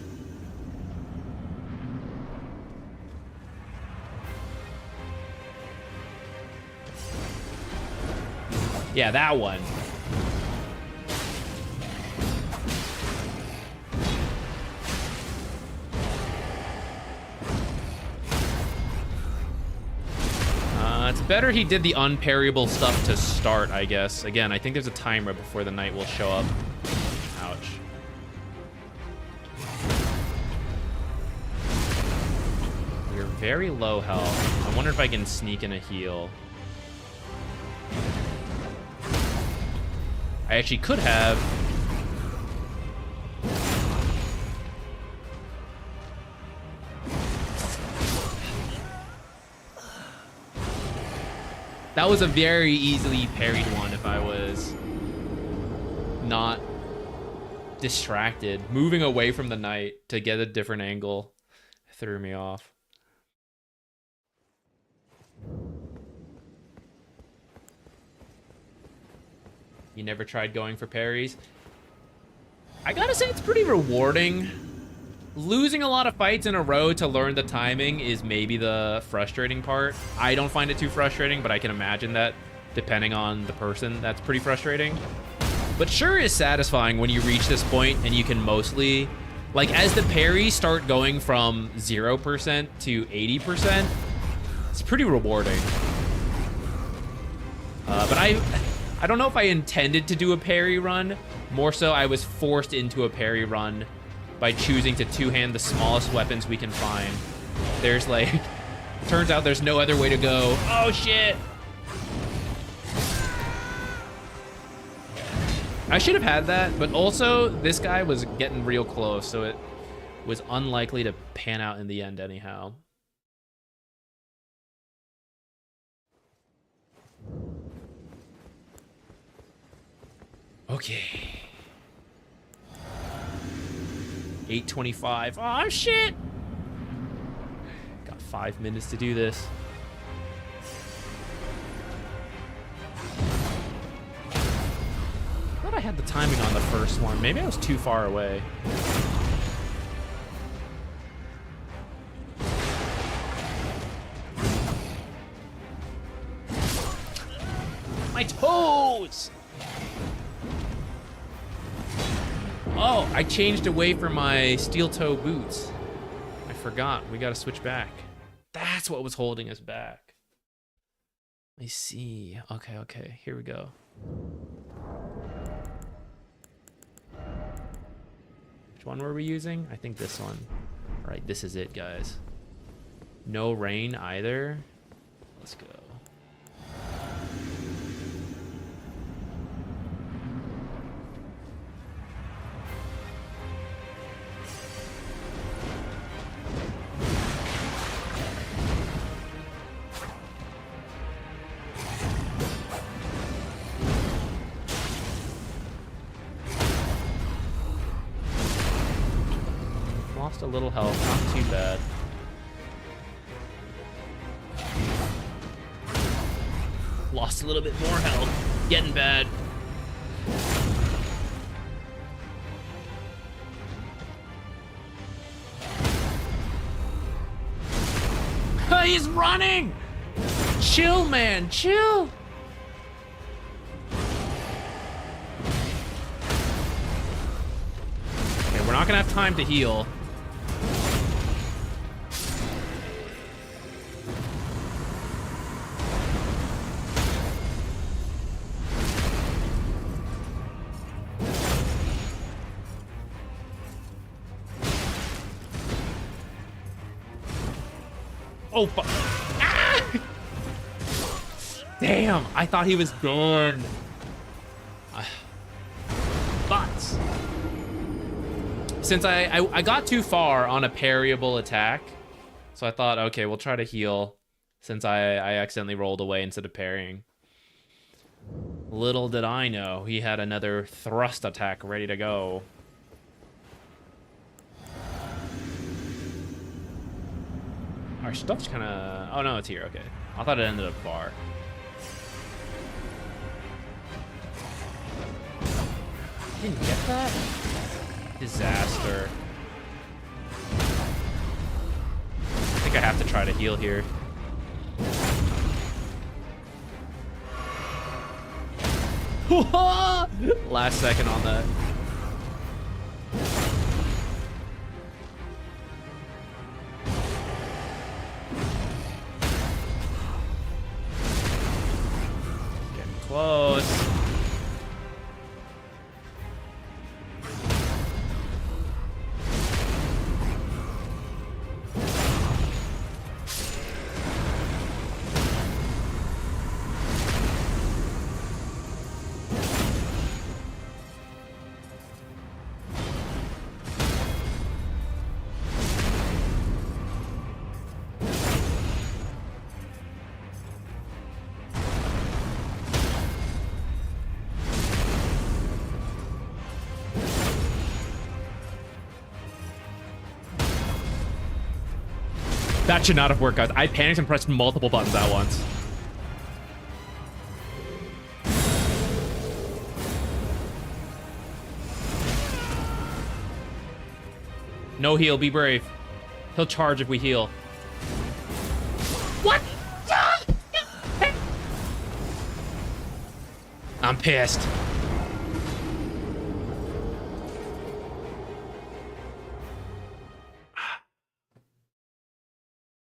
Speaker 1: Yeah, that one. It's better he did the unparryable stuff to start, I guess. Again, I think there's a timer before the knight will show up. Ouch. You're very low health. I wonder if I can sneak in a heal. I actually could have. That was a very easily parried one if I was not distracted. Moving away from the knight to get a different angle threw me off. You never tried going for parries? I gotta say it's pretty rewarding. Losing a lot of fights in a row to learn the timing is maybe the frustrating part. I don't find it too frustrating, but I can imagine that depending on the person, that's pretty frustrating. But sure is satisfying when you reach this point and you can mostly, like as the parries start going from 0% to 80%, it's pretty rewarding. But I don't know if I intended to do a parry run. More so I was forced into a parry run by choosing to two-hand the smallest weapons we can find. There's like, turns out there's no other way to go. Oh shit! I should have had that, but also this guy was getting real close, so it was unlikely to pan out in the end anyhow. Okay. 8:25. Oh shit! Got 5 minutes to do this. I thought I had the timing on the first one. Maybe I was too far away. My toes! Oh, I changed away from my steel toe boots. My forgot. We gotta switch back. That's what was holding us back. I see. Okay, okay. Here we go. Which one were we using? I think this one. All right, this is it, guys. No rain either. Let's go. Lost a little health, not too bad. Lost a little bit more health. Getting bad. He's running! Chill, man, chill! Okay, we're not gonna have time to heal. Oh, fuck. Ah! Damn, I thought he was gone. But since I got too far on a parryable attack, so I thought, okay, we'll try to heal since I accidentally rolled away instead of parrying. Little did I know he had another thrust attack ready to go. Our stuff's kind of... Oh, no, it's here. Okay. I thought it ended up far. Didn't get that? Disaster. I think I have to try to heal here. Last second on that. Close. That should not have worked, guys. I panicked and pressed multiple buttons at once. No heal, be brave. He'll charge if we heal. What? I'm pissed.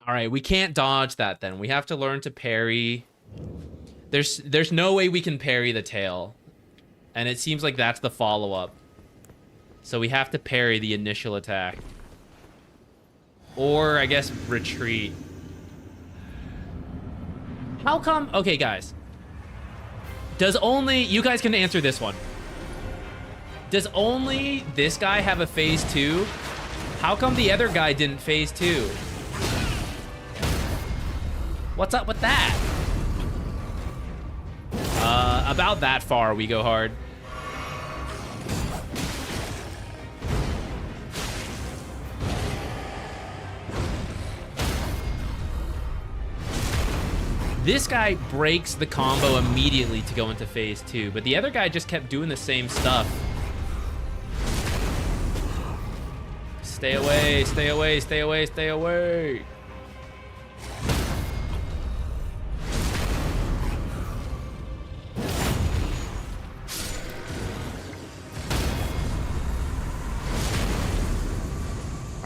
Speaker 1: All right, we can't dodge that then. We have to learn to parry. There's no way we can parry the tail. And it seems like that's the follow-up. So we have to parry the initial attack. Or, I guess, retreat. How come... Okay, guys. Does only... You guys can answer this one. Does only this guy have a phase 2? How come the other guy didn't phase 2? What's up with that? About that far, we go hard. This guy breaks the combo immediately to go into phase 2, but the other guy just kept doing the same stuff. Stay away, stay away, stay away, stay away.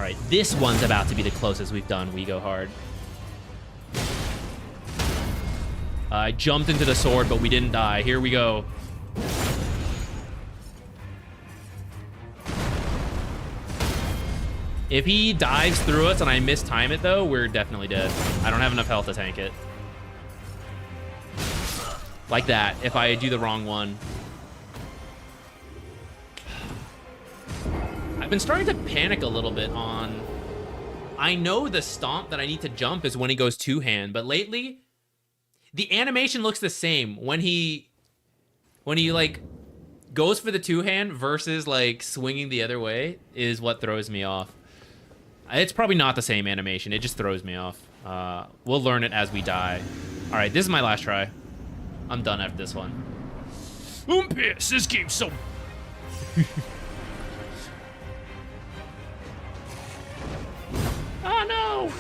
Speaker 1: right, this one's about to be the closest we've done We Go Hard. I jumped into the sword, but we didn't die. Here we go. If he dives through us and I mistime it, though, we're definitely dead. I don't have enough health to tank it. Like that, if I do the wrong one. I've been starting to panic a little bit on... I know the stomp that I need to jump is when he goes two-hand, but lately, the animation looks the same when he like, goes for the two-hand versus, like, swinging the other way is what throws me off. It's probably not the same animation. It just throws me off. We'll learn it as we die. All right, this is my last try. I'm done after this one. I'm pissed. This game's so... Oh, no!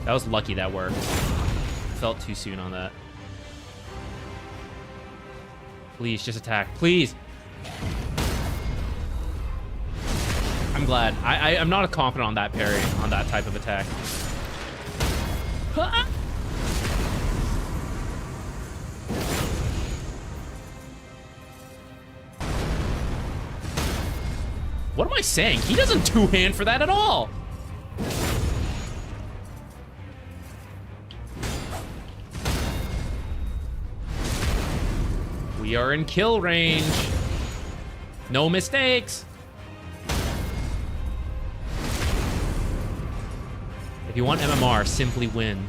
Speaker 1: That was lucky that worked. Felt too soon on that. Please, just attack. Please! I'm glad. I'm not confident on that parry, on that type of attack. What am I saying? He doesn't two-hand for that at all! We are in kill range. No mistakes. If you want MMR, simply win.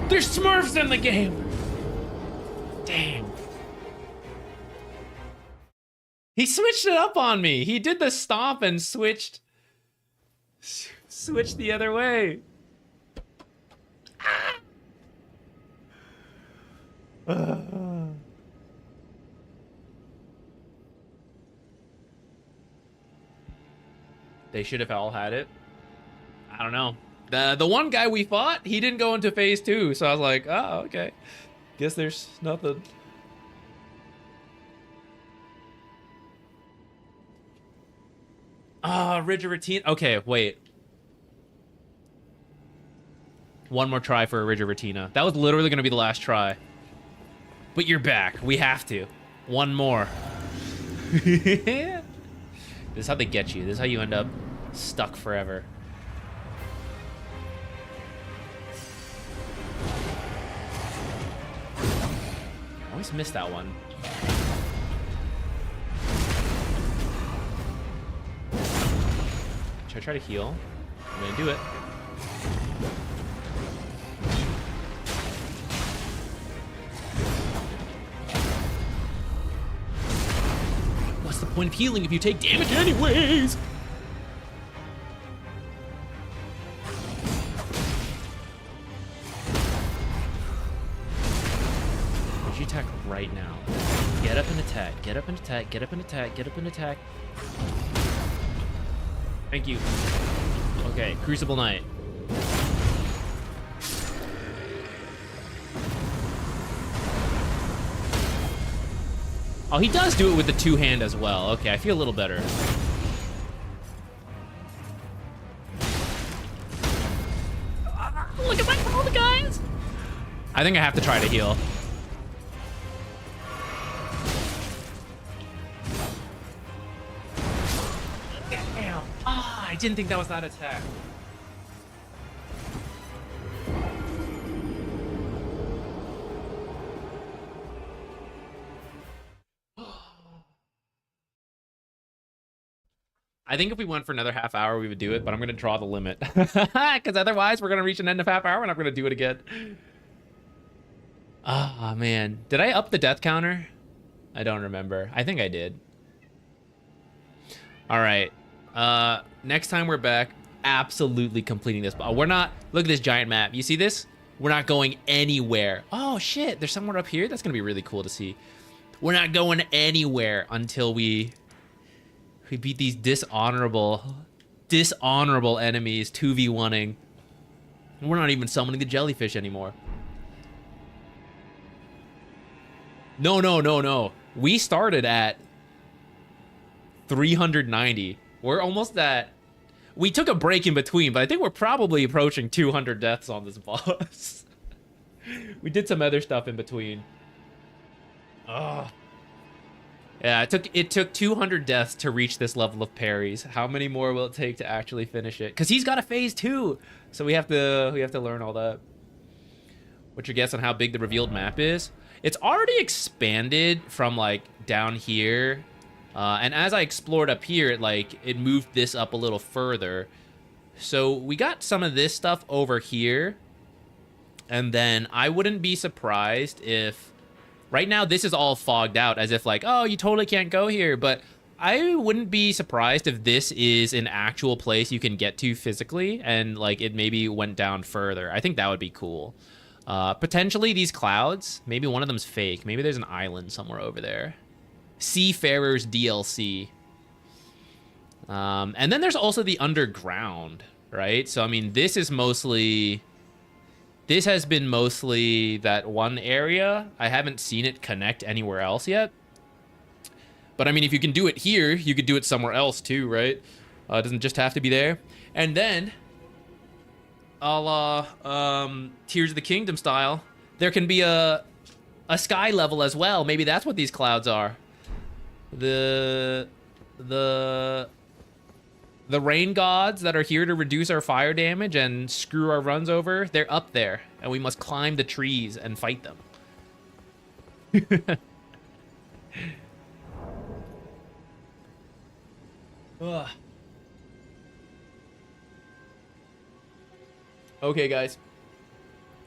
Speaker 1: There's Smurfs in the game! Dang. He switched it up on me. He did the stomp and switched the other way. They should have all had it. I don't know. The one guy we fought, he didn't go into phase 2, so I was like, oh, okay. Guess there's nothing. Ah, Ridgeratina. Okay, wait. One more try for a Ridgeratina. That was literally going to be the last try. But you're back. We have to. One more. This is how they get you. This is how you end up stuck forever. Always miss that one. Should I try to heal? I'm gonna do it. What's the point of healing if you take damage anyways? Attack right now. Get up and attack. Get up and attack. Get up and attack. Get up and attack. Thank you. Okay, Crucible Knight. Oh, he does do it with the two-hand as well. Okay, I feel a little better. Look at my all the guys. I think I have to try to heal. I didn't think that was that attack. I think if we went for another half hour, we would do it, but I'm going to draw the limit. Because otherwise, we're going to reach an end of half hour, and I'm going to do it again. Ah, man. Did I up the death counter? I don't remember. I think I did. All right. Next time we're back, absolutely completing this. We're not... Look at this giant map. You see this? We're not going anywhere. Oh, shit. There's somewhere up here? That's going to be really cool to see. We're not going anywhere until we beat these dishonorable enemies 2v1ing. We're not even summoning the jellyfish anymore. No. We started at 390. We're almost at... We took a break in between, but I think we're probably approaching 200 deaths on this boss. We did some other stuff in between. Ugh. Yeah, it took 200 deaths to reach this level of parries. How many more will it take to actually finish it? Because he's got a phase 2, so we have to learn all that. What's your guess on how big the revealed map is? It's already expanded from like down here, and as I explored up here, it moved this up a little further. So we got some of this stuff over here, and then I wouldn't be surprised if right now this is all fogged out as if like, oh, you totally can't go here, but I wouldn't be surprised if this is an actual place you can get to physically and like it maybe went down further. I think that would be cool. Potentially these clouds, maybe one of them's fake. Maybe there's an island somewhere over there. Seafarers DLC. And then there's also the underground, right? So, I mean, this has been mostly that one area. I haven't seen it connect anywhere else yet. But, I mean, if you can do it here, you could do it somewhere else too, right? It doesn't just have to be there. And then... a la Tears of the Kingdom style, there can be a sky level as well. Maybe that's what these clouds are. The rain gods that are here to reduce our fire damage and screw our runs over, they're up there, and we must climb the trees and fight them. Ugh. Okay, guys.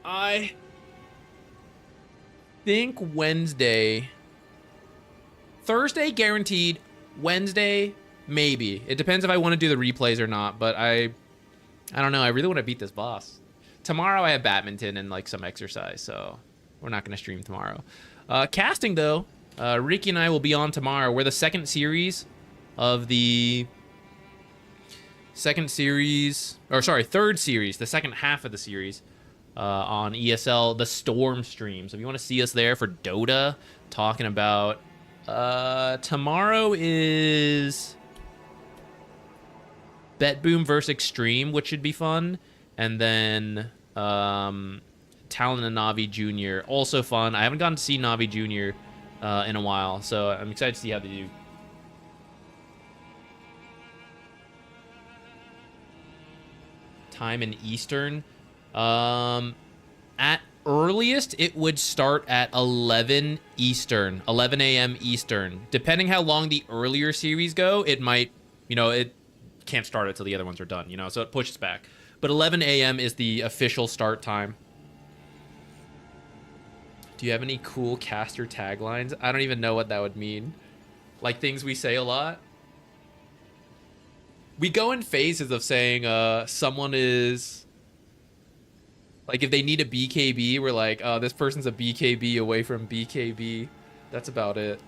Speaker 1: I think Wednesday... Thursday, guaranteed. Wednesday, maybe. It depends if I want to do the replays or not, but I don't know. I really want to beat this boss. Tomorrow I have badminton and, like, some exercise, so we're not going to stream tomorrow. Casting, though, Ricky and I will be on tomorrow. We're the second series of the... third series, the second half of the series on ESL, the Storm stream. So if you want to see us there for Dota, talking about tomorrow is Bet Boom versus Extreme, which should be fun, and then Talon and Navi Jr. also fun. I haven't gotten to see Navi Jr. In a while, so I'm excited to see how they do. Time in Eastern, at earliest it would start at 11 Eastern, 11 a.m. Eastern. Depending how long the earlier series go, it might, it can't start until the other ones are done, so it pushes back. But 11 a.m. is the official start time. Do you have any cool caster taglines? I don't even know what that would mean. Like things we say a lot? We go in phases of saying someone is... Like, if they need a BKB, we're like, this person's a BKB away from BKB. That's about it.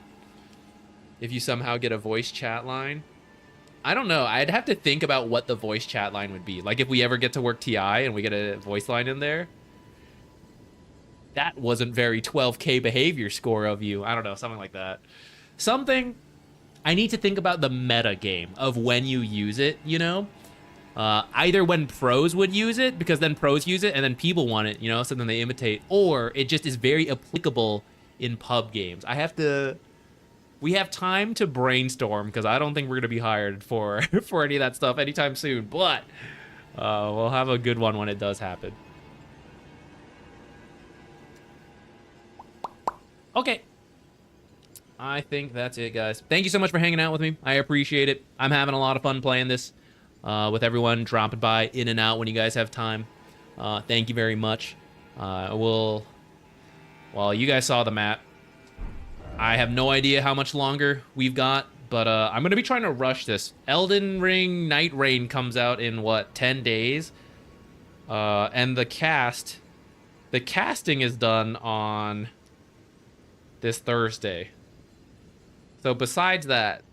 Speaker 1: If you somehow get a voice chat line. I don't know. I'd have to think about what the voice chat line would be. Like, if we ever get to work TI and we get a voice line in there. That wasn't very 12K behavior score of you. I don't know. Something like that. Something... I need to think about the meta game of when you use it, either when pros would use it, because then pros use it and then people want it, so then they imitate, or it just is very applicable in pub games. We have time to brainstorm, because I don't think we're going to be hired for any of that stuff anytime soon, but we'll have a good one when it does happen. Okay. I think that's it, guys. Thank you so much for hanging out with me. I appreciate it. I'm having a lot of fun playing this with everyone dropping by in and out when you guys have time. Thank you very much. We'll Well, you guys saw the map. I have no idea how much longer we've got, but I'm going to be trying to rush this. Elden Ring Night Rain comes out in, what, 10 days? And the casting is done on this Thursday. So besides that,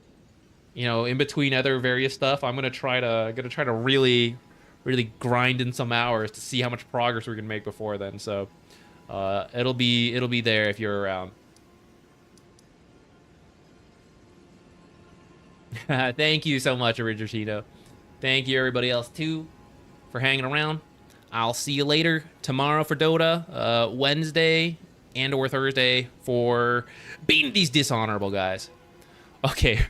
Speaker 1: you know, in between other various stuff, I'm gonna try to really grind in some hours to see how much progress we can make before then. So it'll be there if you're around. Thank you so much, Originatino. Thank you everybody else too for hanging around. I'll see you later tomorrow for Dota, Wednesday and or Thursday for beating these dishonorable guys. Okay,